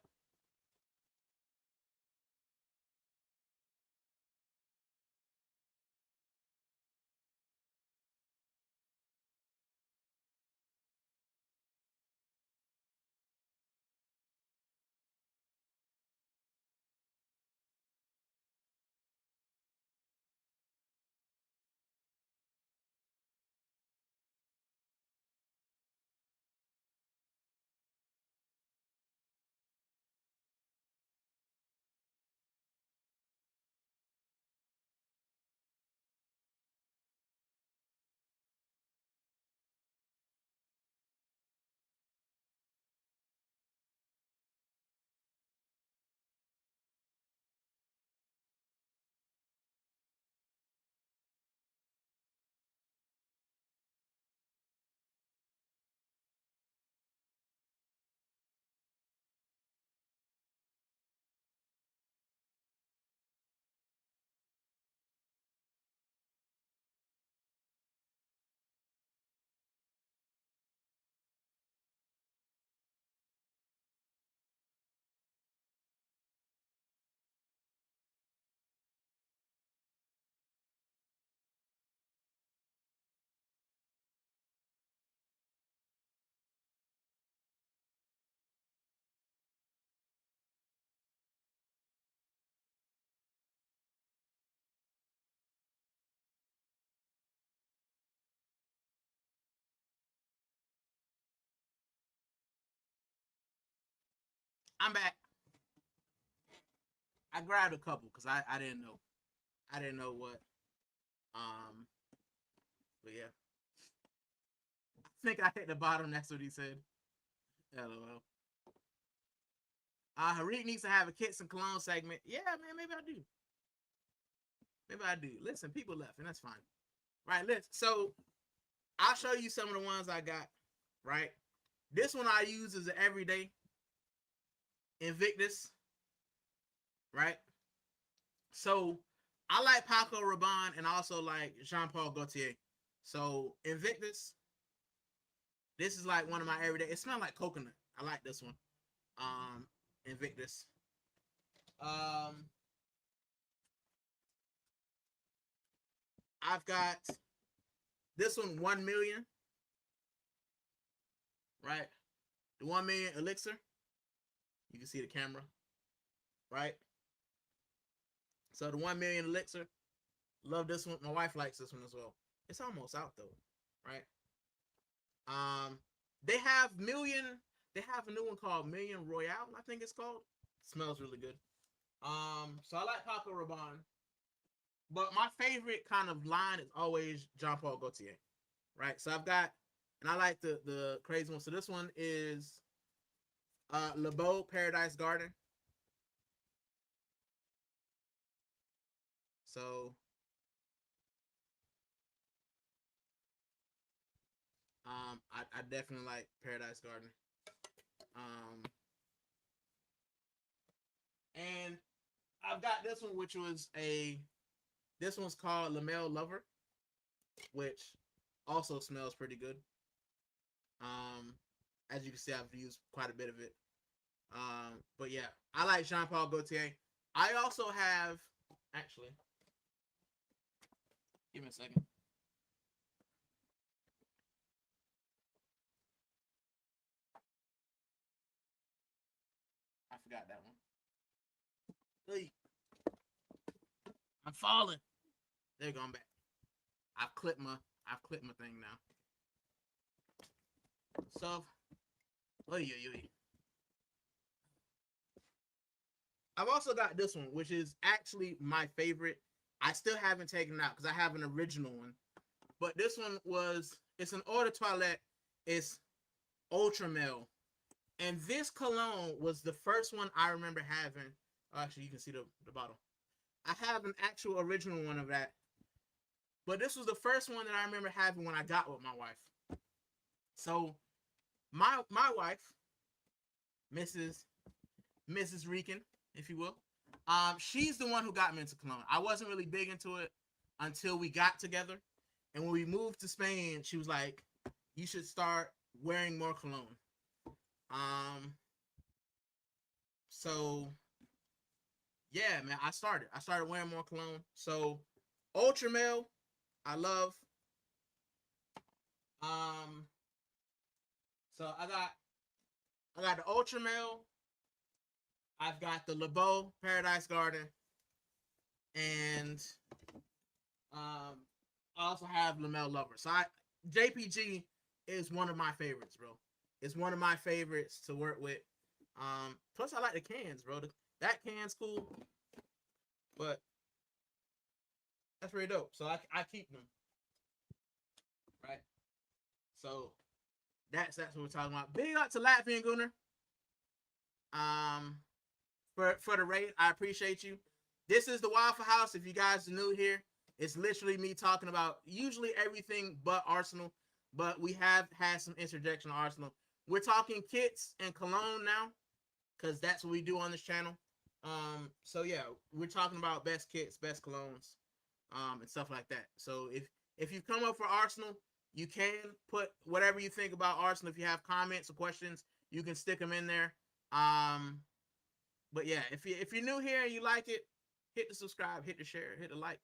I'm back. I grabbed a couple because I didn't know. I didn't know what. Um, but yeah. I think I hit the bottom. That's what he said. LOL. Harik needs to have a kits and cologne segment. Yeah, man, maybe I do. Maybe I do. Listen, people left, and that's fine. Right, let's. So I'll show you some of the ones I got. Right, this one I use as an everyday Invictus. Right, so I like Paco Rabanne and I also like Jean Paul Gaultier. So Invictus, this is like one of my everyday. It smells like coconut. I like this one. Invictus. Um, I've got this one, 1 million. Right, the 1 million elixir. You can see the camera. Right. So the 1 million elixir. Love this one. My wife likes this one as well. It's almost out though. Right. Um, they have million. They have a new one called Million Royale. I think it's called. It smells really good. So I like Paco Rabanne, but my favorite kind of line is always Jean Paul Gaultier. Right. So I've got, and I like the crazy one. So this one is Le Beau Paradise Garden. So I definitely like Paradise Garden. Um, and I've got this one, which was this one's called Lamel Lover, which also smells pretty good. Um, as you can see, I've used quite a bit of it. But yeah, I like Jean Paul Gaultier. I also have, actually, give me a second. I forgot that one. Hey, I'm falling. There you go. I'm back. I've clipped my thing now. So, I've also got this one, which is actually my favorite. I still haven't taken it out because I have an original one. But this one it's an eau de toilette. It's ultra male. And this cologne was the first one I remember having. Oh, actually, you can see the bottle. I have an actual original one of that, but this was the first one that I remember having when I got with my wife. So my wife, Mrs. Mrs. Rican, if you will, she's the one who got me into cologne. I wasn't really big into it until we got together, and when we moved to Spain, she was like, "You should start wearing more cologne." Um, so yeah, man, I started wearing more cologne. So Ultra Male, I love. Um, so I got the Ultra Male. I've got the LeBeau Paradise Garden, and I also have Lamel Lover. So JPG is one of my favorites, bro. It's one of my favorites to work with. Plus I like the cans, bro. That can's cool, but that's pretty dope. So I keep them, right? So that's what we're talking about. Big up to Latvian Gunner. Um, for the rate, I appreciate you. This is the Waffle House. If you guys are new here, it's literally me talking about usually everything but Arsenal, but we have had some interjection on Arsenal. We're talking kits and cologne now, because that's what we do on this channel. So yeah, we're talking about best kits, best colognes, and stuff like that. So if you come up for Arsenal, you can put whatever you think about Arsenal. If you have comments or questions, you can stick them in there. But yeah, if you're new here and you like it, hit the subscribe, hit the share, hit the like.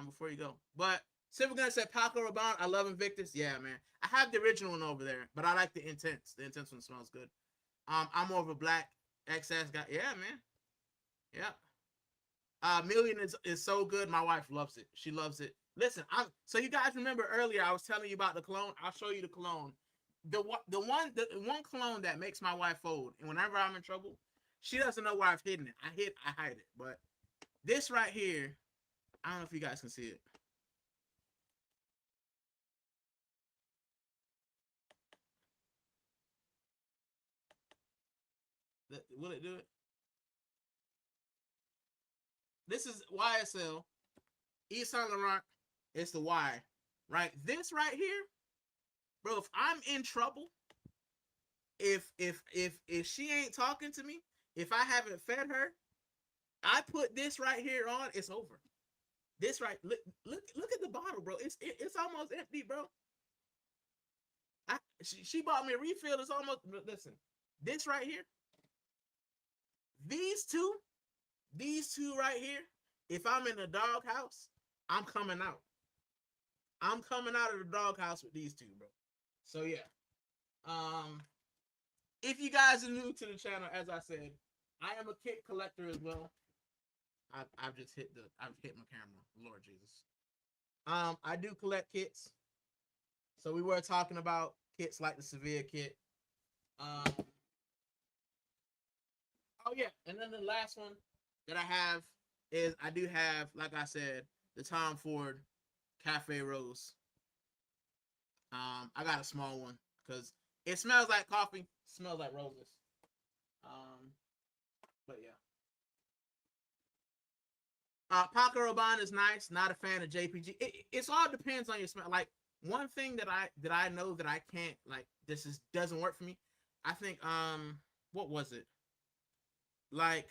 Before you go. But Silver Gun said Paco Rabanne, I love Invictus. Yeah, man. I have the original one over there, but I like the Intense. The Intense one smells good. I'm more of a black XS guy. Yeah, man. Yeah. Million is so good. My wife loves it. She loves it. Listen, so you guys remember earlier I was telling you about the cologne. I'll show you the cologne. The one cologne that makes my wife fold, and whenever I'm in trouble, she doesn't know where I've hidden it. I hide it. But this right here, I don't know if you guys can see it. Will it do it? This is YSL. East Saint Laurent. It's the Y. Right? This right here, bro, if I'm in trouble, if she ain't talking to me, if I haven't fed her, I put this right here on, it's over. This right, look at the bottle, bro. It's almost empty, bro. She bought me a refill. It's almost, listen, this right here, these two right here, if I'm in the doghouse, I'm coming out. I'm coming out of the doghouse with these two, bro. So yeah. If you guys are new to the channel, as I said, I am a kit collector as well. I've hit my camera, Lord Jesus. I do collect kits. So we were talking about kits like the Sevilla kit. Oh yeah, and then the last one that I have is I do have, like I said, the Tom Ford Cafe Rose. I got a small one because it smells like coffee, smells like roses. But yeah. Paco Rabanne is nice. Not a fan of JPG. It's all depends on your smell. Like one thing that I know that I can't, like, doesn't work for me. I think what was it? Like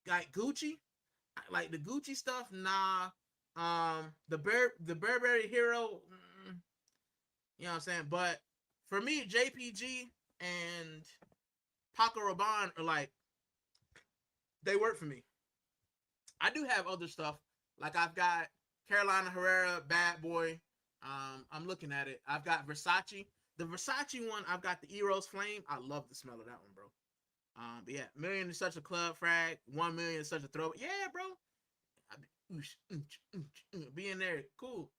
Gucci, like the Gucci stuff. Nah. The Burberry Hero. You know what I'm saying? But for me, JPG and Paco Rabanne are like, they work for me. I do have other stuff. Like I've got Carolina Herrera, Bad Boy. I'm looking at it. I've got Versace. The Versace one, I've got the Eros Flame. I love the smell of that one, bro. But yeah, Million is such a club frag. 1 million is such a throw. Yeah, bro. Be in there. Cool.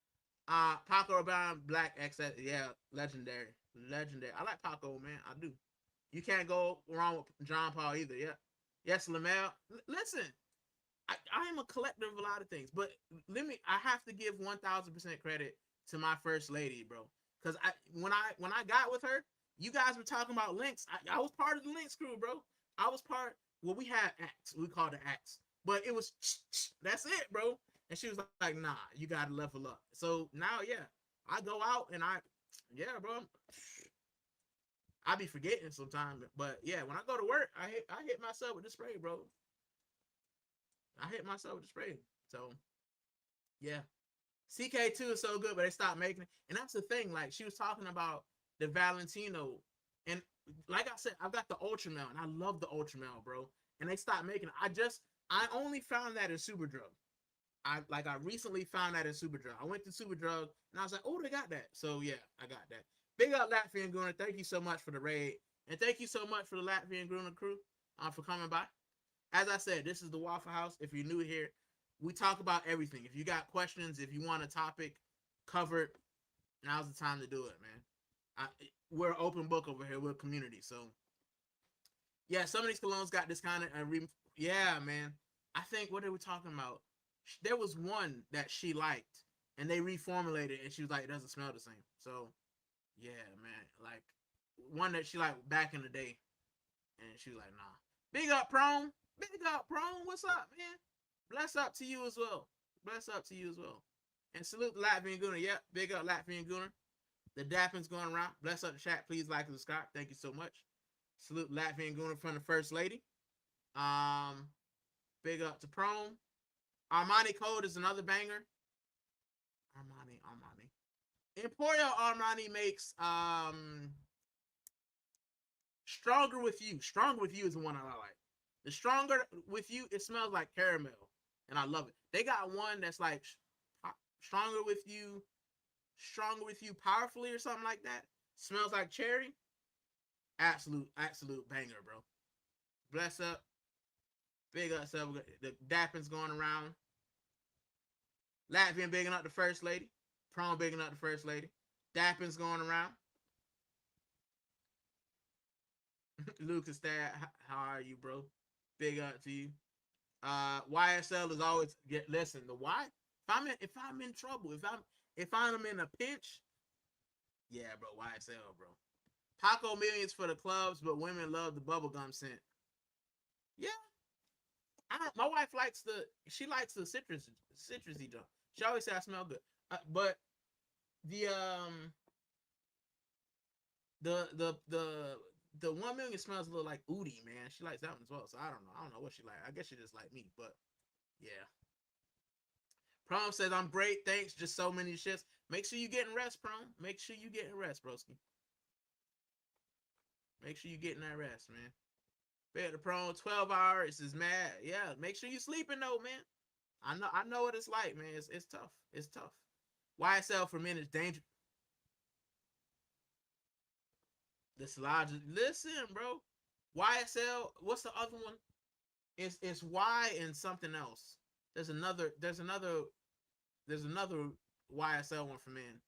Paco Rabanne, Black XS. Yeah, legendary. Legendary. I like Paco, man. I do. You can't go wrong with John Paul either. Yeah. Yes, Lamel. Listen, I am a collector of a lot of things, but I have to give 1000% credit to my first lady, bro. Because when I got with her, you guys were talking about links. I was part of the links crew, bro. I was part. Well, we had acts. We called it acts. but it was that's it, bro. And she was like, nah, you gotta level up. So now, yeah, I go out and yeah, bro, I be forgetting sometimes. But yeah, when I go to work, I hit myself with the spray, bro. I hit myself with the spray. So yeah, CK2 is so good, but they stopped making it. And that's the thing. Like she was talking about the Valentino, and like I said, I've got the Ultra Male, and I love the Ultra Male, bro. And they stopped making it. I only found that in Superdrug. I recently found that in Superdrug. I went to Superdrug and I was like, oh, they got that. So yeah, I got that. Big up Latvian Gunner. Thank you so much for the raid. And thank you so much for the Latvian Gunner crew for coming by. As I said, this is the Waffle House. If you're new here, we talk about everything. If you got questions, if you want a topic covered, now's the time to do it, man. We're an open book over here. We're a community. So yeah, some of these colognes got this kind of yeah, man. I think what are we talking about? There was one that she liked, and they reformulated, and she was like, it doesn't smell the same. So yeah, man, like one that she liked back in the day, and she was like, nah. Big up, Prone. Big up, Prone. What's up, man? Bless up to you as well. Bless up to you as well. And salute the Latvian Gunner. Yep, big up Latvian Gunner. The dapping's going around. Bless up the chat. Please like and subscribe. Thank you so much. Salute Latvian Gunner from the First Lady. Big up to Prone. Armani Code is another banger. Armani. Emporio Armani makes Stronger With You. Stronger With You is the one I like. The Stronger With You, it smells like caramel, and I love it. They got one that's like Stronger With You Powerfully or something like that. Smells like cherry. Absolute banger, bro. Bless up. Big up, so the dapping's going around. Latvian bigging up the First Lady. Prom bigging up the First Lady. Dapping's going around. Lucas, Dad, how are you, bro? Big up to you. YSL is always listen. The why? If I'm in trouble, if I'm in a pinch, yeah, bro. YSL, bro. Paco Millions for the clubs, but women love the bubblegum scent. Yeah, my wife likes she likes the citrusy junk. She always says I smell good. But the 1 million smells a little like Udi, man. She likes that one as well. So I don't know what she like. I guess she just like me, but yeah. Prom says I'm great, thanks. Just so many shifts. Make sure you getting rest, Prom. Make sure you getting rest, broski. Make sure you getting that rest, man. Bet the Prom 12 hours is mad. Yeah, make sure you sleeping though, man. I know what it's like, man. It's tough. It's tough. YSL for men is dangerous. This logic. Listen, bro. YSL. What's the other one? It's Y and something else. There's another YSL one for men.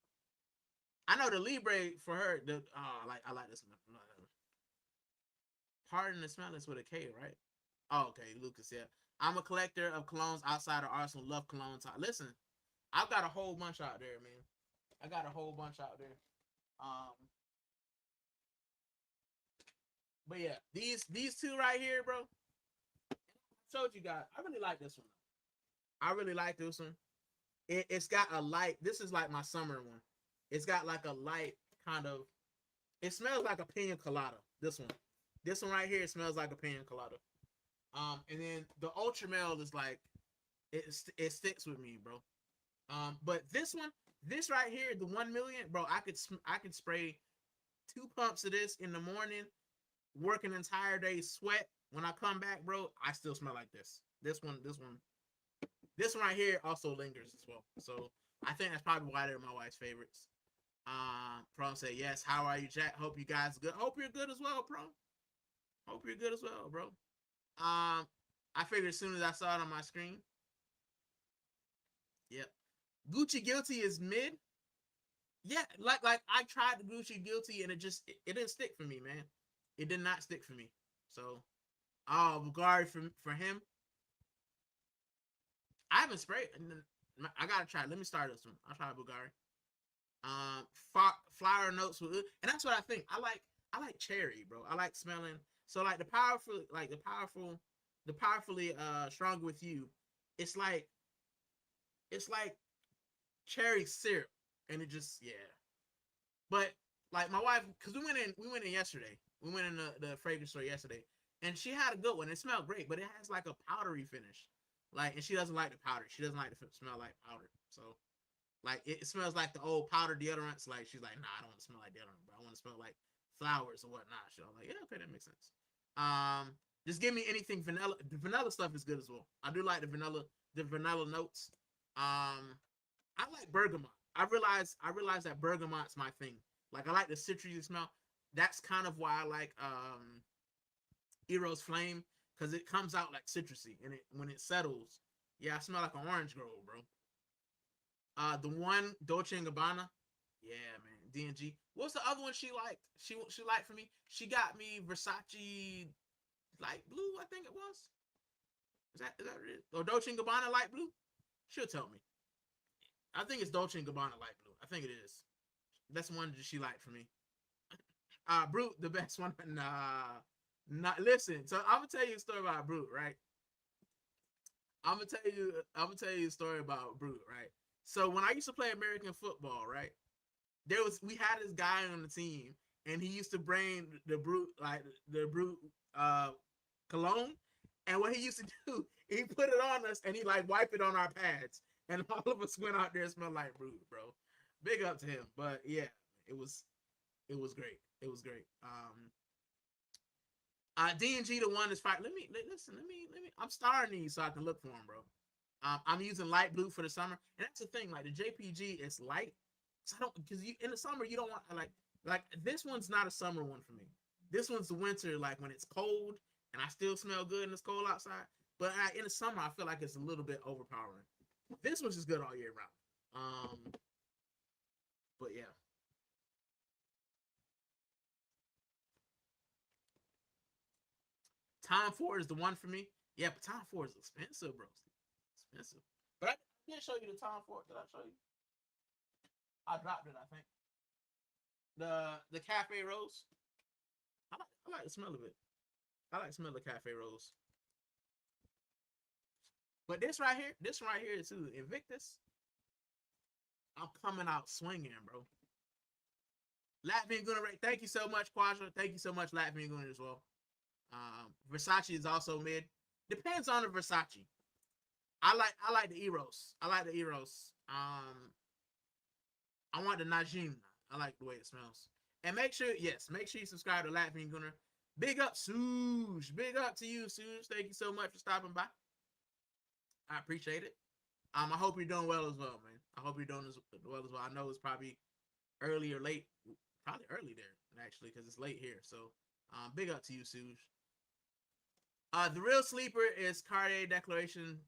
I know the Libre for her. I like this one. Pardon the smell is with a K, right? Oh, okay, Lucas. Yeah, I'm a collector of colognes outside of Arsenal. Love colognes. Listen, I've got a whole bunch out there, man. I got a whole bunch out there. But yeah, these two right here, bro. I told you guys, I really like this one. I really like this one. It's got a light. This is like my summer one. It's got like a light kind of. It smells like a pina colada. This one right here, it smells like a pina colada. And then the Ultra Male is like, it sticks with me, bro. But this right here, the 1 million, bro. I could spray 2 pumps of this in the morning, work an entire day, sweat. When I come back, bro, I still smell like this. This one right here also lingers as well. So I think that's probably why they're my wife's favorites. Prom said yes. How are you, Jack? Hope you guys good. Hope you're good as well, Prom. Hope you're good as well, bro. I figured as soon as I saw it on my screen. Yep. Gucci Guilty is mid. Yeah, like I tried the Gucci Guilty and it didn't stick for me, man. It did not stick for me. So, Bulgari for him. I haven't sprayed. I gotta try. Let me start this one. I'll try Bulgari. Flower notes with, and that's what I think. I like cherry, bro. I like smelling. So like the powerful the powerfully stronger with you, it's like it's like cherry syrup, and it just yeah. But like my wife, because we went in yesterday. We went in the fragrance store yesterday, and she had a good one. It smelled great, but it has like a powdery finish. Like, and she doesn't like the powder. She doesn't like to smell like powder. So like it smells like the old powder deodorants. Like she's like, nah, I don't want to smell like deodorant, but I want to smell like flowers or whatnot. So I'm like, yeah, okay, that makes sense. Just give me anything vanilla. The vanilla stuff is good as well. I do like the vanilla notes. I like bergamot. I realize that bergamot's my thing. Like I like the citrusy smell. That's kind of why I like Eros Flame, because it comes out like citrusy, and it when it settles, yeah, I smell like an orange grove, bro. The one Dolce and Gabbana, yeah, man, DNG. What's the other one she liked? She liked for me. She got me Versace light blue, I think it was. Is that it? Or Dolce and Gabbana light blue? She'll tell me. I think it's Dolce and Gabbana light blue. I think it is. That's one that she liked for me. Brute, the best one. Nah, not listen. So I'm gonna tell you a story about Brute, right? I'm gonna tell you a story about Brute, right? So when I used to play American football, right? We had this guy on the team, and he used to bring the Brute uh cologne, and what he used to do, he put it on us, and he like wipe it on our pads, and all of us went out there and smelled like Brute, bro. Big up to him, but yeah, it was it was great. It was great. DNG the one is fight. Listen. Let me. I'm starring these so I can look for them, bro. I'm using light blue for the summer, and that's the thing. Like the JPG is light, so I don't because you in the summer you don't want like this one's not a summer one for me. This one's the winter, like when it's cold and I still smell good and it's cold outside. But in the summer, I feel like it's a little bit overpowering. This one's just good all year round. But yeah, Tom Ford is the one for me. Yeah, but Tom Ford is expensive, bro. Expensive. But I did show you the Tom Ford. Did I show you? I dropped it, I think. The Cafe Rose. I like the smell of it. I like the smell of Cafe Rose. But this right here too, Invictus. I'm coming out swinging, bro. Latvian Gunner, thank you so much, Quadra. Thank you so much, Latvian Gunner as well. Versace is also mid. Depends on the Versace. I like the Eros. I like the Eros. I want the Najim. I like the way it smells. And make sure you subscribe to Latvian Gunner. Big up, Suge. Big up to you, Suge. Thank you so much for stopping by. I appreciate it. I hope you're doing well as well, man. I hope you're doing as well as well. I know it's probably early or late, probably early there actually, because it's late here. So, big up to you, Suge. The real sleeper is Cartier Declaration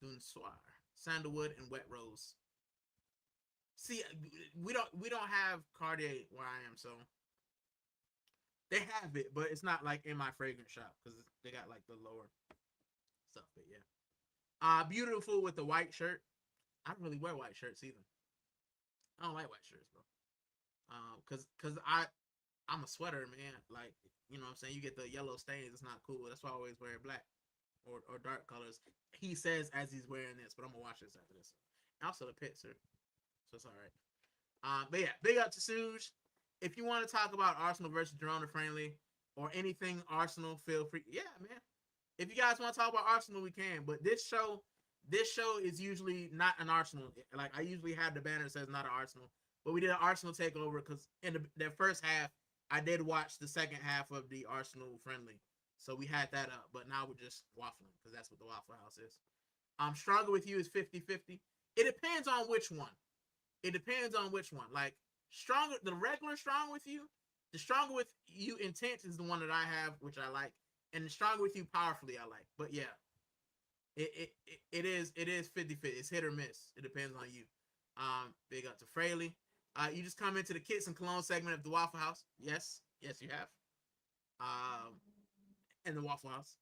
d'un Soir, Sandalwood and Wet Rose. See, we don't have Cartier where I am, so they have it, but it's not like in my fragrance shop because they got like the lower stuff. But yeah, beautiful with the white shirt. I don't really wear white shirts either. I don't like white shirts, bro. Cause I'm a sweater man. Like you know what I'm saying. You get the yellow stains. It's not cool. That's why I always wear black or dark colors. He says as he's wearing this, but I'm gonna watch this after this. Also the pits are so it's all right. But yeah, big up to Suge. If you want to talk about Arsenal versus Girona friendly or anything Arsenal, feel free. Yeah, man. If you guys want to talk about Arsenal, we can. But this show is usually not an Arsenal. Like I usually have the banner that says not an Arsenal, but we did an Arsenal takeover because in the first half, I did watch the second half of the Arsenal friendly, so we had that up. But now we're just waffling because that's what the Waffle House is. Stronger with you is 50-50. It depends on which one. It depends on which one. Like stronger, the regular strong with you, the stronger with you intense is the one that I have, which I like, and the stronger with you powerfully I like. But yeah, it is 50-50. It's hit or miss. It depends on you. Big up to Fraley. You just come into the kits and cologne segment of the Waffle House. Yes, you have. In the Waffle House.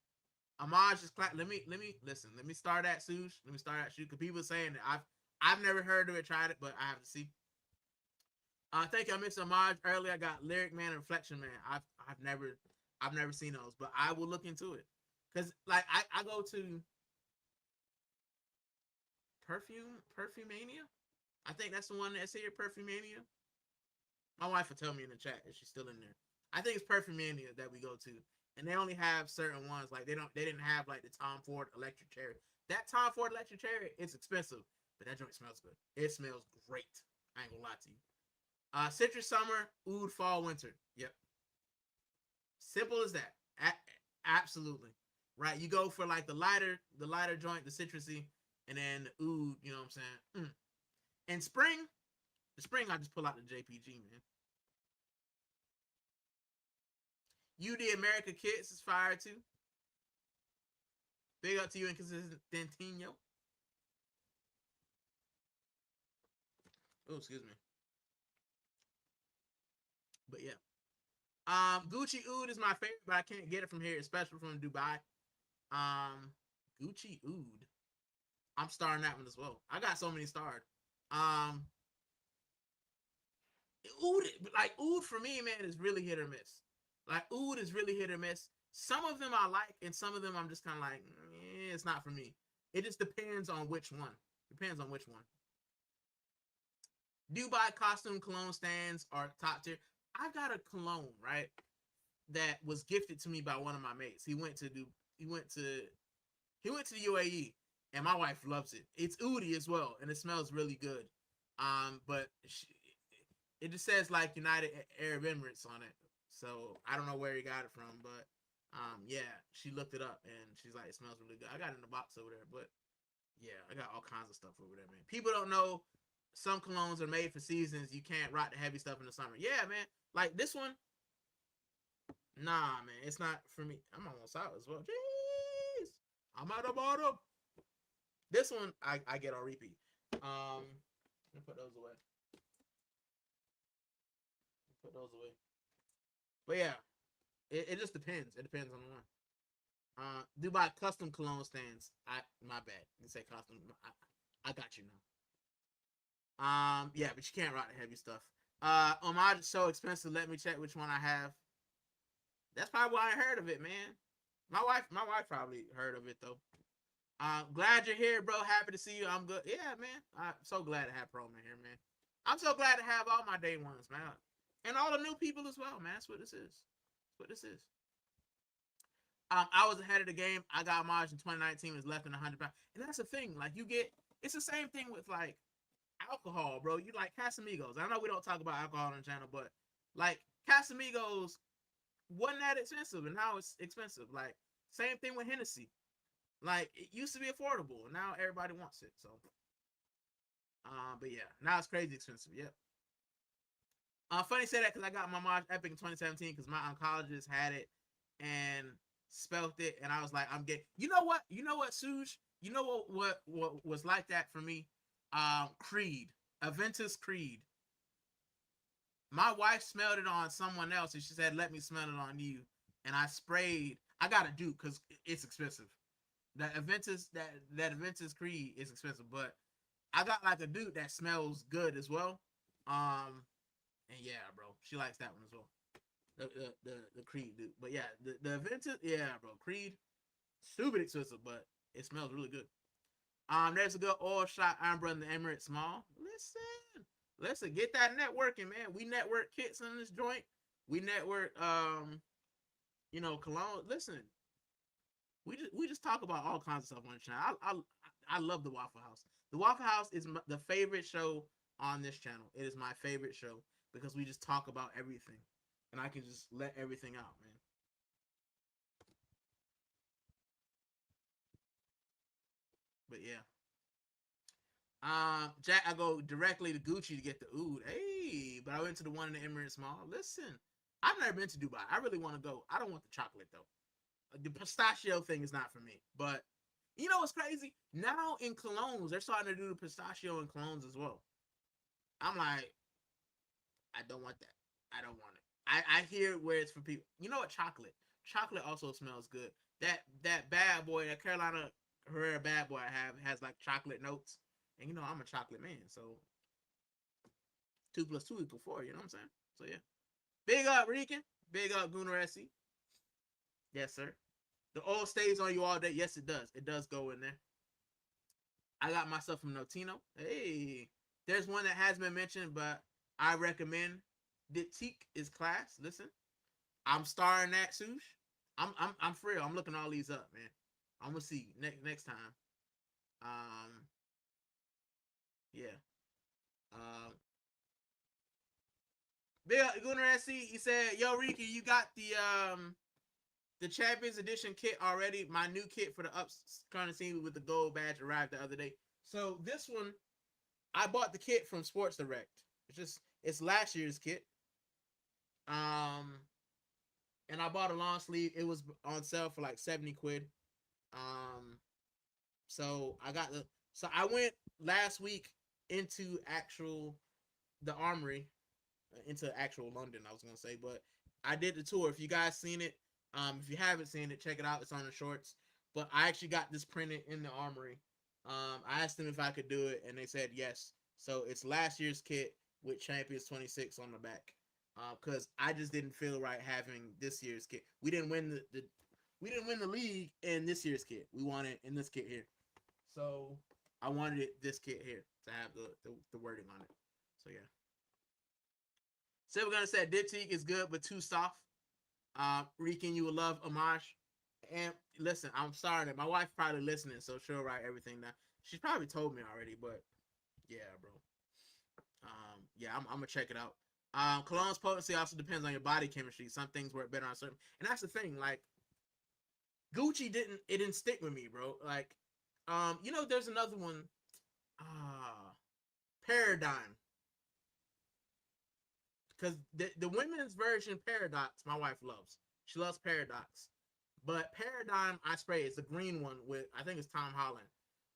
Amaj is clap. Let me listen. Let me start at Sush. Let me start at shoot because people saying that I've never heard of it, tried it, but I have to see. Thank you. I missed Amaj earlier. I got Lyric Man and Reflection Man. I've never seen those, but I will look into it. Cause like I go to Perfumania. I think that's the one that's here, Perfumania. My wife will tell me in the chat if she's still in there. I think it's Perfumania that we go to, and they only have certain ones. Like they didn't have like the Tom Ford Electric Cherry. That Tom Ford Electric Cherry, it's expensive, but that joint smells good. It smells great. I ain't gonna lie to you. Citrus summer, oud fall winter. Yep, simple as that. Absolutely. Right. You go for like the lighter joint, the citrusy, and then the oud. You know what I'm saying? And spring, the spring, I just pull out the JPG, man. You the America Kids is fire too. Big up to you, Inconsistentino. Oh, excuse me. But yeah. Gucci Oud is my favorite, but I can't get it from here, especially from Dubai. Um, Gucci Oud. I'm starring that one as well. I got so many starred. Um, Oud, like Oud for me, man, is really hit or miss. Like Oud is really hit or miss. Some of them I like, and some of them I'm just kind of like, it's not for me. It just depends on which one. Depends on which one. Dubai costume cologne stands are top tier. I got a cologne, right, that was gifted to me by one of my mates. He went to the UAE, and my wife loves it. It's oudi as well, and it smells really good. But it just says like United Arab Emirates on it, so I don't know where he got it from, but yeah, she looked it up and she's like, it smells really good. I got it in the box over there, but yeah, I got all kinds of stuff over there, man. People don't know some colognes are made for seasons. You can't rock the heavy stuff in the summer. Yeah, man. Like this one, nah, man, it's not for me. I'm almost out as well. Jeez, I'm out of bottom. This one I get on repeat. Let me put those away. Put those away. But yeah, it just depends. It depends on the one. Dubai custom cologne stands. My bad. You say custom. I got you now. Yeah, but you can't rock the heavy stuff. Homage is so expensive. Let me check which one I have. That's probably why I heard of it, man. My wife probably heard of it though. Glad you're here, bro. Happy to see you. I'm good. Yeah, man. I'm so glad to have Proman here, man. I'm so glad to have all my day ones, man. And all the new people as well, man. That's what this is. That's what this is. I was ahead of the game. I got Maj in 2019, was left in 100 pounds. And that's the thing. Like, it's the same thing with, like, alcohol, bro. You like Casamigos. I know we don't talk about alcohol on the channel, but, like, Casamigos wasn't that expensive, and now it's expensive. Like, same thing with Hennessy. Like, it used to be affordable, and now everybody wants it. So, but yeah, now it's crazy expensive. Yep. Funny say that because I got my Maj Epic in 2017 because my oncologist had it and spelt it, and I was like, I'm getting. You know what? You know what, Suge? You know what was like that for me? Creed, Aventus Creed. My wife smelled it on someone else, and she said, "Let me smell it on you." And I sprayed. I got to do because it's expensive. That Aventus Creed is expensive, but I got like a dude that smells good as well. And yeah, bro, she likes that one as well. The Creed dude, but yeah, the Aventus, yeah, bro, Creed, stupid expensive, but it smells really good. There's a good oil shot. I'm brother the Emirates Small. Listen, get that networking, man. We network kits in this joint. We network, cologne. Listen, we just talk about all kinds of stuff on the channel. I love the Waffle House. The Waffle House is the favorite show on this channel. It is my favorite show because we just talk about everything, and I can just let everything out, man. But yeah. Jack, I go directly to Gucci to get the oud. Hey, but I went to the one in the Emirates Mall. Listen, I've never been to Dubai. I really want to go. I don't want the chocolate though. The pistachio thing is not for me. But you know what's crazy? Now in colognes, they're starting to do the pistachio in colognes as well. I'm like, I don't want that. I don't want it. I hear where it's for people. You know what? Chocolate. Chocolate also smells good. That bad boy, that Carolina Herrera bad boy I have has like chocolate notes. And you know I'm a chocolate man, so 2 + 2 = 4. You know what I'm saying? So yeah. Big up Rican. Big up Gunnar SC. Yes, sir. The oil stays on you all day. Yes, it does. It does go in there. I got myself from Notino. Hey, there's one that has been mentioned, but I recommend Diptyque is class. Listen, I'm starring that sush. I'm for real. I'm looking all these up, man. I'm gonna see next time. Um, yeah. Um, Big Gunnar SC, he said, "Yo, Ricky, you got the Champions Edition kit already. My new kit for the ups kind of scene with the gold badge arrived the other day. So this one, I bought the kit from Sports Direct. It's last year's kit. Um, and I bought a long sleeve. It was on sale for like 70 quid. Um, so I went last week into the armory, into actual London, I was gonna say, but I did the tour. If you guys seen it, if you haven't seen it, check it out. It's on the shorts. But I actually got this printed in the armory. I asked them if I could do it, and they said yes. So it's last year's kit with Champions 26 on the back. Because I just didn't feel right having this year's kit. We didn't win the league in this year's kit. We won it in this kit here. So I wanted this kit here to have the wording on it. So yeah. So we're gonna say Diptyque is good, but too soft. Rican, you will love Homage. And listen, I'm sorry that my wife probably listening, so she'll write everything down. She's probably told me already, but yeah, bro. Yeah, I'm gonna check it out. Cologne's potency also depends on your body chemistry. Some things work better on certain, and that's the thing. Like Gucci didn't stick with me, bro. Like, there's another one, Paradigm, because the women's version Paradox, my wife loves. She loves Paradox, but Paradigm I spray it's the green one with I think it's Tom Holland.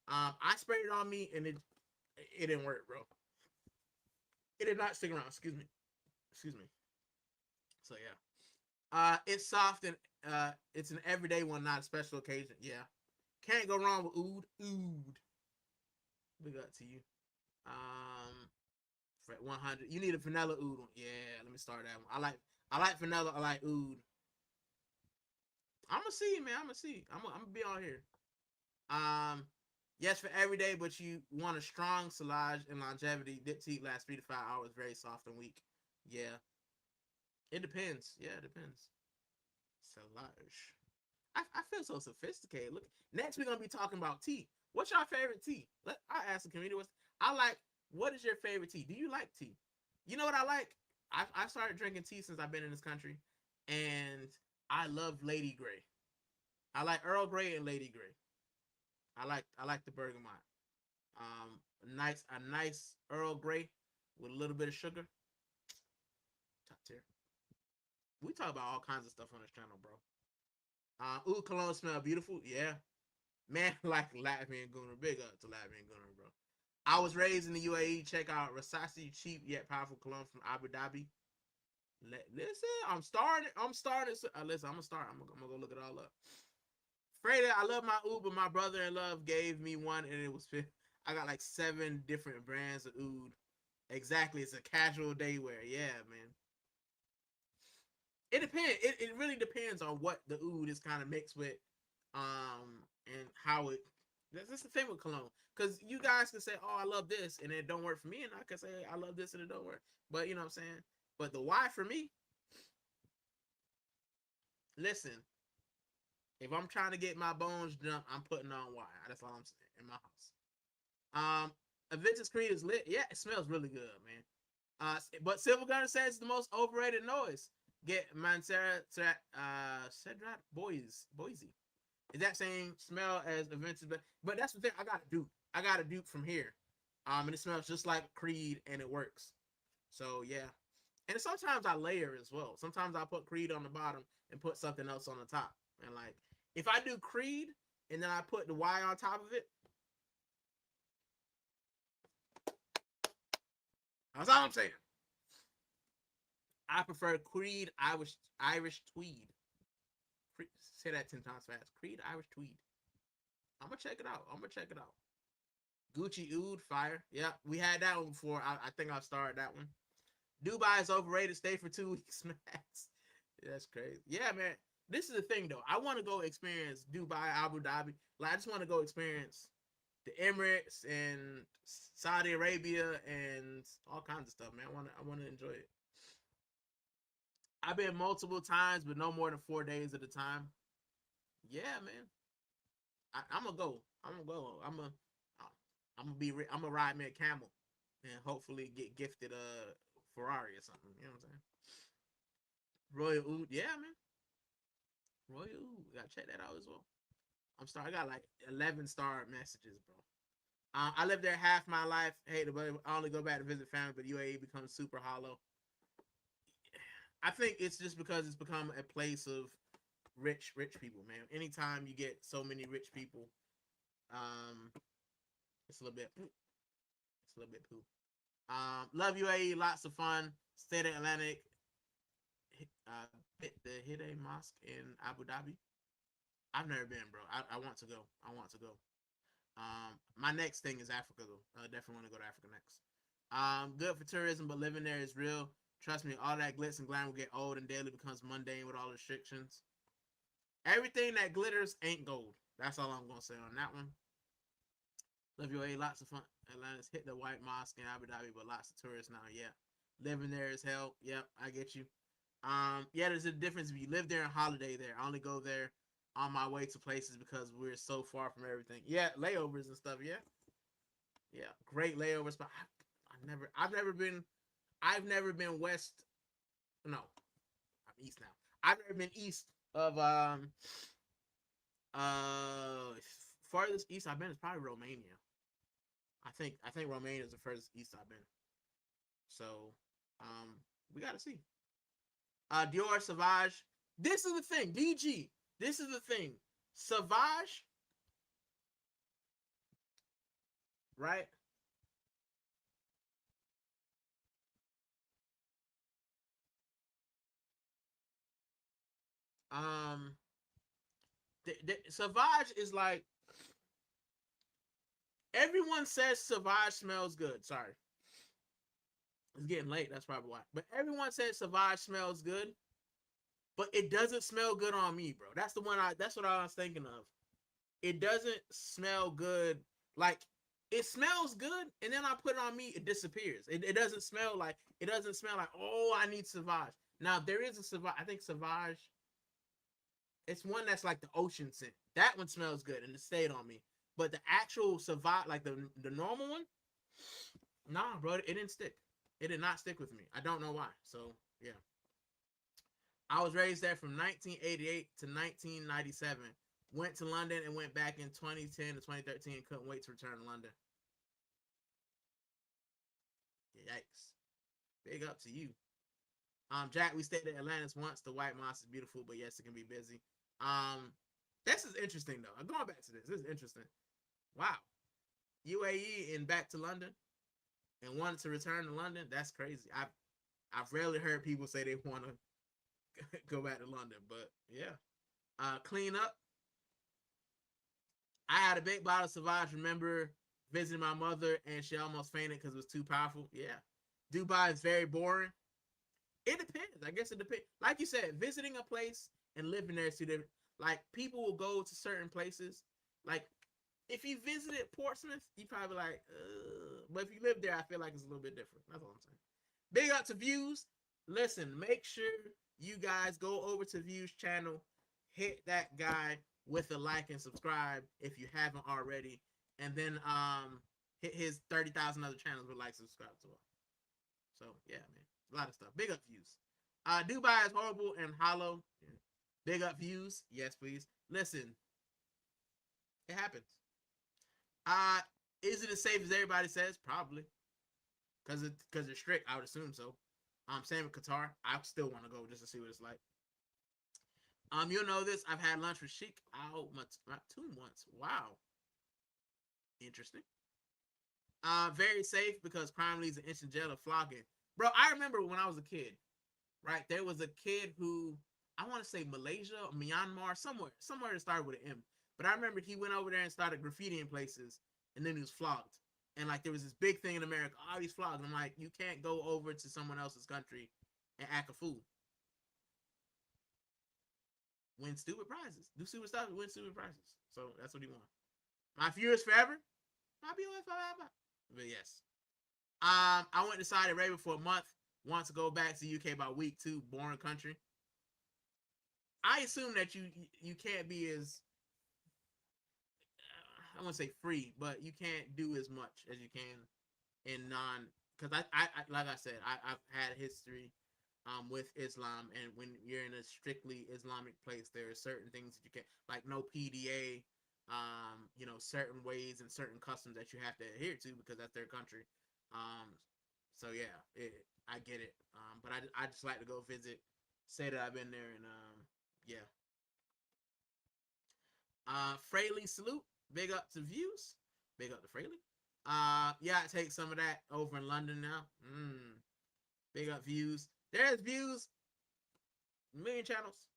I sprayed it on me and it didn't work, bro. It did not stick around. Excuse me. So yeah. It's soft and it's an everyday one, not a special occasion. Yeah, can't go wrong with oud. Big up to you. For 100, you need a vanilla oud one. Yeah, let me start that one. I like vanilla. I like oud. I'm gonna see, man. I'm gonna see. I'm gonna be on here. Yes, for every day, but you want a strong silage and longevity. Diptyque lasts 3 to 5 hours. Very soft and weak. Yeah, it depends. Yeah, it depends. Silage. I feel so sophisticated. Look, next we're gonna be talking about tea. What's your favorite tea? I ask the community. What is your favorite tea? Do you like tea? You know what I like? I started drinking tea since I've been in this country, and I love Lady Grey. I like Earl Grey and Lady Grey. I like the bergamot. A nice Earl Grey with a little bit of sugar. Top tier. We talk about all kinds of stuff on this channel, bro. Ooh, cologne smell beautiful. Yeah, man, like Latvian Gunner. Big up to Latvian Gunner, bro. I was raised in the UAE. Check out Rasasi, cheap yet powerful cologne from Abu Dhabi. Listen, I'm starting. Listen, I'm gonna start. I'm gonna go look it all up. Freda, I love my oud, but my brother-in-law gave me one, and it was fit. I got like 7 different brands of oud. Exactly, it's a casual day wear. Yeah, man. It depends. It really depends on what the oud is kind of mixed with, and how it. That's the thing with cologne, because you guys can say, "Oh, I love this," and it don't work for me, and I can say, "I love this," and it don't work. But you know what I'm saying. But the why for me, listen, if I'm trying to get my bones jumped, I'm putting on why. That's all I'm saying in my house. Avengers Creed is lit. Yeah, it smells really good, man. But Silver Gunner says it's the most overrated noise. Get Mansera Cedrat Boise. Is that same smell as Avengers? But that's the thing. I got a dupe from here. And it smells just like Creed, and it works. So yeah. And sometimes I layer as well. Sometimes I put Creed on the bottom and put something else on the top. And like, if I do Creed and then I put the Y on top of it, that's all I'm saying. I prefer Creed Irish Tweed. Say that 10 times fast. Creed Irish Tweed. I'm gonna check it out. Gucci Oud Fire. Yeah, we had that one before. I think I started that one. Dubai is overrated. Stay for 2 weeks max. That's crazy. Yeah, man. this is the thing though. I want to go experience Dubai, Abu Dhabi. Like I just want to go experience the Emirates and Saudi Arabia and all kinds of stuff, man. I want to enjoy it. I've been multiple times, but no more than 4 days at a time. Yeah, man. I'm gonna go. I'm gonna go. I'm gonna ride me a camel and hopefully get gifted a Ferrari or something. You know what I'm saying? Royal Oud, yeah, man. Royal Oud, gotta check that out as well. I got like 11-star messages, bro. I lived there half my life. Hey, but I only go back to visit family, but UAE becomes super hollow. I think it's just because it's become a place of rich people, man. Anytime you get so many rich people, um, it's a little bit, poo. Love UAE, lots of fun. Stayed at Atlantic. Hit the Hide Mosque in Abu Dhabi. I've never been, bro. I want to go. I want to go. My next thing is Africa, though. I definitely want to go to Africa next. Good for tourism, but living there is real. Trust me, all that glitz and glam will get old and daily becomes mundane with all the restrictions. Everything that glitters ain't gold. That's all I'm gonna say on that one. Love UAE, lots of fun. Atlantis hit the White Mosque in Abu Dhabi, but lots of tourists now. Yeah, living there is hell. Yep, I get you. Yeah, there's a difference if you live there and holiday there. I only go there on my way to places because we're so far from everything. Yeah, layovers and stuff. Yeah, yeah, great layovers. But I've never been west. No, I'm east now. I've never been east of farthest east I've been is probably Romania. I think Romania is the furthest east I've been. So, we gotta see. Dior Sauvage. This is the thing, DG. This is the thing. Sauvage, right? Um, Sauvage is like everyone says Sauvage smells good. Sorry, it's getting late. That's probably why. But everyone says Sauvage smells good, but it doesn't smell good on me, bro. That's the one. That's what I was thinking of. It doesn't smell good. Like it smells good, and then I put it on me, it disappears. It doesn't smell like oh, I need Sauvage. Now there is a Sauvage. I think Sauvage. It's one that's like the ocean scent. That one smells good, and it stayed on me. But the actual Sauvage, like the normal one, nah, bro, it didn't stick. It did not stick with me. I don't know why. So yeah, I was raised there from 1988 to 1997. Went to London and went back in 2010 to 2013. Couldn't wait to return to London. Yikes. Big up to you. Jack, we stayed at Atlantis once. The White Moss is beautiful, but yes, it can be busy. Um, this is interesting though. Going back to this is interesting. Wow. UAE and back to London and wanted to return to London. That's crazy. I've rarely heard people say they want to go back to London, but yeah. Clean up. I had a big bottle of Sauvage. Remember visiting my mother and she almost fainted because it was too powerful. Yeah. Dubai is very boring. It depends. I guess it depends. Like you said, visiting a place and living there is two different. Like people will go to certain places. Like if you visited Portsmouth, you probably like, but if you live there, I feel like it's a little bit different. That's all I'm saying. Big up to Views. Listen, make sure you guys go over to Views channel, hit that guy with a like and subscribe if you haven't already, and then hit his 30,000 other channels with like subscribe to it. So yeah, man, a lot of stuff. Big up Views. Dubai is horrible and hollow. Big up Views. Yes, please. Listen, it happens. Is it as safe as everybody says? Probably, because it's strict. I would assume so. Same with Qatar. I still want to go just to see what it's like. You'll know this. I've had lunch with Sheik out my 2 months. Wow, interesting. Very safe because crime leads to instant jail or flogging. Bro, I remember when I was a kid, right? There was a kid who I want to say Malaysia or Myanmar, somewhere that started with an M. But I remember he went over there and started graffitiing places, and then he was flogged. And like there was this big thing in America, all these flogged. I'm like, you can't go over to someone else's country and act a fool. win stupid prizes, do stupid stuff, and win stupid prizes. So that's what he wants. My viewers forever. I'll be on forever. But yes. I went to Saudi Arabia for a month. Want to go back to UK by week 2. Boring country. I assume that you can't be as I won't say free, but you can't do as much as you can in non. Because I like I said, I've had history with Islam, and when you're in a strictly Islamic place, there are certain things that you can't, like no PDA, certain ways and certain customs that you have to adhere to because that's their country. So yeah, I get it. But I just like to go visit, say that I've been there, and yeah. Fraley salute. Big up to views. Big up to Fraley. Yeah, I take some of that over in London now. Big up views. There's views. Million channels.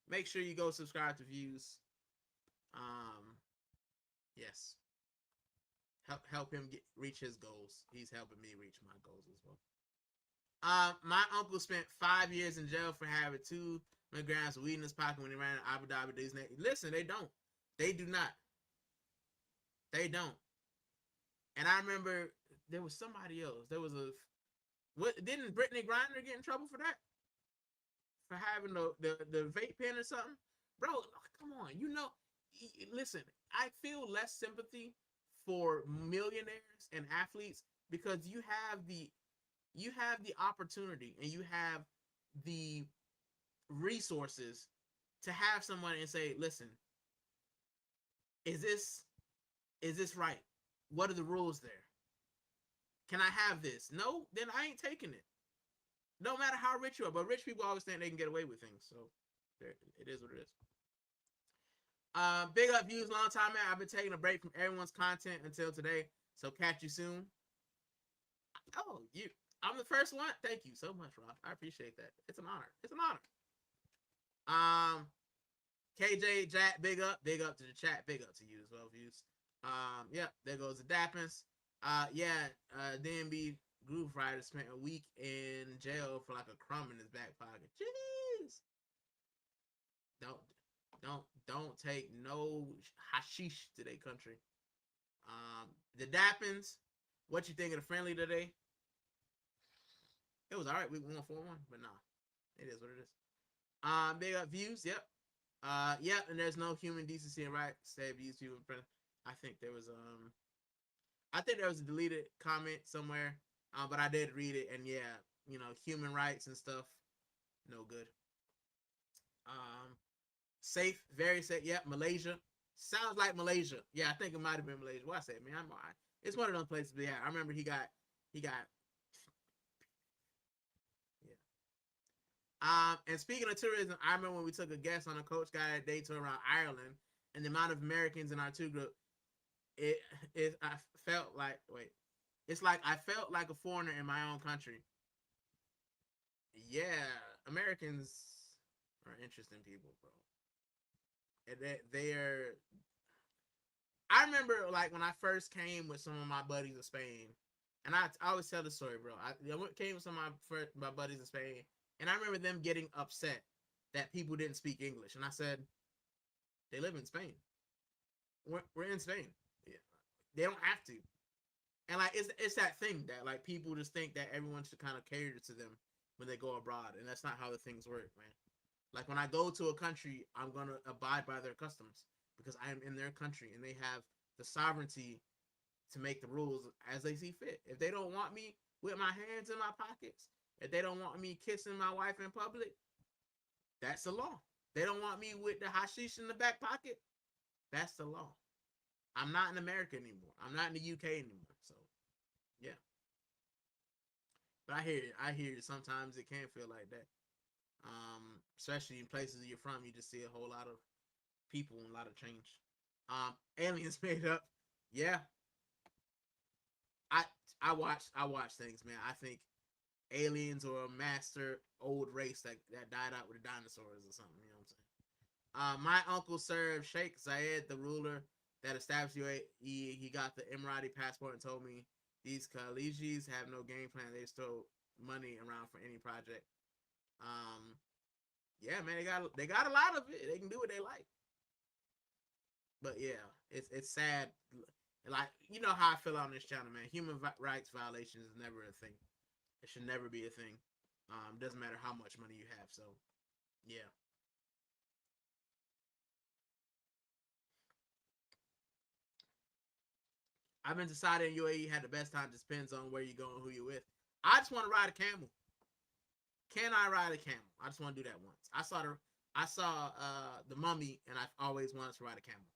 Make sure you go subscribe to views. Yes. Help him reach his goals. He's helping me reach my goals as well. My uncle spent 5 years in jail for having 2 milligrams of weed in his pocket when he ran in Abu Dhabi. Listen, they don't. They do not. They don't. And I remember there was somebody else. There was didn't Brittany Griner get in trouble for that? For having the vape pen or something? Bro, come on. Listen, I feel less sympathy for millionaires and athletes because you have the opportunity and you have the resources to have someone and say, listen, is this right? What are the rules there? Can I have this? No, then I ain't taking it. No matter how rich you are, but rich people always think they can get away with things. So it is what it is. Big up views, long time man. I've been taking a break from everyone's content until today. So catch you soon. Oh, I'm the first one. Thank you so much, Rob. I appreciate that. It's an honor. It's an honor. KJ Jack, big up to the chat, big up to you as well, views. Yeah, there goes the Dappins. DMB Groove Rider spent a week in jail for like a crumb in his back pocket. Jeez. Don't take no hashish to their country. The Dappins, what you think of the friendly today? It was alright. We won 4-1, but nah, it is what it is. Big up views. Yep. Yep. And there's no human decency and right. Say views, people. I think there was a deleted comment somewhere. But I did read it, and yeah, human rights and stuff, no good. Safe, very safe. Yep, Malaysia. Sounds like Malaysia. Yeah, I think it might have been Malaysia. What I said, man, it's one of those places. Yeah, I remember he got. Yeah. And speaking of tourism, I remember when we took a guest on a coach guided day tour around Ireland, and the amount of Americans in our tour group. I felt like it's like I felt like a foreigner in my own country. Yeah, Americans are interesting people, bro. And they're. I remember like when I first came with some of my buddies in Spain, and I always tell the story, bro. I came with some of my buddies in Spain, and I remember them getting upset that people didn't speak English, and I said, they live in Spain. We're in Spain. Yeah. They don't have to. And like it's that thing that like people just think that everyone should kind of cater to them when they go abroad, and that's not how the things work, man. Like when I go to a country, I'm gonna abide by their customs because I am in their country, and they have the sovereignty to make the rules as they see fit. If they don't want me with my hands in my pockets, if they don't want me kissing my wife in public, that's the law. They don't want me with the hashish in the back pocket, that's the law. I'm not in America anymore. I'm not in the UK anymore. So, yeah. But I hear it. Sometimes it can feel like that. Especially in places you're from, you just see a whole lot of people and a lot of change. Aliens made up. Yeah. I watch things, man. I think aliens or a master old race that died out with the dinosaurs or something. You know what I'm saying? My uncle served Sheikh Zayed, the ruler that established UAE. He got the Emirati passport and told me these Khalijis have no game plan. They just throw money around for any project. yeah, man, they got a lot of it. They can do what they like. But yeah, it's sad. Like, you know how I feel on this channel, man. Human rights violations is never a thing. It should never be a thing. Doesn't matter how much money you have. So yeah. I've been deciding UAE had the best time. Just depends on where you go and who you with. I just want to ride a camel. Can I ride a camel? I just want to do that once. I saw the Mummy, and I've always wanted to ride a camel.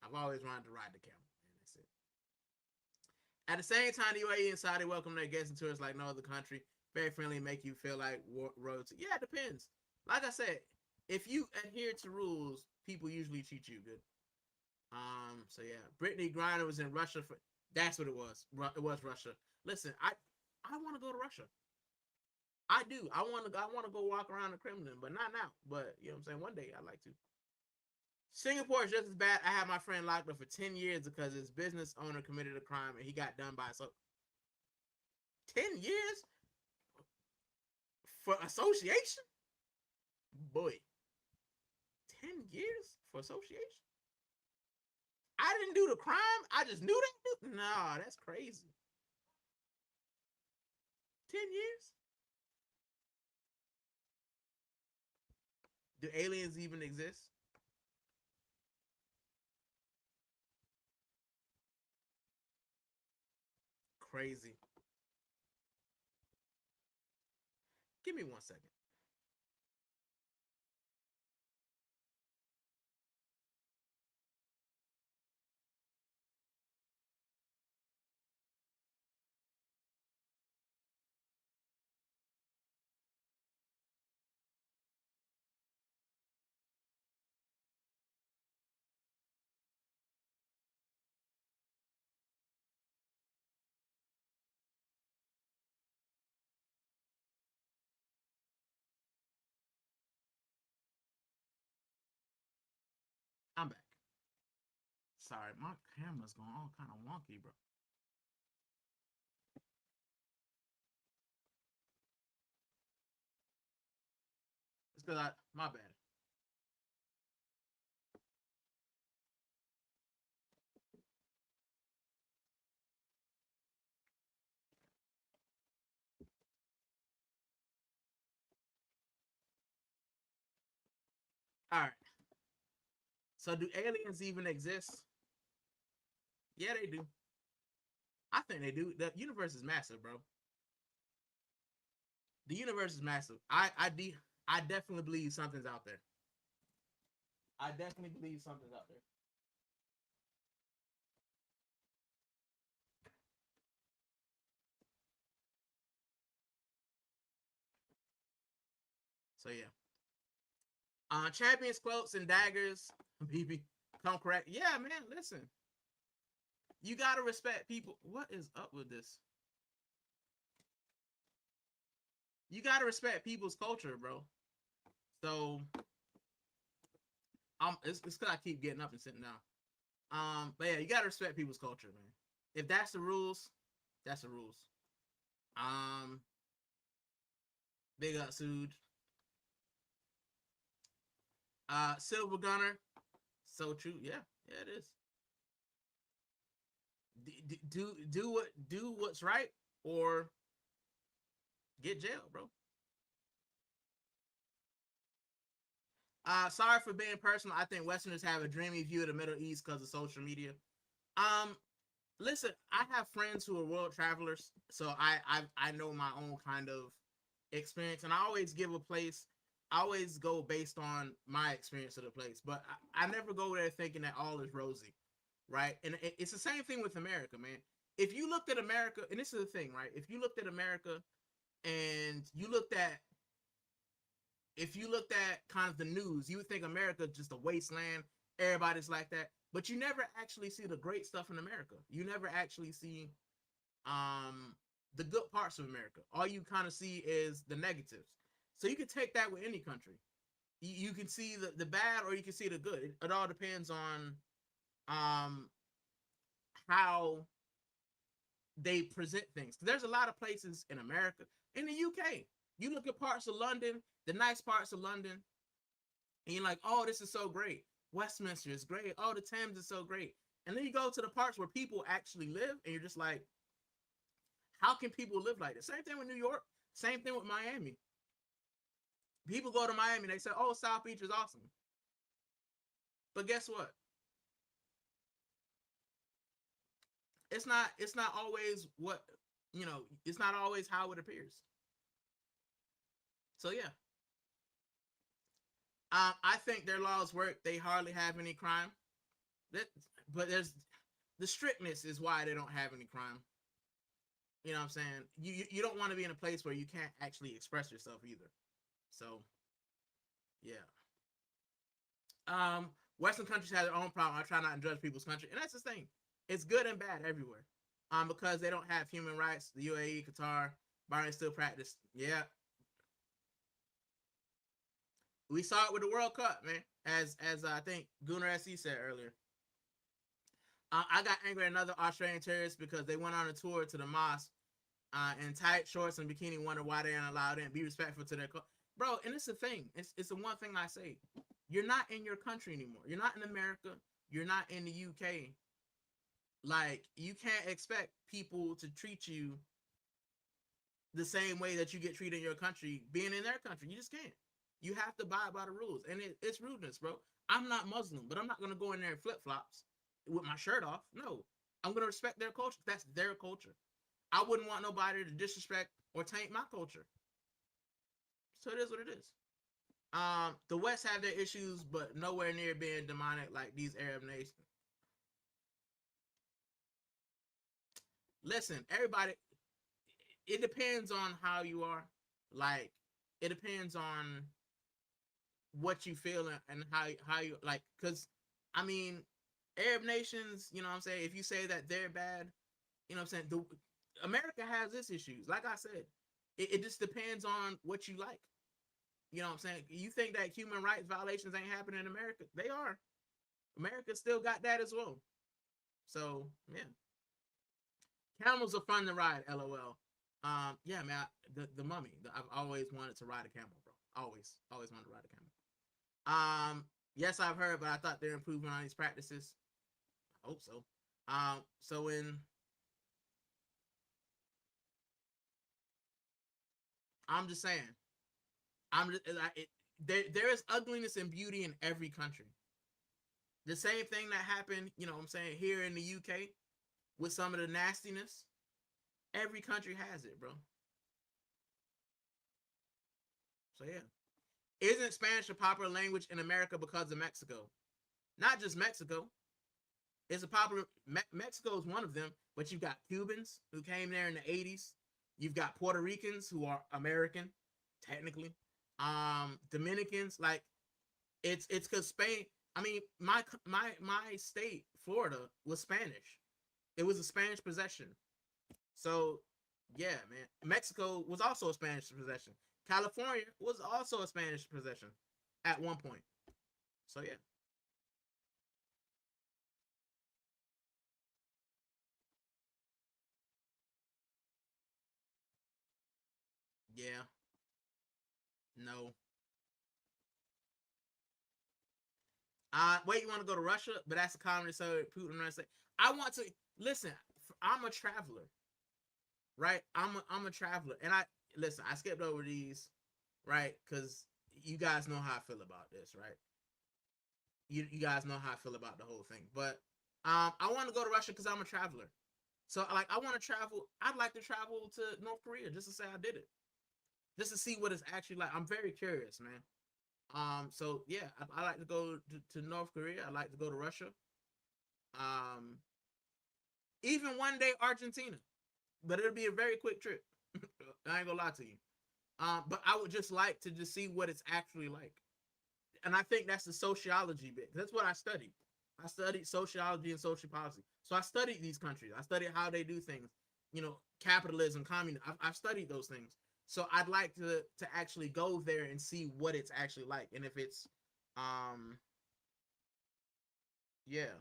I've always wanted to ride the camel, and that's it. At the same time, the UAE and Saudi welcome their guests and tourists like no other country. Very friendly, make you feel like royalty. Yeah, it depends. Like I said, if you adhere to rules, people usually treat you good. So yeah, Brittany Griner was in Russia for. That's what it was. It was Russia. Listen, I want to go to Russia. I do. I want to go walk around the Kremlin, but not now. But you know what I'm saying. One day I'd like to. Singapore is just as bad. I had my friend locked up for 10 years because his business owner committed a crime and he got done by so 10 years for association? Boy. 10 years for association? I didn't do the crime. I just knew that. No, that's crazy. 10 years? Do aliens even exist? Crazy. Give me 1 second. I'm back. Sorry, my camera's going all kind of wonky, bro. It's because my bad. All right. So do aliens even exist? Yeah, they do. I think they do. The universe is massive, bro. The universe is massive. I definitely believe something's out there. I definitely believe something's out there. So yeah. Champions quotes and daggers. BB, come correct. Yeah, man. Listen, you gotta respect people. What is up with this? You gotta respect people's culture, bro. So it's because I keep getting up and sitting down. But yeah, you gotta respect people's culture, man. If that's the rules, that's the rules. Um, big up, Suge. Silver Gunner. So true. Yeah, yeah, it is. Do what's right or get jailed, bro. Sorry for being personal. I think Westerners have a dreamy view of the Middle East because of social media. Um, listen, I have friends who are world travelers, so I know my own kind of experience, and I always give a place. I always go based on my experience of the place, but I never go there thinking that all is rosy, right? And it's the same thing with America, man. If you looked at America, and this is the thing, right? If you looked at America and if you looked at kind of the news, you would think America just a wasteland. Everybody's like that, but you never actually see the great stuff in America. You never actually see um, the good parts of America. All you kind of see is the negatives. So you can take that with any country. You can see the bad or you can see the good. It all depends on um, how they present things. There's a lot of places in America, in the UK. You look at parts of London, the nice parts of London, and you're like, oh, this is so great. Westminster is great. Oh, the Thames is so great. And then you go to the parts where people actually live, and you're just like, how can people live like this? Same thing with New York. Same thing with Miami. People go to Miami and they say, oh, South Beach is awesome. But guess what? It's not always what, it's not always how it appears. So yeah. I think their laws work. They hardly have any crime. That, but there's the strictness is why they don't have any crime. You know what I'm saying? You don't want to be in a place where you can't actually express yourself either. So yeah. Western countries have their own problem. I try not to judge people's country, and that's the thing. It's good and bad everywhere. Because they don't have human rights. The UAE, Qatar, Bahrain still practice. Yeah, we saw it with the World Cup, man. As I think Gunnar SE said earlier. I got angry at another Australian terrorist because they went on a tour to the mosque in tight shorts and bikini. Wonder why they aren't allowed in. Be respectful to their bro. And it's the thing. It's the one thing I say. You're not in your country anymore. You're not in America. You're not in the UK. Like, you can't expect people to treat you the same way that you get treated in your country being in their country. You just can't. You have to abide by the rules. And it's rudeness, bro. I'm not Muslim, but I'm not going to go in there in flip-flops with my shirt off. No. I'm going to respect their culture. That's their culture. I wouldn't want nobody to disrespect or taint my culture. So it is what it is. The West have their issues, but nowhere near being demonic like these Arab nations. Listen, everybody, it depends on how you are. Like, it depends on what you feel and how you like. Because I mean, Arab nations, you know what I'm saying. If you say that they're bad, you know what I'm saying. America has its issues. Like I said, it just depends on what you like. You know what I'm saying. You think that human rights violations ain't happening in America? They are. America still got that as well. So yeah. Camels are fun to ride, LOL. Yeah, man, the mummy. I've always wanted to ride a camel, bro. Always wanted to ride a camel. Yes, I've heard, but I thought they're improving on these practices. I hope so. So I'm just saying, I'm just there is ugliness and beauty in every country. The same thing that happened, you know what I'm saying, here in the UK with some of the nastiness. Every country has it, bro. So yeah. Isn't Spanish a popular language in America because of Mexico? Not just Mexico. It's a popular. Mexico is one of them, but you've got Cubans who came there in the '80s. You've got Puerto Ricans who are American, technically. Dominicans, like it's because Spain. I mean, my state, Florida, was Spanish. It was a Spanish possession. So yeah, man. Mexico was also a Spanish possession. California was also a Spanish possession at one point. So yeah. Yeah. No. Wait, you want to go to Russia? But that's a communist. So Putin and say, I want to listen. I'm a traveler, right? I'm a traveler, and I listen. I skipped over these, right? Because you guys know how I feel about this, right? You guys know how I feel about the whole thing. But I want to go to Russia because I'm a traveler. So like, I want to travel. I'd like to travel to North Korea just to say I did it, just to see what it's actually like. I'm very curious, man. So yeah, I like to go to North Korea. I like to go to Russia. Um, even one day Argentina, but it'll be a very quick trip. I ain't gonna lie to you. But I would just like to just see what it's actually like, and I think that's the sociology bit. That's what I studied. I studied sociology and social policy. So I studied these countries. I studied how they do things. You know, capitalism, communism. I've studied those things. So I'd like to actually go there and see what it's actually like, and if it's, um, yeah,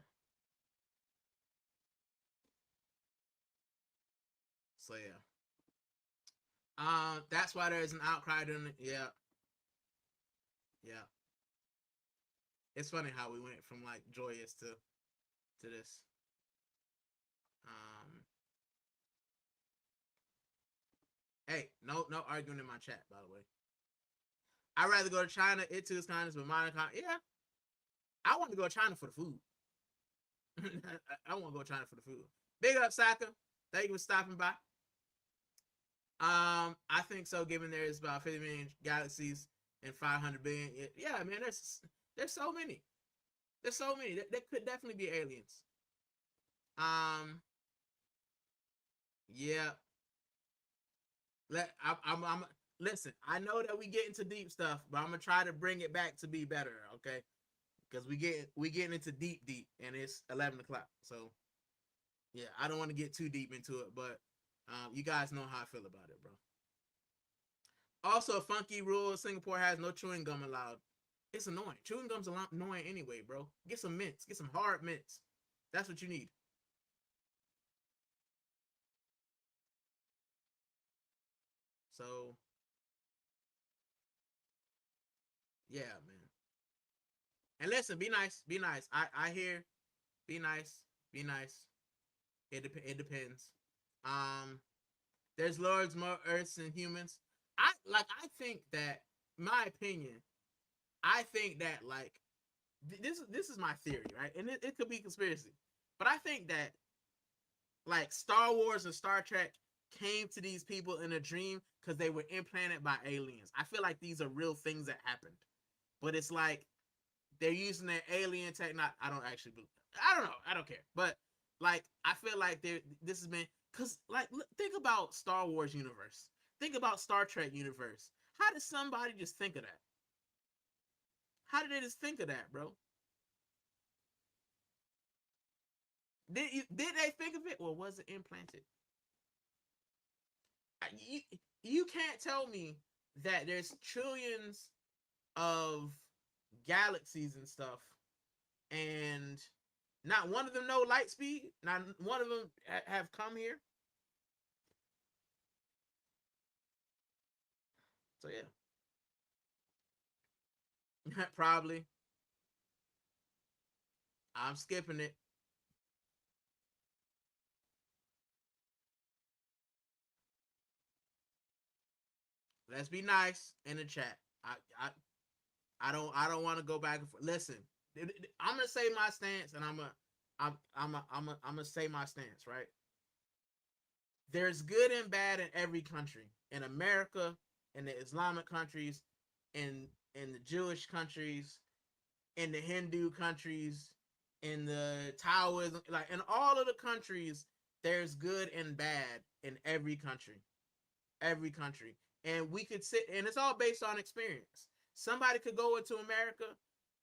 So yeah. That's why there's an outcry during it. Yeah. Yeah. It's funny how we went from like joyous to this. Um Hey, no arguing in my chat, by the way. I'd rather go to China. It too is kindness, but mine. Yeah, I want to go to China for the food. I want to go to China for the food. Big up, Saka. Thank you for stopping by. I think so. Given there's about 50 million galaxies and 500 billion. Yeah, man. There's so many. There's so many. There could definitely be aliens. Yeah. I'm listen. I know that we get into deep stuff, but I'm gonna try to bring it back to be better. Okay, because we getting into deep, and it's 11 o'clock. So yeah, I don't want to get too deep into it, but you guys know how I feel about it, bro. Also, a funky rule: Singapore has no chewing gum allowed. It's annoying. Chewing gum's annoying anyway, bro. Get some mints. Get some hard mints. That's what you need. So yeah, man. And listen, be nice. Be nice. I hear. Be nice. Be nice. It depends. Um, there's lords more Earths than humans. I think that my opinion. I think that like this is my theory, right? And it could be conspiracy, but I think that like Star Wars and Star Trek came to these people in a dream because they were implanted by aliens. I feel like these are real things that happened, but it's like they're using their alien technology. I don't actually believe. I don't know. I don't care. But like, I feel like this has been because like think about Star Wars universe. Think about Star Trek universe. How did somebody just think of that? How did they just think of that, bro? Did they think of it, or was it implanted? You, you can't tell me that there's trillions of galaxies and stuff, and not one of them know light speed. Not one of them have come here. So yeah, probably. I'm skipping it. Let's be nice in the chat. I don't want to go back and forth. Listen, I'm gonna say my stance, and I'm gonna say my stance. Right? There's good and bad in every country. In America, in the Islamic countries, in the Jewish countries, in the Hindu countries, in the Taoism, like in all of the countries, there's good and bad in every country. Every country. And we could sit, and it's all based on experience. Somebody could go into America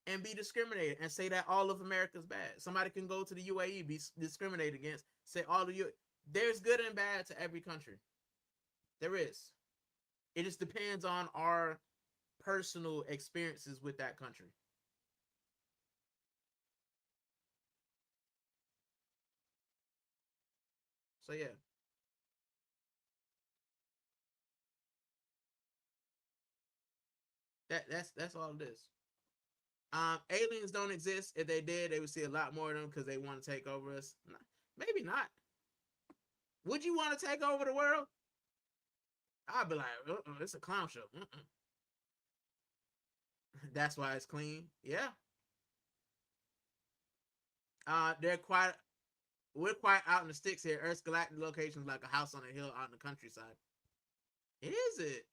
and be discriminated and say that all of America's bad. Somebody can go to the UAE, be discriminated against, say all of you. There's good and bad to every country. There is. It just depends on our personal experiences with that country. So yeah, that's all it is. Aliens don't exist. If they did, they would see a lot more of them because they want to take over us. Maybe not. Would you want to take over the world? I'd be like, it's a clown show. That's why it's clean. Yeah. They're quite. We're quite out in the sticks here. Earth's galactic location is like a house on a hill out in the countryside. Is it?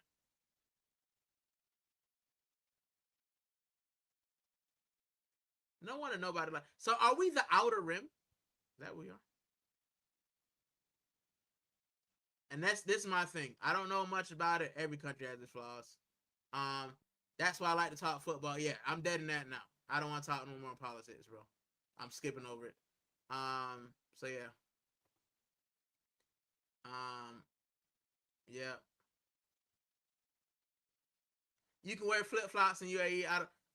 No wonder nobody like. So are we the outer rim? That we are. And this is my thing. I don't know much about it. Every country has its flaws. Um, that's why I like to talk football. Yeah, I'm dead in that now. I don't want to talk no more politics, bro. I'm skipping over it. So yeah. Um, yeah. You can wear flip flops in UAE.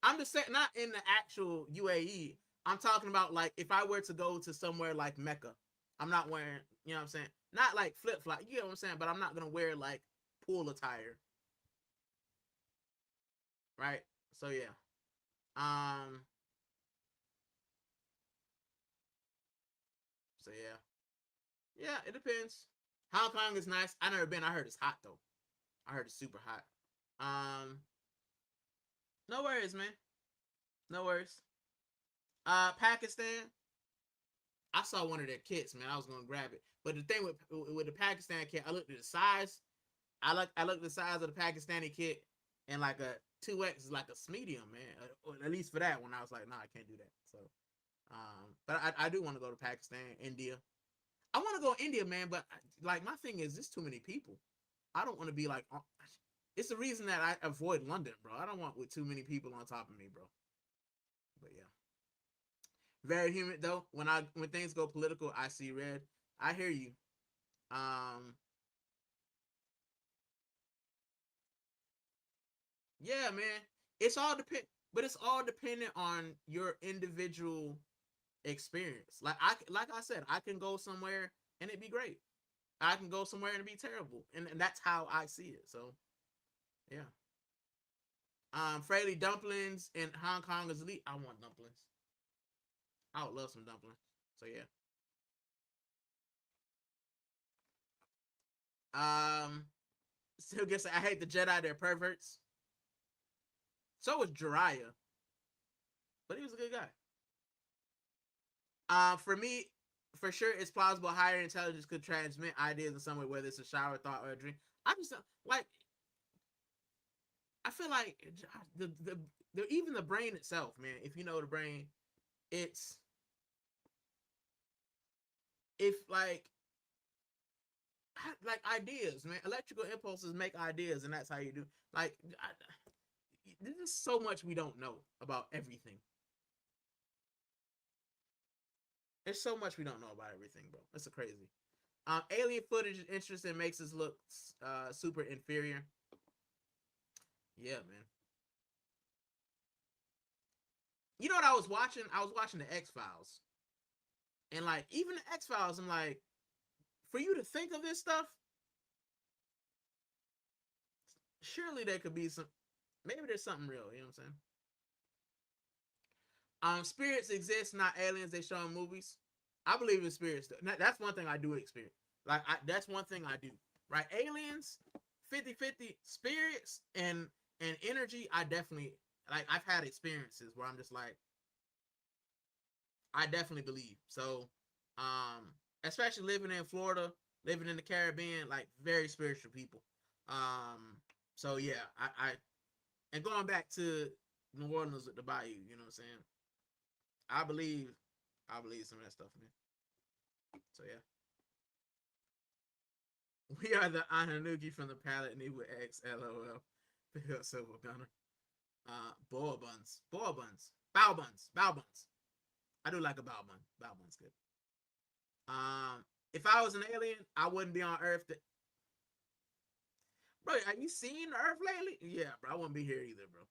I'm just saying, not in the actual UAE. I'm talking about like if I were to go to somewhere like Mecca. I'm not wearing, you know what I'm saying? Not like flip flop, you know what I'm saying? But I'm not gonna wear like pool attire, right? So yeah. Um. So yeah. Yeah, it depends. Hong Kong is nice. I never been. I heard it's hot though. I heard it's super hot. Um. No worries, man. No worries. Pakistan. I saw one of their kits, man. I was gonna grab it, but the thing with the Pakistan kit, I looked at the size. I looked at the size of the Pakistani kit, and like a 2X is like a medium, man. Or at least for that one, I was like, nah, I can't do that. So, but I do want to go to Pakistan, India. I want to go to India, man. But like my thing is, there's too many people. I don't want to be like. It's the reason that I avoid London, bro. I don't want with too many people on top of me, bro. But yeah. Very humid though. When things go political, I see red. I hear you. Um, yeah, man. It's all depend, but it's all dependent on your individual experience. Like I said, I can go somewhere and it'd be great. I can go somewhere and it'd be terrible, and that's how I see it. So yeah. Fraley dumplings in Hong Kong is elite. I want dumplings. I would love some dumplings. So yeah. Still guess I hate the Jedi. They're perverts. So was Jiraiya, but he was a good guy. For me, for sure, it's plausible higher intelligence could transmit ideas in some way, whether it's a shower, thought, or a dream. I just like. I feel like the even the brain itself, man. If you know the brain, it's if like ideas, man. Electrical impulses make ideas, and that's how you do. Like, there's so much we don't know about everything. There's so much we don't know about everything, bro. That's a crazy. Alien footage is interesting. Makes us look super inferior. Yeah, man. You know what I was watching? I was watching the X Files, and like even the X Files, I'm like, for you to think of this stuff, surely there could be some. Maybe there's something real. You know what I'm saying? Spirits exist, not aliens. They show in movies. I believe in spirits. That's one thing I do experience. That's one thing I do. Right? Aliens, 50-50. Spirits and energy. I definitely like. I've had experiences where I'm just like, I definitely believe. So, especially living in Florida, living in the Caribbean, like very spiritual people. So yeah, I and going back to New Orleans with the Bayou, you know what I'm saying? I believe, I believe some of that stuff, man. So yeah, we are the Ananuki from the palette with X LOL. Pick up Silver Gunner. Boa buns, bow buns. I do like a bow bun. Bow bun's good. If I was an alien, I wouldn't be on Earth. Bro, have you seen Earth lately? Yeah, bro, I wouldn't be here either, bro.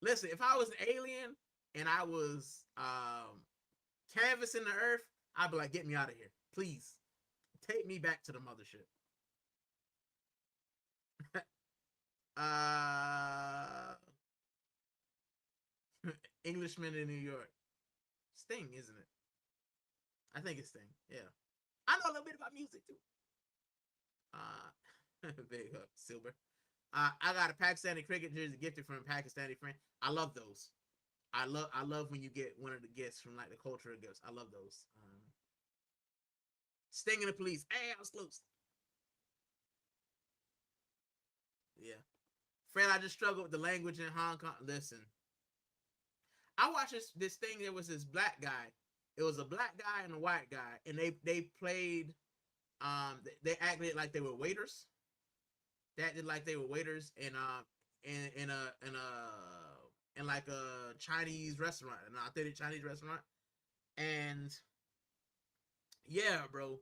Listen, if I was an alien and I was canvassing the Earth, I'd be like, get me out of here, please. Take me back to the mothership. uh, Englishman in New York. Sting, isn't it? I think it's Sting. Yeah, I know a little bit about music too. Big up, Silver. I got a Pakistani cricket jersey gifted from a Pakistani friend. I love those. I love when you get one of the gifts from like the cultural gifts. I love those. Stinging the police. Hey, I was close. Yeah. Fred, I just struggled with the language in Hong Kong. Listen, I watched this thing. There was this black guy. It was a black guy and a white guy, and they played. They acted like they were waiters. They acted like they were waiters in like a Chinese restaurant, an authentic Chinese restaurant. And yeah, bro,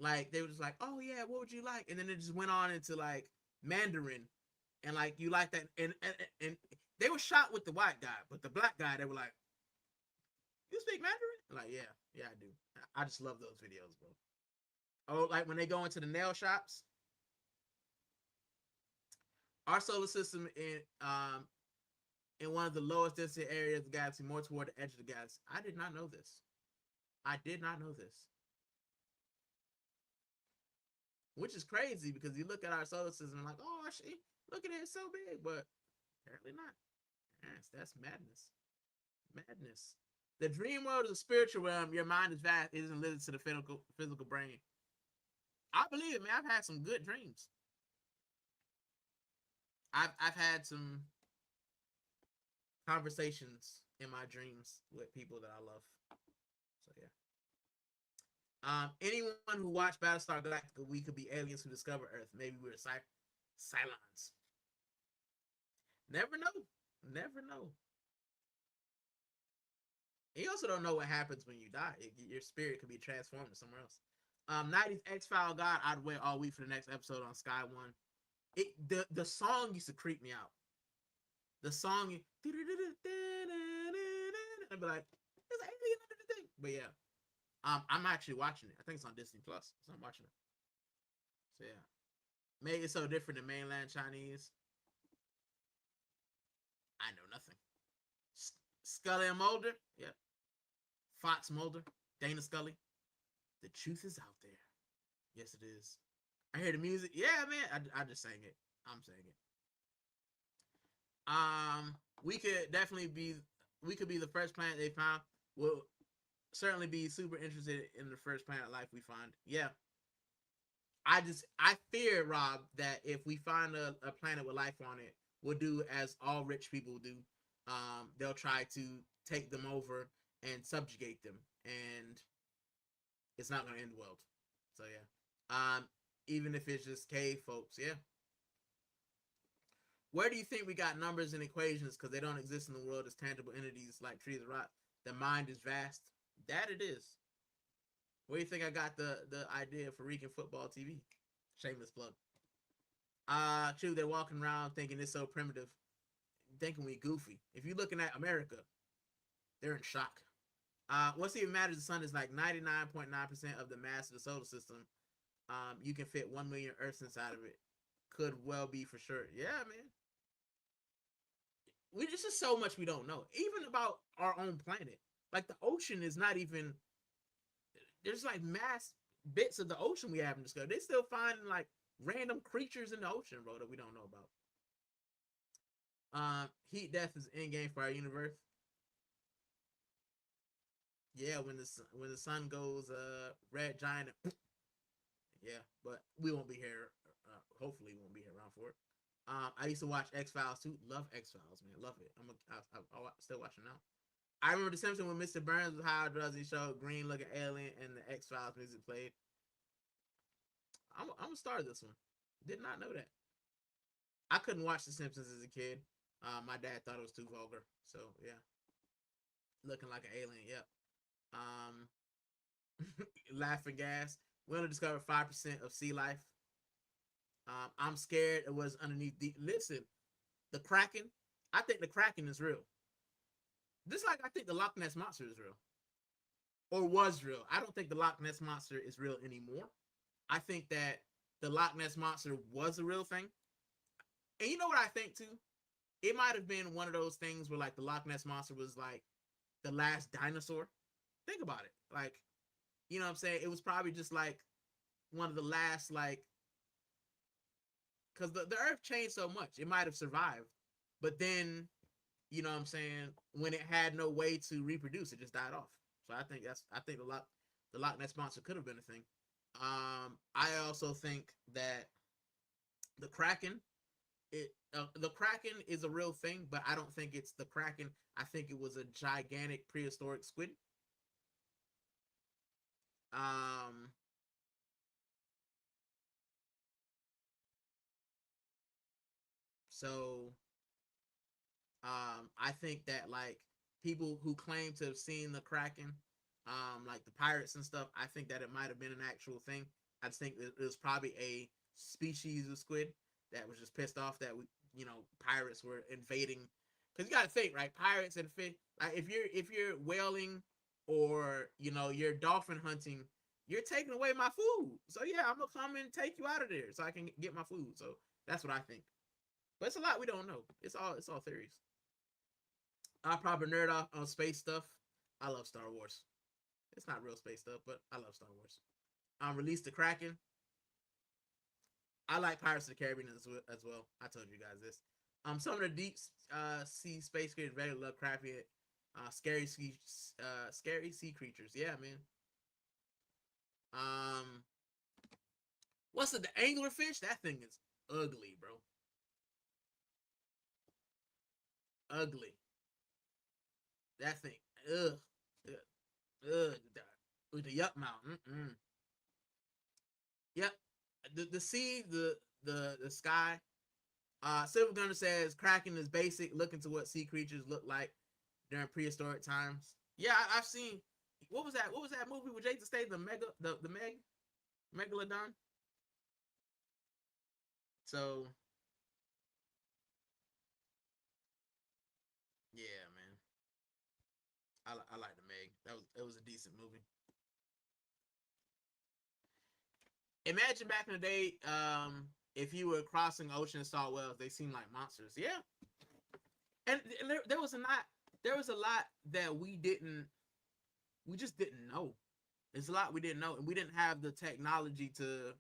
like they were just like, oh yeah, what would you like? And then it just went on into like Mandarin, and like you like that, and they were shot with the white guy, but the black guy, they were like, You speak Mandarin? Like, yeah, I do. I just love those videos, bro. Oh, like when they go into the nail shops. Our solar system in one of the lowest density areas of the galaxy, more toward the edge of the galaxy. I did not know this. I did not know this. Which is crazy because you look at our solar system like, oh, look at it, it's so big, but apparently not. Yes, that's madness. Madness. The dream world is a spiritual realm. Your mind is vast. It isn't limited to the physical brain. I believe it, man. I've had some good dreams. I've had some conversations in my dreams with people that I love. So yeah. Anyone who watched Battlestar Galactica, we could be aliens who discover Earth. Maybe we're Cylons. Never know. Never know. You also don't know what happens when you die. Your spirit could be transformed to somewhere else. 90s X-File God, I'd wait all week for the next episode on Sky One. The song used to creep me out. The song, I'd be like, there's an alien under the thing. But yeah, I'm actually watching it. I think it's on Disney Plus, so I'm watching it. So yeah, maybe it's so different than mainland Chinese. I know nothing. Scully and Mulder, yeah. Fox Mulder, Dana Scully. The truth is out there. Yes, it is. I hear the music. Yeah, man. I just sang it. I'm saying it. We could definitely be. We could be the first planet they found. We'll certainly be super interested in the first planet life we find. Yeah. I fear, Rob, that if we find a planet with life on it, we'll do as all rich people do. They'll try to take them over and subjugate them, and it's not going to end well. So yeah, even if it's just cave folks, yeah. Where do you think we got numbers and equations because they don't exist in the world as tangible entities like trees or rocks? The mind is vast. That it is. Where do you think I got the idea for Rican Futbol TV? Shameless plug. True, they're walking around thinking it's so primitive, thinking we goofy. If you're looking at America, they're in shock. What's even matters? The sun is like 99.9% of the mass of the solar system. You can fit 1 million Earths inside of it. Could well be for sure. Yeah, man. There's just so much we don't know, even about our own planet. Like the ocean is not even. There's like mass bits of the ocean we haven't discovered. They still finding like random creatures in the ocean, bro, that we don't know about. Heat death is in game for our universe. Yeah, when the sun goes red giant. Yeah, but we won't be here. Hopefully, we won't be here around for it. I used to watch X-Files too. Love X-Files, man. Love it. I'm still watching now. I remember The Simpsons when Mr. Burns was how does he show green looking alien and the X-Files music played. I'm gonna start this one. Did not know that. I couldn't watch The Simpsons as a kid. My dad thought it was too vulgar. So yeah, looking like an alien. Yep. Laughing gas. We only discovered 5% of sea life. I'm scared it was underneath the. Listen, the Kraken. I think the Kraken is real. Just like I think the Loch Ness Monster is real. Or was real. I don't think the Loch Ness Monster is real anymore. I think that the Loch Ness Monster was a real thing. And you know what I think too? It might have been one of those things where like the Loch Ness Monster was like the last dinosaur. Think about it. Like, you know what I'm saying? It was probably just like one of the last like because the earth changed so much. It might have survived. But then, you know what I'm saying, when it had no way to reproduce, it just died off. So I think the Loch Ness Monster could have been a thing. I also think that the Kraken, the Kraken is a real thing, but I don't think it's the Kraken. I think it was a gigantic prehistoric squid. So I think that like people who claim to have seen the Kraken, like the pirates and stuff, I think that it might have been an actual thing. I just think it was probably a species of squid that was just pissed off that pirates were invading. Because you got to think, right? Pirates and fish. Like if you're whaling or you're dolphin hunting, you're taking away my food. So yeah, I'm gonna come and take you out of there so I can get my food. So that's what I think. But it's a lot we don't know. It's all theories. I probably nerd off on space stuff. I love Star Wars. It's not real space stuff, but I love Star Wars. Release the Kraken. I like Pirates of the Caribbean as well. I told you guys this. Some of the deep sea space creatures very Lovecraftian, scary sea creatures. Yeah, man. Um, what's it? The anglerfish? That thing is ugly, bro. Ugly. That thing. Ugh. Ugh. Ugh. With the yuck mouth. Mm-mm. Yep. The sea, the sky. Silver Gunner says Kraken is basic, looking to what sea creatures look like during prehistoric times. Yeah, I've seen. What was that? What was that movie with Jason Statham? The Megalodon. So yeah, man. I like the Meg. It was a decent movie. Imagine back in the day, if you were crossing ocean and saw whales, they seemed like monsters. Yeah, and there was a lot. There was a lot that we just didn't know. There's a lot we didn't know, and we didn't have the technology to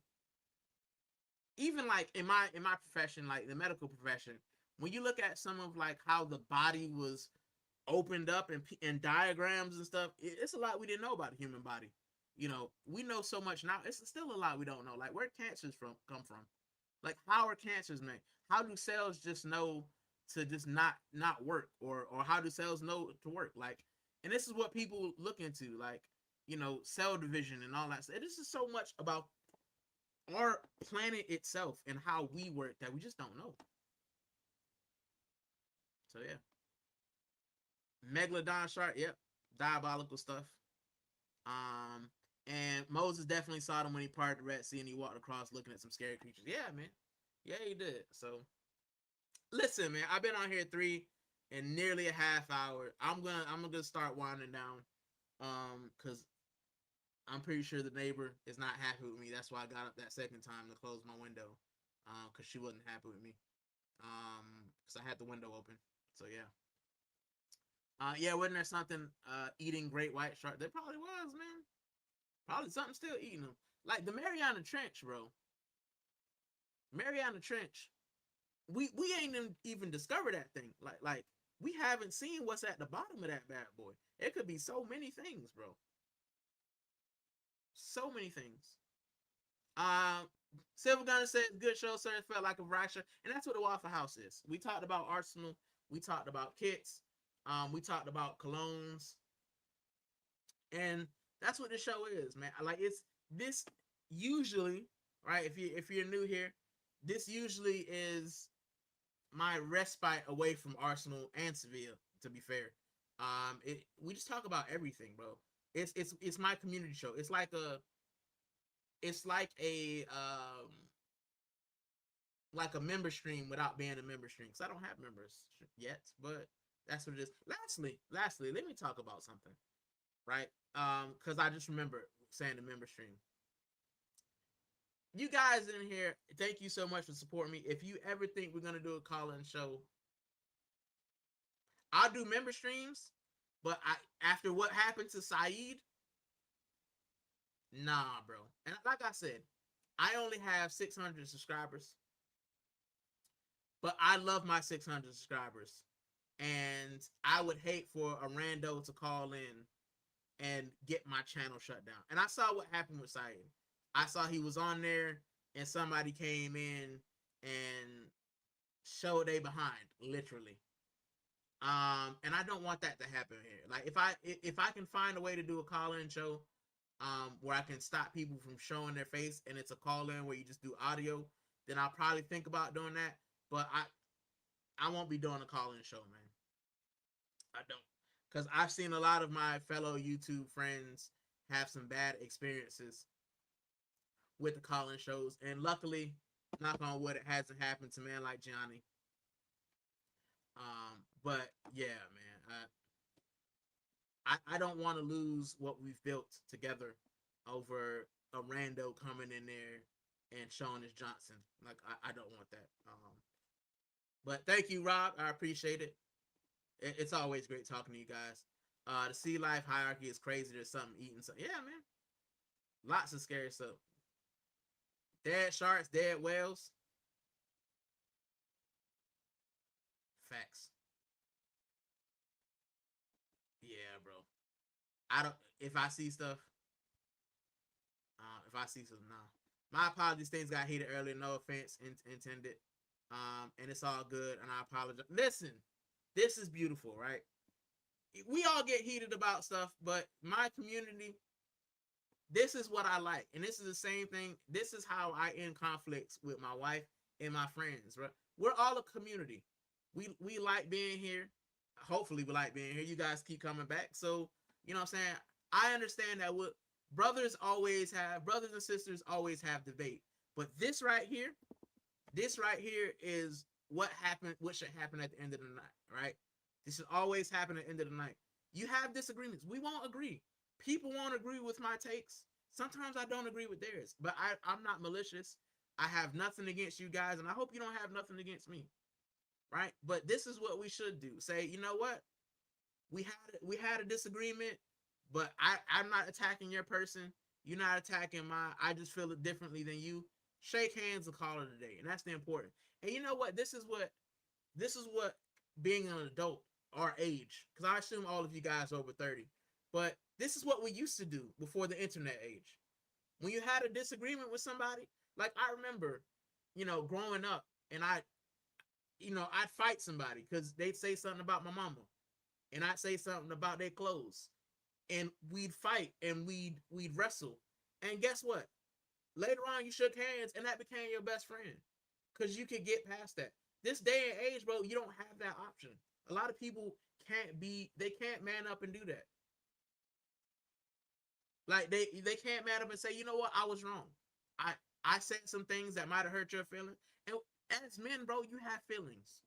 even like in my profession, like the medical profession. When you look at some of like how the body was opened up and diagrams and stuff, it's a lot we didn't know about the human body. We know so much now. It's still a lot we don't know. Like where cancers come from. Like how are cancers made? How do cells just know to just not work, or how do cells know to work? Like, and this is what people look into, like cell division and all that. This is so much about our planet itself and how we work that we just don't know. So yeah, megalodon shark. Yep, diabolical stuff. And Moses definitely saw them when he parted the Red Sea and he walked across looking at some scary creatures. Yeah, man. Yeah, he did. So listen, man, I've been on here 3 and nearly a half hour. I'm gonna start winding down. Cause I'm pretty sure the neighbor is not happy with me. That's why I got up that second time to close my window. Cause she wasn't happy with me. Cause I had the window open. So yeah. Yeah, wasn't there something eating great white shark? There probably was, man. Probably something still eating them. Like the Mariana Trench, bro. Mariana Trench. We ain't even discovered that thing. Like we haven't seen what's at the bottom of that bad boy. It could be so many things, bro. So many things. Um, Silver Gunner said, "Good show, sir. It felt like a rock and that's what the Waffle House is. We talked about Arsenal. We talked about kits. We talked about colognes, and that's what the show is, man. Like it's this usually, right? If you're new here, this usually is my respite away from Arsenal and Sevilla. To be fair, we just talk about everything, bro. It's my community show. It's like a member stream without being a member stream. Because I don't have members yet, but that's what it is. Lastly, let me talk about something, right? Because I just remember saying the member stream. You guys in here, thank you so much for supporting me. If you ever think we're gonna do a call-in show, I'll do member streams. But after what happened to Saeed, nah, bro. And like I said, I only have 600 subscribers, but I love my 600 subscribers, and I would hate for a rando to call in and get my channel shut down. And I saw what happened with Saeed. I saw he was on there, and somebody came in and showed they behind, literally. And I don't want that to happen here. Like if I can find a way to do a call-in show, where I can stop people from showing their face and it's a call-in where you just do audio, then I'll probably think about doing that. But I won't be doing a call-in show, man. I don't, because I've seen a lot of my fellow YouTube friends have some bad experiences with the call-in shows, and luckily, knock on wood, it hasn't happened to man like Johnny. But yeah, man, I don't want to lose what we've built together over a rando coming in there and showing his Johnson. Like I don't want that. But thank you, Rob. I appreciate it. It's always great talking to you guys. The sea life hierarchy is crazy. There's something eating. So yeah, man. Lots of scary stuff. Dead sharks, dead whales. Facts. Yeah, bro. I don't. If I see stuff, if I see something, nah. My apologies. Things got heated earlier. No offense intended. And it's all good. And I apologize. Listen, this is beautiful, right? We all get heated about stuff, but my community, this is what I like, and this is the same thing. This is how I end conflicts with my wife and my friends. Right? We're all a community. We like being here. Hopefully, we like being here. You guys keep coming back, so you know what I'm saying. I understand that what brothers and sisters always have debate, but this right here is what happened. What should happen at the end of the night, right? This should always happen at the end of the night. You have disagreements. We won't agree. People won't agree with my takes. Sometimes I don't agree with theirs, but I'm not malicious. I have nothing against you guys, and I hope you don't have nothing against me, right? But this is what we should do. Say, you know what? We had a disagreement, but I'm not attacking your person. You're not attacking my. I just feel it differently than you. Shake hands and call it a day, and that's the important. And you know what? This is what being an adult, our age, because I assume all of you guys are over 30, but this is what we used to do before the internet age. When you had a disagreement with somebody, like I remember, growing up, and I'd fight somebody because they'd say something about my mama, and I'd say something about their clothes, and we'd fight and we'd wrestle, and guess what? Later on, you shook hands, and that became your best friend because you could get past that. This day and age, bro, you don't have that option. A lot of people they can't man up and do that. Like they can't man up and say, you know what, I was wrong. I I said some things that might have hurt your feelings. And as men, bro, you have feelings.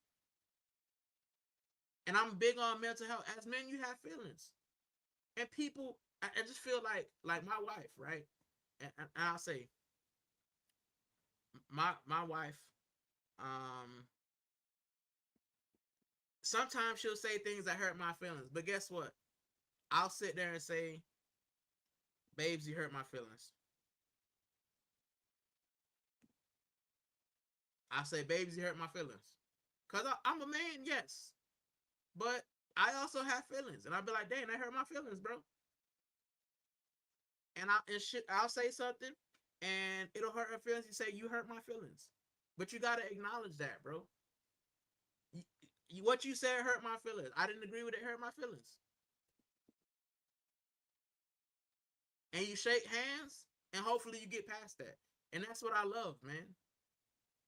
And I'm big on mental health. As men, you have feelings. And people, I just feel like my wife, right? And I'll say, my wife, um, sometimes she'll say things that hurt my feelings. But guess what? I'll sit there and say, babes, you hurt my feelings. I say, babes, you hurt my feelings. Because I'm a man, yes. But I also have feelings. And I'll be like, dang, that hurt my feelings, bro. And I'll say something and it'll hurt her feelings. You say, you hurt my feelings. But you got to acknowledge that, bro. What you said hurt my feelings. I didn't agree with it, hurt my feelings. And you shake hands and hopefully you get past that. And that's what I love, man.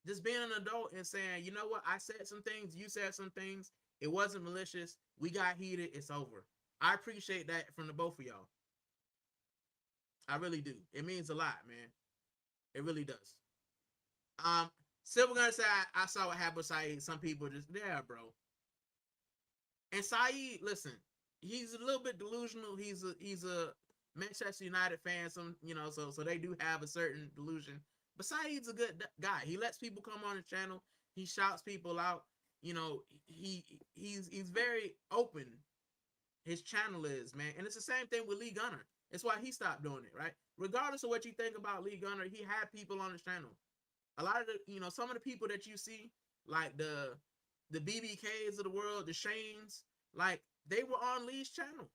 Just being an adult and saying, you know what, I said some things, you said some things, it wasn't malicious, we got heated, it's over. I appreciate that from the both of y'all. I really do. It means a lot, man. It really does. Silver gonna say I saw what happened with Saeed. Some people just bro. And Saeed, listen, he's a little bit delusional. He's a Manchester United fan, so they do have a certain delusion. But Saeed's a good guy. He lets people come on his channel. He shouts people out. He's very open. His channel is, man. And it's the same thing with Lee Gunner. It's why he stopped doing it, right? Regardless of what you think about Lee Gunner, he had people on his channel. A lot of some of the people that you see, like the BBKs of the world, the Shanes, like they were on Lee's channel.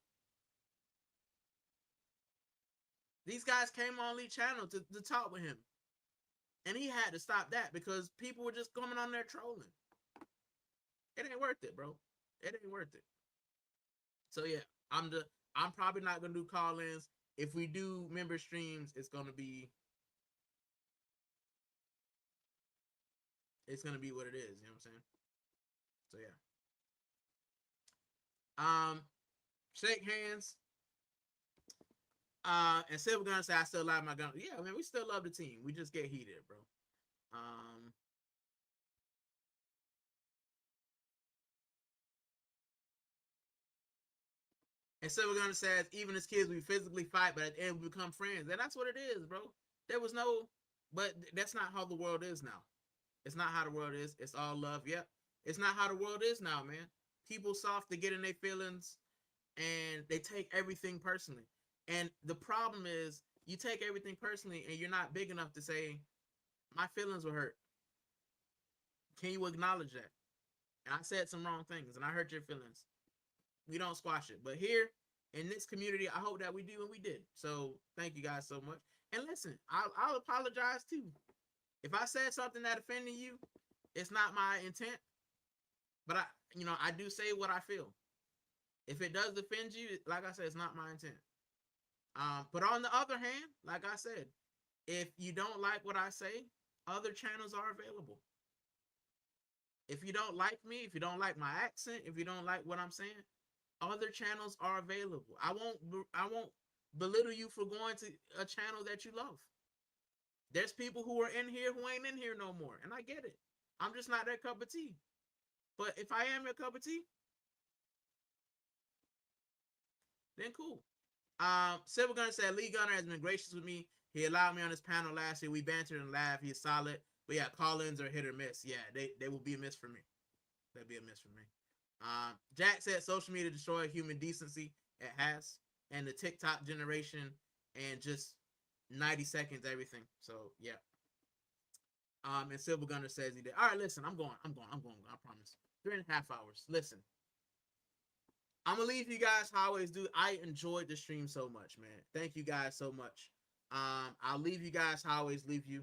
These guys came on Lee's channel to talk with him. And he had to stop that because people were just coming on there trolling. It ain't worth it, bro. It ain't worth it. So yeah, I'm probably not gonna do call-ins. If we do member streams, it's gonna be what it is, you know what I'm saying? So yeah. Shake hands. And Silver Gun say I still love my gun. Yeah, man, we still love the team. We just get heated, bro. And so we're gonna say, even as kids, we physically fight, but at the end we become friends, and that's what it is, bro. There was no, but that's not how the world is now. It's not how the world is. It's all love. Yep. It's not how the world is now, man. People soft to get in their feelings, and they take everything personally. And the problem is, you take everything personally, and you're not big enough to say, my feelings were hurt. Can you acknowledge that? And I said some wrong things, and I hurt your feelings. We don't squash it. But here in this community, I hope that we do, and we did. So thank you guys so much. And listen, I'll apologize too. If I said something that offended you, it's not my intent. But I do say what I feel. If it does offend you, like I said, it's not my intent. But on the other hand, like I said, if you don't like what I say, other channels are available. If you don't like me, if you don't like my accent, if you don't like what I'm saying, other channels are available. I won't belittle you for going to a channel that you love. There's people who are in here who ain't in here no more, and I get it. I'm just not their cup of tea. But if I am your cup of tea, then cool. Silver Gunner said Lee Gunner has been gracious with me. He allowed me on his panel last year. We bantered and laughed. He's solid. But yeah, call-ins are hit or miss. Yeah, they will be a miss for me. They'll be a miss for me. Jack said social media destroyed human decency. It has. And the TikTok generation and just 90 seconds everything. So yeah. And Silver Gunner says he did. All right, listen, I'm going. I promise. 3.5 hours. Listen. I'm gonna leave you guys how I always do. I enjoyed the stream so much, man. Thank you guys so much. I'll leave you guys how I always leave you.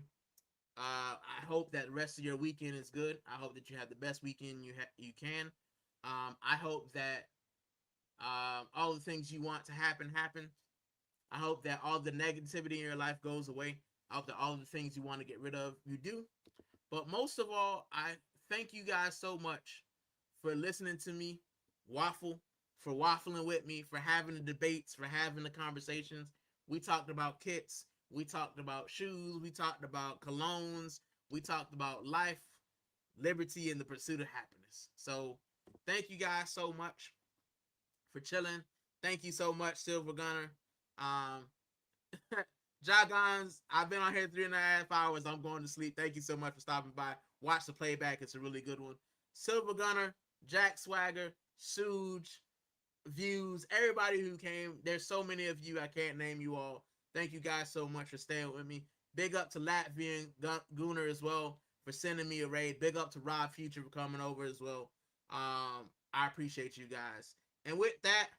I hope that the rest of your weekend is good. I hope that you have the best weekend you can. I hope that all the things you want to happen. I hope that all the negativity in your life goes away. I hope that all the things you want to get rid of, you do. But most of all, I thank you guys so much for listening to me, Waffle, for waffling with me, for having the debates, for having the conversations. We talked about kits. We talked about shoes. We talked about colognes. We talked about life, liberty, and the pursuit of happiness. So thank you guys so much for chilling. Thank you so much, Silver Gunner. Jagons, I've been on here 3.5 hours. I'm going to sleep. Thank you so much for stopping by. Watch the playback. It's a really good one. Silver Gunner, Jack Swagger, Suge, Views, everybody who came. There's so many of you. I can't name you all. Thank you guys so much for staying with me. Big up to Latvian Gunner as well for sending me a raid. Big up to Rob Future for coming over as well. I appreciate you guys. And with that,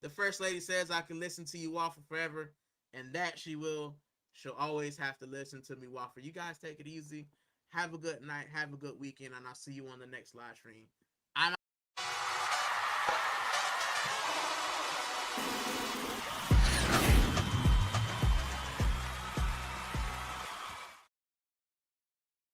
the First Lady says I can listen to you, Waffle, forever. And that she will. She'll always have to listen to me, Waffle. You guys take it easy. Have a good night. Have a good weekend. And I'll see you on the next live stream.